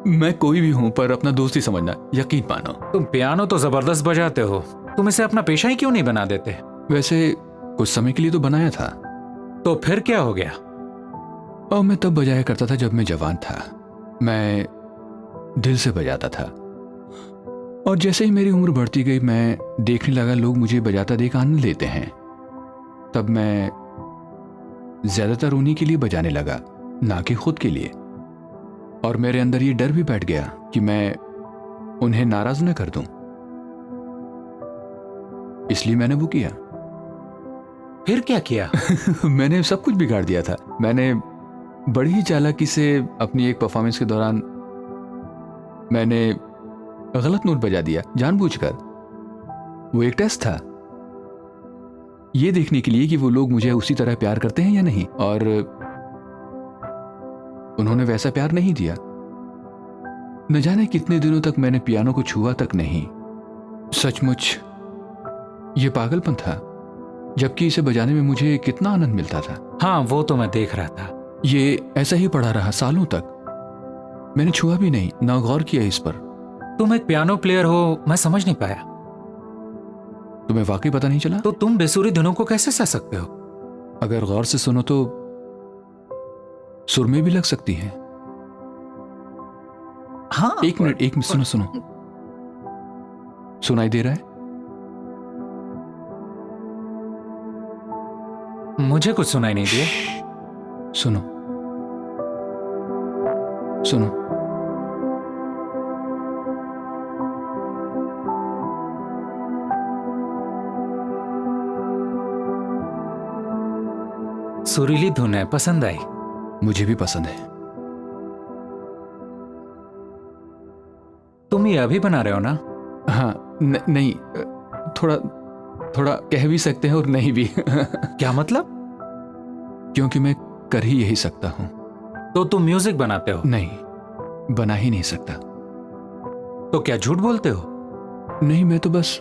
G: मैं कोई भी हूं, पर अपना दोस्त ही समझना, यकीन मानो।
F: तुम पियानो तो जबरदस्त बजाते हो, तुम इसे अपना पेशा ही क्यों नहीं बना देते?
G: वैसे कुछ समय के लिए तो बनाया था।
F: तो फिर क्या हो गया?
G: और मैं तब बजाया करता था जब मैं जवान था। मैं दिल से बजाता था, और जैसे ही मेरी उम्र बढ़ती गई मैं देखने लगा लोग मुझे बजाता देख आनंद लेते हैं। तब मैं ज्यादातर उन्हीं के लिए बजाने लगा, ना कि खुद के लिए। और मेरे अंदर ये डर भी बैठ गया कि मैं उन्हें नाराज न कर दूं, इसलिए मैंने वो किया।
F: फिर क्या किया?
G: मैंने सब कुछ बिगाड़ दिया था। मैंने बड़ी ही चालाकी से अपनी एक परफॉर्मेंस के दौरान मैंने गलत नोट बजा दिया, जानबूझकर। वो एक टेस्ट था, ये देखने के लिए कि वो लोग मुझे उसी तरह प्यार करते हैं या नहीं, और उन्होंने वैसा प्यार नहीं दिया। न जाने कितने दिनों तक मैंने पियानो को छुआ तक नहीं। सचमुच ये पागलपन था, जबकि इसे बजाने में मुझे कितना आनंद मिलता था।
F: हाँ, वो तो मैं देख रहा था।
G: ये ऐसा ही पड़ा रहा सालों तक। मैंने छुआ भी नहीं, ना गौर किया इस पर।
F: तुम एक पियानो प्लेयर हो, मैं समझ नहीं पाया।
G: तुम्हें वाकई पता नहीं चला?
F: तो तुम बेसुरी धुनों को कैसे सह सकते हो?
G: अगर गौर से सुनो तो सुर में भी लग सकती है।
F: हाँ,
G: एक मिनट सुनो सुनो। सुनाई दे रहा है?
F: मुझे कुछ सुनाई नहीं दिया।
G: सुनो सुनो।
F: सुरीली धुन है, पसंद आई।
G: मुझे भी पसंद है।
F: तुम ये अभी बना रहे हो ना?
G: हाँ, नहीं, थोड़ा थोड़ा कह भी सकते हैं और नहीं भी।
F: क्या मतलब?
G: क्योंकि मैं कर ही यही सकता हूं।
F: तो तुम म्यूजिक बनाते हो?
G: नहीं, बना ही नहीं सकता।
F: तो क्या झूठ बोलते हो?
G: नहीं, मैं तो बस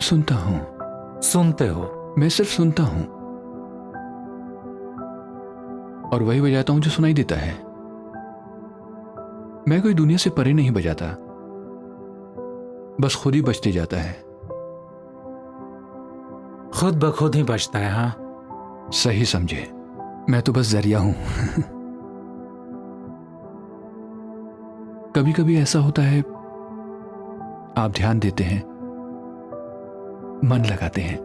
G: सुनता हूं।
F: सुनते हो?
G: मैं सिर्फ सुनता हूं और वही बजाता हूं जो सुनाई देता है। मैं कोई दुनिया से परे नहीं बजाता, बस खुद ही बजते जाता है।
F: खुद ब खुद ही बजता है? हाँ,
G: सही समझे। मैं तो बस जरिया हूं। कभी कभी ऐसा होता है, आप ध्यान देते हैं, मन लगाते हैं,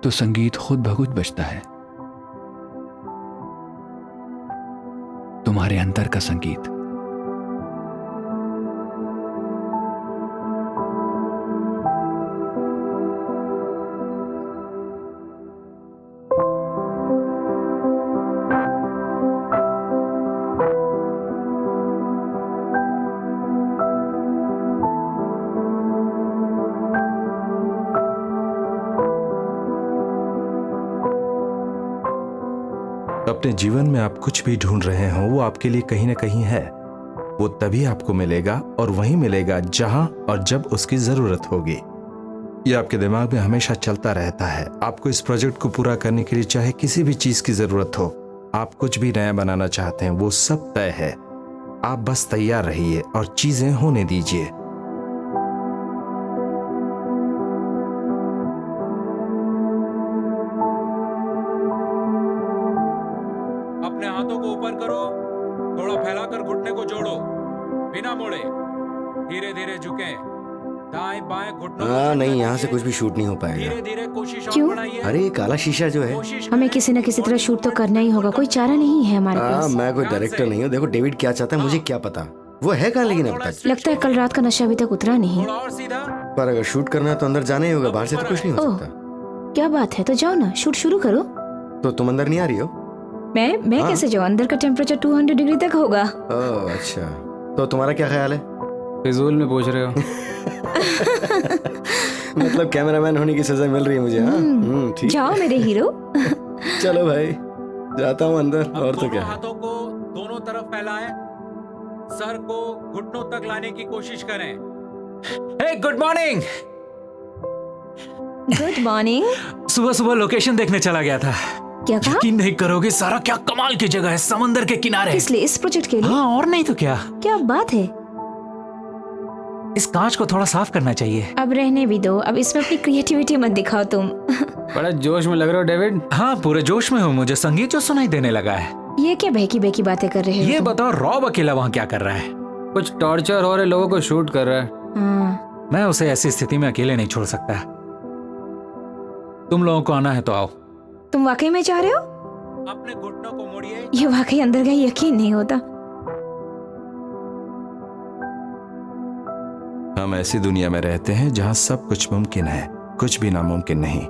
G: तो संगीत खुद ब खुद बजता है। तुम्हारे अंदर का संगीत।
I: अपने जीवन में आप कुछ भी ढूंढ रहे हो, वो आपके लिए कहीं ना कहीं है। वो तभी आपको मिलेगा और वहीं मिलेगा जहां और जब उसकी जरूरत होगी। ये आपके दिमाग में हमेशा चलता रहता है। आपको इस प्रोजेक्ट को पूरा करने के लिए चाहे किसी भी चीज की जरूरत हो, आप कुछ भी नया बनाना चाहते हैं, वो सब तय है। आप बस तैयार रहिए और चीजें होने दीजिए।
F: अपने हाथों को ऊपर करो, थोड़ा फैलाकर घुटने को जोड़ो, बिना मोड़े, धीरे धीरे झुकें, दाएं बाएं घुटनों को।
E: हाँ नहीं, यहाँ से कुछ भी शूट नहीं हो पाएगा।
F: धीरे धीरे कोशिश और
H: क्यों?
F: बढ़ाइए।
E: अरे ये काला शीशा जो है।
H: हमें किसी न किसी तरह शूट तो करना ही होगा, कोई चारा नहीं है हमारे
E: हाँ,
H: पास।
E: मैं कोई डायरेक्टर नहीं हूँ। देखो डेविड क्या चाहता है मुझे क्या पता। वो है कहाँ लेकिन अब तक।
H: लगता है कल रात का नशा अभी तक उतरा नहीं।
F: थोड़ा और सीधा,
E: पर अगर शूट करना है तो अंदर जाना ही होगा, बाहर से तो कुछ नहीं हो
H: ओह।
E: सकता।
H: क्या बात है, तो जाओ ना, शूट शुरू करो।
E: तो तुम अंदर नहीं आ रही हो?
H: मैं
E: हाँ।
H: कैसे जाऊँ, अंदर का टेम्परेचर 200 डिग्री तक होगा।
E: ओह अच्छा, तो तुम्हारा क्या ख्याल है?
B: फिजूल में पूछ रहे हो?
E: मतलब कैमरामैन होने की सजा मिल रही है मुझे। हाँ ठीक।
H: जाओ मेरे हीरो।
E: चलो भाई, जाता हूँ अंदर।
F: अब
E: और तो
F: दोनों
E: क्या है?
F: हाथों को दोनों तरफ फैलाएं, सर को घुटनों तक लाने की कोशिश करें। हे गुड मॉर्निंग।
H: Good morning.
F: सुबह सुबह लोकेशन देखने चला गया था।
H: क्या कहा?
F: यकीन नहीं करोगे, सारा क्या कमाल की जगह है, समंदर के किनारे।
H: इसलिए इस प्रोजेक्ट के लिए?
F: हाँ, और नहीं तो क्या।
H: क्या बात है।
F: इस कांच को थोड़ा साफ करना चाहिए।
H: अब रहने भी दो, अब इसमें अपनी क्रिएटिविटी मत दिखाओ तुम।
B: बड़ा जोश में लग रहे हो डेविड।
F: हाँ, पूरे जोश में हूँ, मुझे संगीत जो सुनाई देने लगा है।
H: ये क्या बहकी बहकी बातें कर रहे हो
F: ये
H: तुम?
F: बताओ, रॉब अकेला वहाँ क्या कर रहा है?
B: कुछ टॉर्चर हो रहे लोगों को शूट कर रहा है।
H: हाँ।
F: मैं उसे ऐसी स्थिति में अकेले नहीं छोड़ सकता। तुम लोगों को आना है तो आओ।
H: तुम वाकई में चाह रहे हो?
F: अपने घुटनों को मोड़िए।
H: ये वाकई अंदर का यकीन नहीं होता।
I: हम ऐसी दुनिया में रहते हैं जहां सब कुछ मुमकिन है, कुछ भी नामुमकिन नहीं।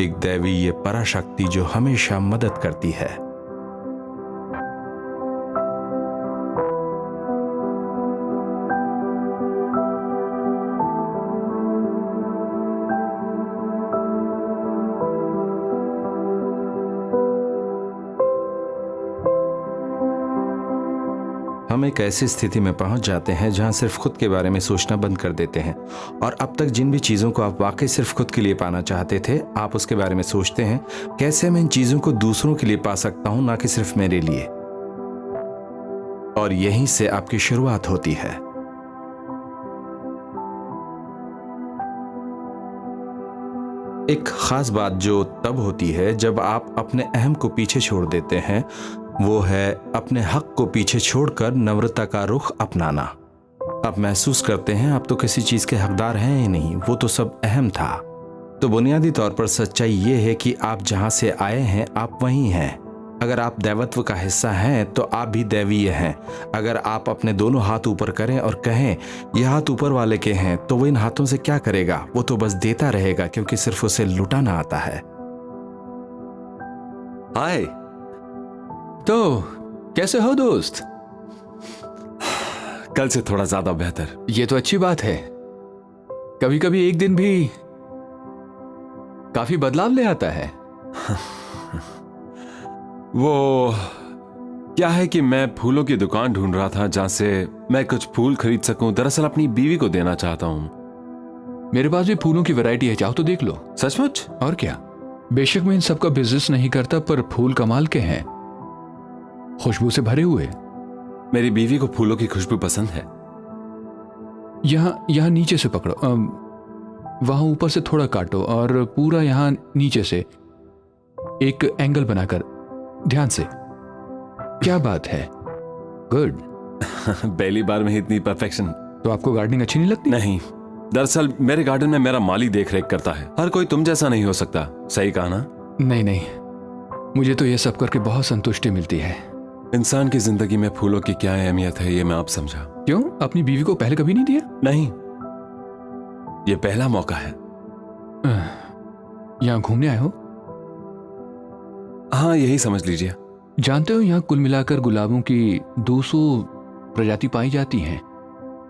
I: एक दैवी ये पराशक्ति जो हमेशा मदद करती है। हम एक ऐसी स्थिति में पहुंच जाते हैं जहां सिर्फ खुद के बारे में सोचना बंद कर देते हैं, और अब तक जिन भी चीज़ों को आप वाकई सिर्फ खुद के लिए पाना चाहते थे, आप उसके बारे में सोचते हैं, कैसे मैं इन चीज़ों को दूसरों के लिए पा सकता हूं, ना कि सिर्फ मेरे लिए। और यहीं से आपकी शुरुआत होती है। एक खास बात जो तब होती है जब आप अपने अहम को पीछे छोड़ देते हैं, वो है अपने हक को पीछे छोड़कर नम्रता का रुख अपनाना। आप महसूस करते हैं आप तो किसी चीज के हकदार हैं ही नहीं, वो तो सब अहम था। तो बुनियादी तौर पर सच्चाई ये है कि आप जहां से आए हैं आप वहीं हैं। अगर आप दैवत्व का हिस्सा हैं तो आप भी दैवीय हैं। अगर आप अपने दोनों हाथ ऊपर करें और कहें ये हाथ ऊपर वाले के हैं, तो वो इन हाथों से क्या करेगा? वो तो बस देता रहेगा, क्योंकि सिर्फ उसे लुटाना आता है।
D: हाय।
G: तो कैसे हो दोस्त?
D: कल से थोड़ा ज्यादा बेहतर।
G: ये तो अच्छी बात है। कभी कभी एक दिन भी काफी बदलाव ले आता है।
D: वो क्या है कि मैं फूलों की दुकान ढूंढ रहा था जहां से मैं कुछ फूल खरीद सकूं। दरअसल अपनी बीवी को देना चाहता हूं।
G: मेरे पास भी फूलों की वैरायटी है, चाहो तो देख लो।
D: सचमुच?
G: और क्या। बेशक मैं इन सबका बिजनेस नहीं करता, पर फूल कमाल के हैं, खुशबू से भरे हुए।
D: मेरी बीवी को फूलों की खुशबू पसंद है।
G: यहाँ नीचे से पकड़ो, वहां ऊपर से थोड़ा काटो और पूरा यहाँ नीचे से एक एंगल बनाकर, ध्यान से। क्या बात है, गुड।
D: पहली बार में ही इतनी परफेक्शन।
G: तो आपको गार्डनिंग अच्छी नहीं लगती?
D: नहीं, दरअसल मेरे गार्डन में मेरा माली देख रेख करता है। हर कोई तुम जैसा नहीं हो सकता। सही कहा ना?
G: नहीं, मुझे तो ये सब करके बहुत संतुष्टि मिलती है।
D: इंसान की जिंदगी में फूलों की क्या अहमियत है ये मैं अब समझा।
G: क्यों, अपनी बीवी को पहले कभी नहीं दिया?
D: नहीं, ये पहला मौका है।
G: यहाँ घूमने आए हो?
D: हाँ, यही समझ लीजिए।
G: जानते हो, यहाँ कुल मिलाकर गुलाबों की 200 प्रजाति पाई जाती हैं,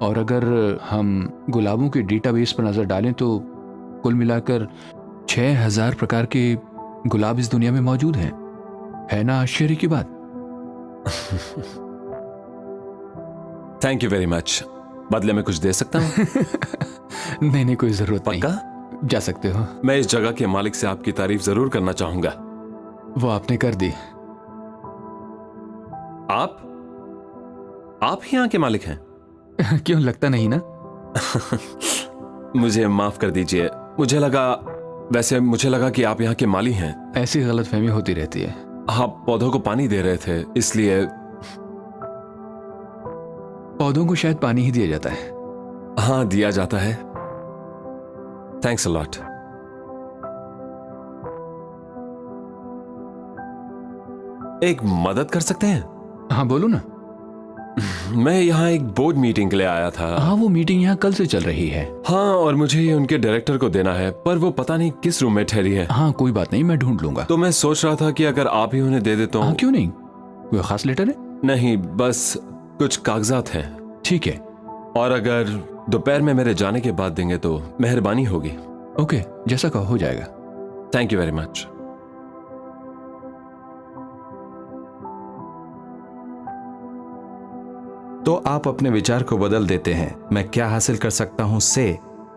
G: और अगर हम गुलाबों के डेटाबेस पर नजर डालें तो कुल मिलाकर 6000 प्रकार के गुलाब इस दुनिया में मौजूद हैं। है ना आश्चर्य की बात?
D: Thank you very much. बदले में कुछ दे सकता हूँ?
G: नहीं, कोई जरूरत नहीं।
D: पक्का?
G: जा सकते हो।
D: मैं इस जगह के मालिक से आपकी तारीफ जरूर करना चाहूंगा।
G: वो आपने कर दी।
D: आप ही यहाँ के मालिक हैं?
G: क्यों, लगता नहीं ना?
D: मुझे माफ कर दीजिए, मुझे लगा कि आप यहाँ के माली हैं।
G: ऐसी गलतफहमी होती रहती है।
D: आप पौधों को पानी दे रहे थे, इसलिए।
G: पौधों को शायद पानी ही दिया जाता है।
D: हाँ, दिया जाता है। Thanks a lot. एक मदद कर सकते हैं?
G: हाँ, बोलो ना।
D: मैं यहाँ एक बोर्ड मीटिंग के लिए आया था।
G: हाँ, वो मीटिंग यहाँ कल से चल रही है।
D: हाँ, और मुझे ये उनके डायरेक्टर को देना है, पर वो पता नहीं किस रूम में ठहरी है।
G: हाँ, कोई बात नहीं, मैं ढूंढ लूंगा।
D: तो मैं सोच रहा था कि अगर आप ही उन्हें दे दे तो।
G: हाँ, क्यों नहीं? कोई खास लेटर है?
D: नहीं, बस कुछ कागजात हैं।
G: ठीक है।
D: और अगर दोपहर में मेरे जाने के बाद देंगे तो मेहरबानी होगी।
G: ओके, जैसा कहो हो जाएगा।
D: Thank you very much.
I: तो आप अपने विचार को बदल देते हैं, मैं क्या हासिल कर सकता हूं से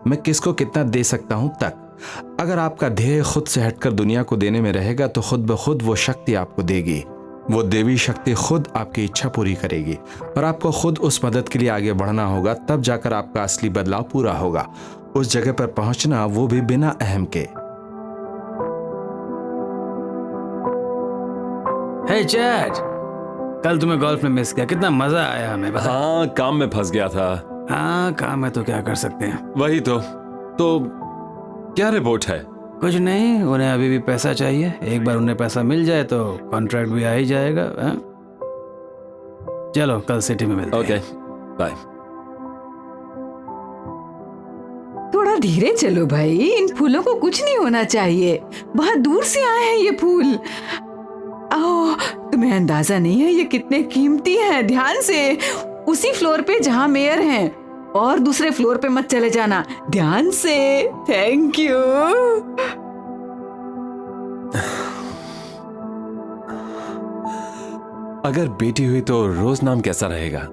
I: मैं किसको कितना दे सकता हूं तक। अगर आपका ध्येय खुद से हटकर दुनिया को देने में रहेगा तो खुद ब खुद वो शक्ति आपको देगी। वो देवी शक्ति खुद आपकी इच्छा पूरी करेगी और आपको खुद उस मदद के लिए आगे बढ़ना होगा, तब जाकर आपका असली बदलाव पूरा होगा। उस जगह पर पहुंचना, वो भी बिना अहम के।
B: हे चैट, कल तुम्हें गोल्फ में मिस किया, कितना मजा आया हमें।
D: हाँ, काम में फंस गया था।
B: हाँ, काम है तो क्या कर सकते हैं।
D: वही तो क्या रिपोर्ट है?
B: कुछ नहीं, उन्हें अभी भी पैसा चाहिए। एक बार उन्हें पैसा मिल जाए तो कॉन्ट्रैक्ट भी आ ही जाएगा। चलो कल सिटी में मिलते हैं।
D: Okay, bye.
J: थोड़ा धीरे चलो भाई, इन फूलों को कुछ नहीं होना चाहिए। बहुत दूर से आए हैं ये फूल। आओ, तुम्हें अंदाजा नहीं है ये कितने कीमती हैं। ध्यान से, उसी फ्लोर पे जहाँ मेयर हैं, और दूसरे फ्लोर पे मत चले जाना। ध्यान से। Thank you.
D: अगर बेटी हुई तो रोज नाम कैसा रहेगा?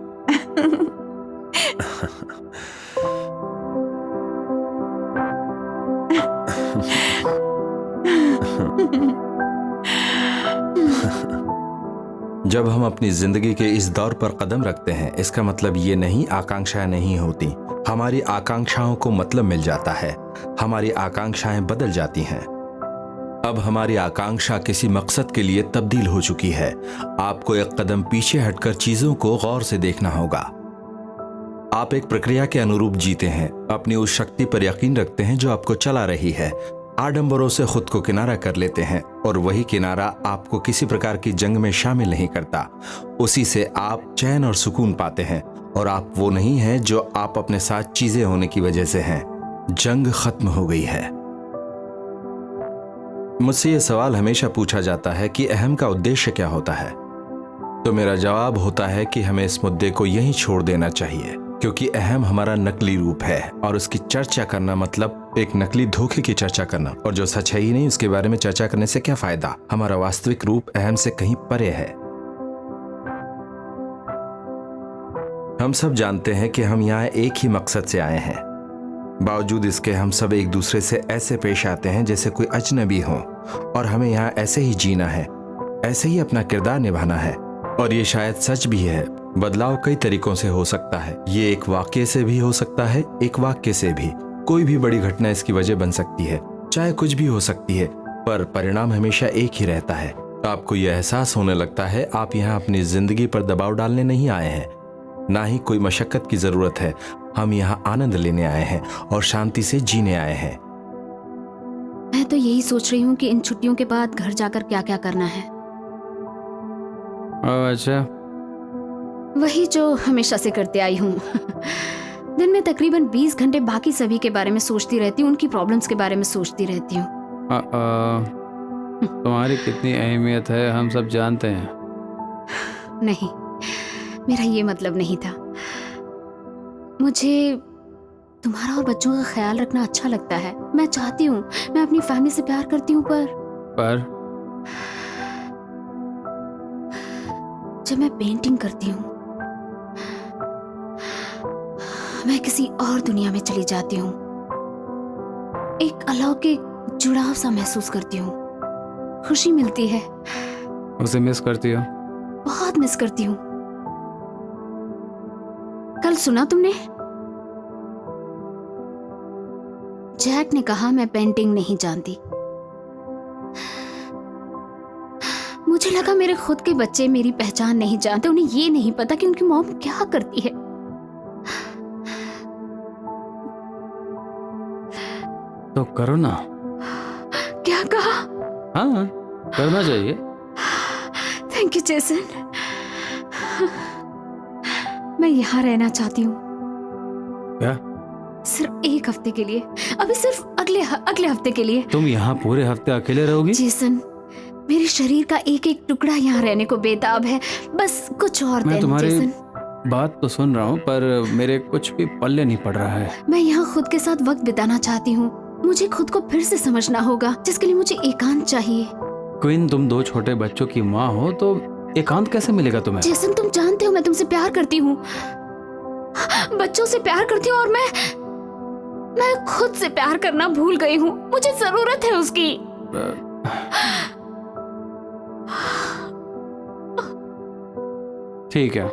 I: जब हम अपनी जिंदगी के इस दौर पर कदम रखते हैं, इसका मतलब ये नहीं आकांक्षाएं नहीं होती। हमारी आकांक्षाओं को मतलब मिल जाता है, हमारी आकांक्षाएं बदल जाती हैं। अब हमारी आकांक्षा किसी मकसद के लिए तब्दील हो चुकी है। आपको एक कदम पीछे हटकर चीजों को गौर से देखना होगा। आप एक प्रक्रिया के अनुरूप जीते हैं, अपनी उस शक्ति पर यकीन रखते हैं जो आपको चला रही है, आडंबरों से खुद को किनारा कर लेते हैं, और वही किनारा आपको किसी प्रकार की जंग में शामिल नहीं करता। उसी से आप चैन और सुकून पाते हैं, और आप वो नहीं हैं जो आप अपने साथ चीजें होने की वजह से हैं। जंग खत्म हो गई है। मुझसे ये सवाल हमेशा पूछा जाता है कि अहम का उद्देश्य क्या होता है, तो मेरा जवाब होता है कि हमें इस मुद्दे को यहीं छोड़ देना चाहिए, क्योंकि अहम हमारा नकली रूप है, और उसकी चर्चा करना मतलब एक नकली धोखे की चर्चा करना, और जो सच है ही नहीं उसके बारे में चर्चा करने से क्या फायदा। हमारा वास्तविक रूप अहम से कहीं परे है। हम सब जानते हैं कि हम यहाँ एक ही मकसद से आए हैं, बावजूद इसके हम सब एक दूसरे से ऐसे पेश आते हैं जैसे कोई अजनबी हो, और हमें यहाँ ऐसे ही जीना है, ऐसे ही अपना किरदार निभाना है। और ये शायद सच भी है। बदलाव कई तरीकों से हो सकता है। ये एक वाक्य से भी हो सकता है, एक वाक्य से भी। कोई भी बड़ी घटना इसकी वजह बन सकती है, चाहे कुछ भी हो सकती है, पर परिणाम हमेशा एक ही रहता है। आपको यह एहसास होने लगता है आप यहाँ अपनी जिंदगी पर दबाव डालने नहीं आए हैं, ना ही कोई मशक्कत की जरूरत है। हम यहाँ आनंद लेने आए हैं और शांति से जीने आए हैं।
A: मैं तो यही सोच रही हूँ कि इन छुट्टियों के बाद घर जाकर क्या क्या करना है।
B: अच्छा,
A: वही जो हमेशा से करते आई हूँ। दिन में तकरीबन 20 घंटे बाकी सभी के बारे में सोचती रहती हूँ, उनकी प्रॉब्लम्स के बारे में सोचती रहती हूँ।
B: तुम्हारी कितनी अहमियत है हम सब जानते हैं।
A: नहीं, मेरा ये मतलब नहीं था। मुझे तुम्हारा और बच्चों का ख्याल रखना अच्छा लगता है। मैं चाहती हूँ, मैं अपनी फैमिली से प्यार करती हूँ, पर जब मैं पेंटिंग करती हूँ मैं किसी और दुनिया में चली जाती हूँ। एक अलौकिक जुड़ाव सा महसूस करती हूँ, खुशी मिलती है।
B: उसे मिस करती हो?
A: बहुत मिस करती हूँ। कल सुना तुमने? जैक ने कहा मैं पेंटिंग नहीं जानती। मुझे लगा मेरे खुद के बच्चे मेरी पहचान नहीं जानते, उन्हें ये नहीं पता कि उनकी मॉम क्या करती है।
B: तो करो ना।
A: क्या कहा?
B: हाँ, करना चाहिए।
A: Thank you Jason. मैं यहाँ रहना चाहती हूँ,
B: क्या?
A: सिर्फ एक हफ्ते के लिए। अभी सिर्फ अगले हफ्ते के लिए।
B: तुम यहाँ पूरे हफ्ते अकेले रहोगी?
A: जेसन, मेरे शरीर का एक एक टुकड़ा यहाँ रहने को बेताब है। बस कुछ और
B: मैं
A: दिन।
B: तुम्हारी
A: जेसन,
B: बात तो सुन रहा हूँ, पर मेरे कुछ भी पल्ले नहीं पड़ रहा है।
A: मैं यहाँ खुद के साथ वक्त बिताना चाहती हूँ। मुझे खुद को फिर से समझना होगा, जिसके लिए मुझे एकांत चाहिए।
B: क्वीन, तुम 2 छोटे बच्चों की माँ हो, तो एकांत कैसे मिलेगा तुम्हें?
A: जेसन, तुम जानते हो मैं तुमसे प्यार करती हूँ, बच्चों से प्यार करती हूँ, और मैं खुद से प्यार करना भूल गई हूँ। मुझे जरूरत है उसकी।
B: ठीक है,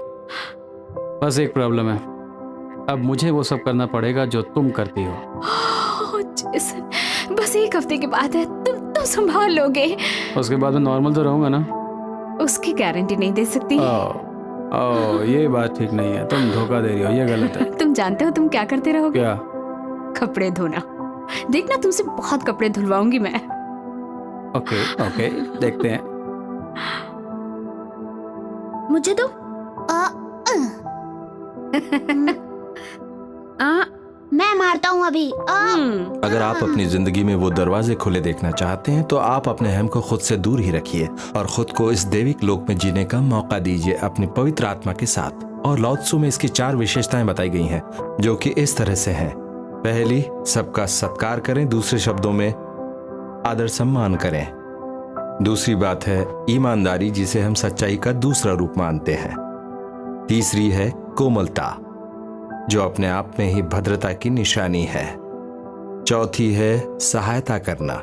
B: बस एक प्रॉब्लम है। अब मुझे वो सब करना पड़ेगा जो तुम करती हो।
A: जेसन, बस एक हफ्ते की बात है, तुम संभाल लोगे।
B: उसके बाद मैं नॉर्मल तो रहूंगा ना?
A: उसकी गारंटी नहीं दे सकती।
B: ये बात ठीक नहीं है, तुम धोखा दे रही हो, ये गलत है।
A: तुम जानते हो तुम क्या करते रहोगे?
B: क्या?
A: कपड़े धोना। देखना, तुमसे बहुत कपड़े धुलवाऊंगी मैं।
B: ओके, देखते हैं।
C: मुझे तो मैं मारता हूँ अभी।
I: अगर आप अपनी जिंदगी में वो दरवाजे खुले देखना चाहते हैं तो आप अपने हम को खुद से दूर ही रखिए और खुद को इस दैविक लोक में जीने का मौका दीजिए अपनी पवित्र आत्मा के साथ। और लाओ त्सु में इसकी 4 विशेषताएं बताई गई हैं, जो कि इस तरह से हैं। पहली, सबका सत्कार करें। दूसरे शब्दों में आदर सम्मान करें। दूसरी बात है ईमानदारी, जिसे हम सच्चाई का दूसरा रूप मानते हैं। तीसरी है कोमलता, जो अपने आप में ही भद्रता की निशानी है। चौथी है सहायता करना,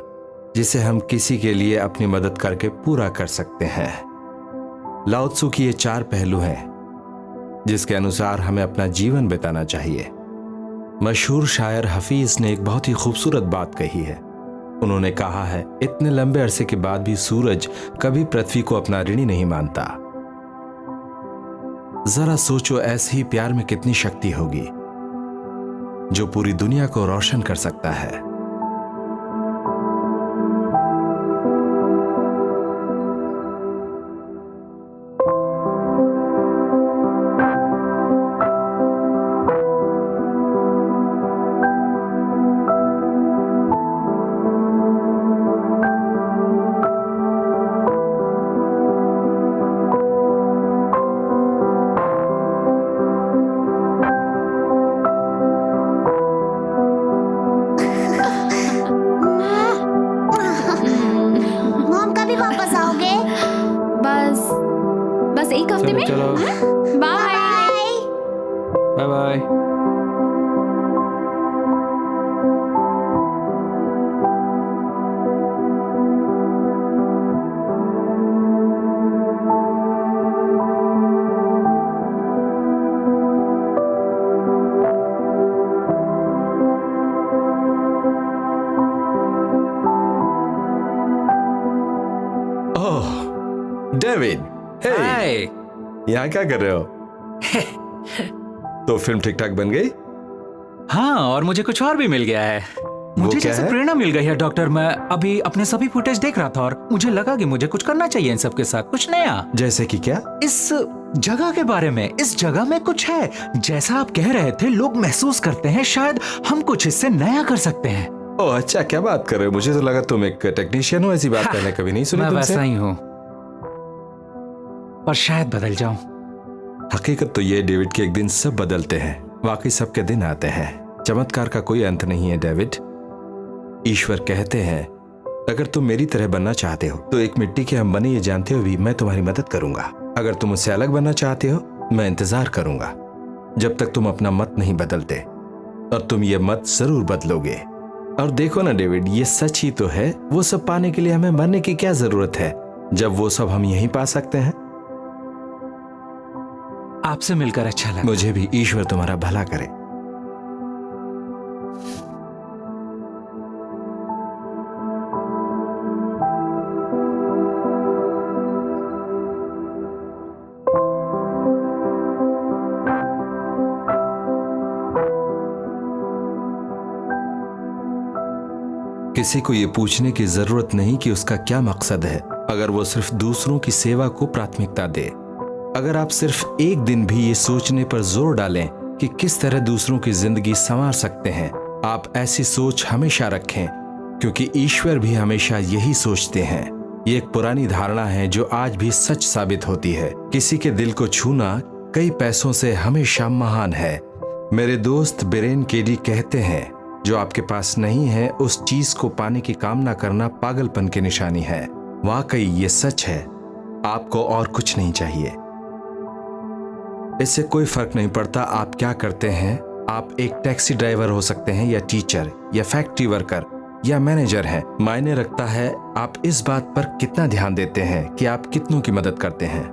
I: जिसे हम किसी के लिए अपनी मदद करके पूरा कर सकते हैं। लाओ त्सु की ये 4 पहलू हैं जिसके अनुसार हमें अपना जीवन बिताना चाहिए। मशहूर शायर हफीज ने एक बहुत ही खूबसूरत बात कही है। उन्होंने कहा है, इतने लंबे अरसे के बाद भी सूरज कभी पृथ्वी को अपना ऋणी नहीं मानता। जरा सोचो, ऐसे ही प्यार में कितनी शक्ति होगी जो पूरी दुनिया को रोशन कर सकता है।
C: मॉम कभी वापस आओगे?
A: बस एक हफ्ते में।
B: चलो,
A: बाय
B: बाय बाय।
I: डेविड,
F: हाय।
I: यहाँ क्या कर रहे हो? तो फिल्म ठीक ठाक बन गई?
F: हाँ, और मुझे कुछ और भी मिल गया है। मुझे
I: क्या
F: जैसे
I: है?
F: प्रेरणा मिल गई है डॉक्टर। मैं अभी अपने सभी फुटेज देख रहा था और मुझे लगा कि मुझे कुछ करना चाहिए इन सब के साथ, कुछ नया।
I: जैसे कि क्या?
F: इस जगह के बारे में। इस जगह में कुछ है, जैसा आप कह रहे थे, लोग महसूस करते हैं। शायद हम कुछ इससे नया कर सकते हैं।
I: ओह अच्छा, क्या बात कर रहे हो? मुझे तो लगा तुम एक टेक्नीशियन हो। ऐसी बात पहले कभी नहीं सुनी
F: मैं
I: तुमसे।
F: वैसा ही हूँ, पर शायद बदल जाऊं।
I: हकीकत तो ये डेविड कि एक दिन सब बदलते हैं। वाकई सबके दिन आते हैं। चमत्कार का कोई अंत नहीं है डेविड। ईश्वर कहते हैं, अगर तुम मेरी तरह बनना चाहते हो तो एक मिट्टी के हम बने ये जानते हो भी मैं तुम्हारी मदद करूंगा। अगर तुम मुझसे अलग बनना चाहते हो मैं इंतजार करूंगा जब तक तुम अपना मत नहीं बदलते, और तुम ये मत जरूर बदलोगे। और देखो ना डेविड, ये सच ही तो है। वो सब पाने के लिए हमें मरने की क्या जरूरत है जब वो सब हम यहीं पा सकते हैं।
F: आपसे मिलकर अच्छा लगा।
I: मुझे भी। ईश्वर तुम्हारा भला करे। किसी को ये पूछने की जरूरत नहीं कि उसका क्या मकसद है, अगर वो सिर्फ दूसरों की सेवा को प्राथमिकता दे। अगर आप सिर्फ एक दिन भी ये सोचने पर जोर डालें कि किस तरह दूसरों की जिंदगी संवार सकते हैं, आप ऐसी सोच हमेशा रखें, क्योंकि ईश्वर भी हमेशा यही सोचते हैं। ये एक पुरानी धारणा है जो आज भी सच साबित होती है। किसी के दिल को छूना कई पैसों से हमेशा महान है। मेरे दोस्त बिरेन केडी कहते हैं, जो आपके पास नहीं है उस चीज को पाने की कामना करना पागलपन की निशानी है। वाकई ये सच है। आपको और कुछ नहीं चाहिए। इससे कोई फर्क नहीं पड़ता आप क्या करते हैं। आप एक टैक्सी ड्राइवर हो सकते हैं, या टीचर, या फैक्ट्री वर्कर, या मैनेजर हैं। मायने रखता है आप इस बात पर कितना ध्यान देते हैं कि आप कितनों की मदद करते हैं।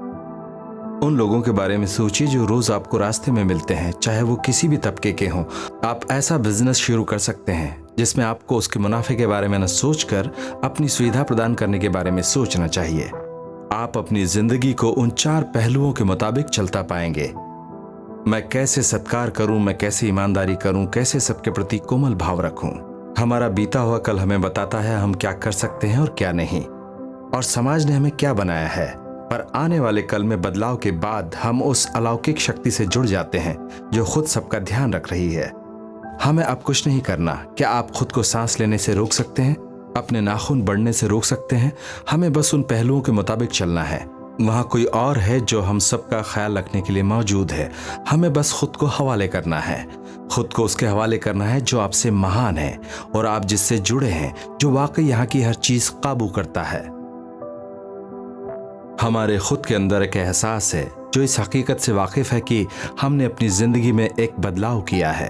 I: उन लोगों के बारे में सोचिए जो रोज आपको रास्ते में मिलते हैं, चाहे वो किसी भी तबके के हों। आप ऐसा बिजनेस शुरू कर सकते हैं जिसमें आपको उसके मुनाफे के बारे में न सोचकर अपनी सुविधा प्रदान करने के बारे में सोचना चाहिए। आप अपनी जिंदगी को उन 4 पहलुओं के मुताबिक चलता पाएंगे। मैं कैसे सत्कार करूं, मैं कैसे ईमानदारी करूं, कैसे सबके प्रति कोमल भाव रखूं। हमारा बीता हुआ कल हमें बताता है हम क्या कर सकते हैं और क्या नहीं, और समाज ने हमें क्या बनाया है। पर आने वाले कल में बदलाव के बाद हम उस अलौकिक शक्ति से जुड़ जाते हैं जो खुद सबका ध्यान रख रही है। हमें अब कुछ नहीं करना। क्या आप खुद को सांस लेने से रोक सकते हैं? अपने नाखून बढ़ने से रोक सकते हैं? हमें बस उन पहलुओं के मुताबिक चलना है। वहां कोई और है जो हम सबका ख्याल रखने के लिए मौजूद है। हमें बस खुद को हवाले करना है। खुद को उसके हवाले करना है जो आपसे महान है और आप जिससे जुड़े हैं, जो वाकई यहाँ की हर चीज काबू करता है। हमारे खुद के अंदर एक एहसास है जो इस हकीकत से वाकिफ है कि हमने अपनी जिंदगी में एक बदलाव किया है।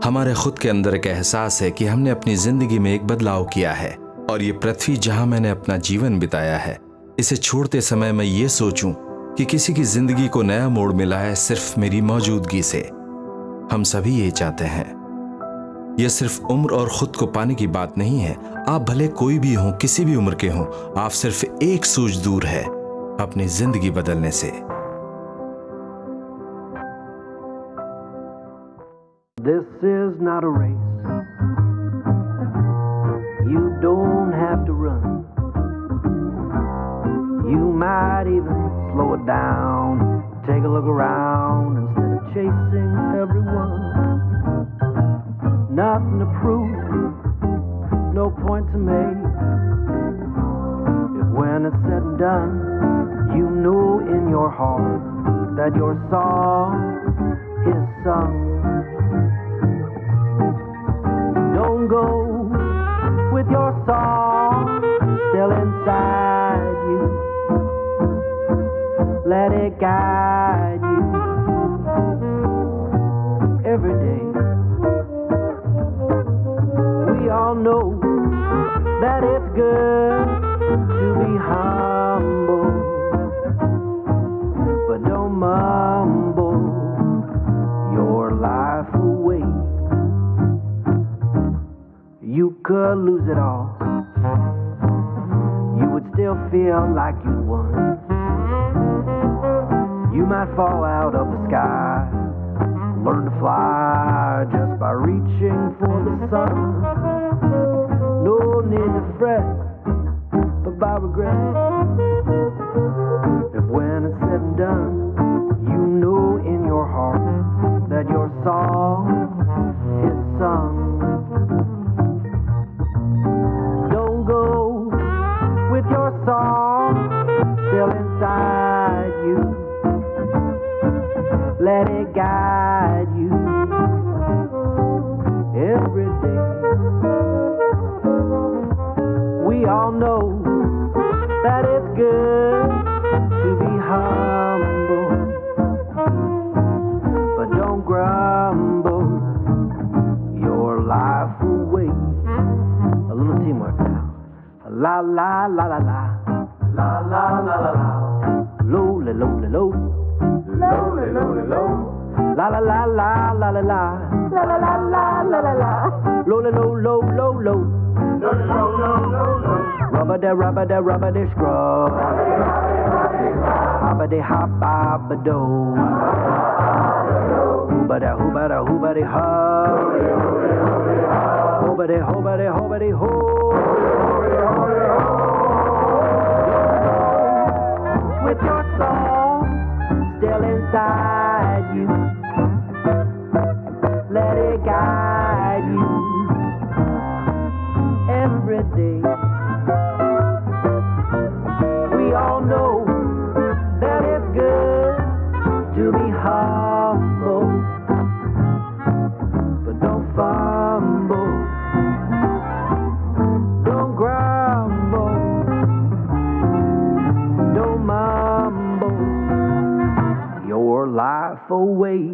I: हमारे खुद के अंदर एक एहसास है कि हमने अपनी जिंदगी में एक बदलाव किया है, और ये पृथ्वी जहां मैंने अपना जीवन बिताया है, इसे छोड़ते समय मैं ये सोचूं कि किसी की जिंदगी को नया मोड़ मिला है सिर्फ मेरी मौजूदगी से। हम सभी ये चाहते हैं। यह सिर्फ उम्र और खुद को पाने की बात नहीं है। आप भले कोई भी हो, किसी भी उम्र के हो, आप सिर्फ एक सूझ दूर है अपनी जिंदगी बदलने से।
K: This is not a race. You don't have to run. You might even slow it down. Take a look around instead of chasing everyone. Nothing to prove, no point to make. If when it's said and done, you know in your heart that your song is sung. Don't go with your song still inside you. Let it guide you every day. We all know that it's good to be humble, but don't mumble your life away. You could lose it all. You would still feel like you won. You might fall out of the sky, learn to fly just by reaching for the sun. No need to fret about regret. If when it's said and done, you know in your heart that your song is sung. With your song still inside you, let it guide you every day. We all know that it's good to be humble, but don't grumble your life away. A little teamwork now. La la la la la, la la la la la, lo la lo la lo, lo la lo la lo, la la la la la la la, la la la la la la la, lo la lo lo lo lo, lo la lo lo lo lo, rubber da scrub, hobba de hop hobba do, hooba da hooba da hooba de hub, hooba de hooba de hooba de ho. with your soul still inside you. Let it guide you every day. We all know that it's good to be humble, but don't fumble, don't grumble, don't mumble your life away.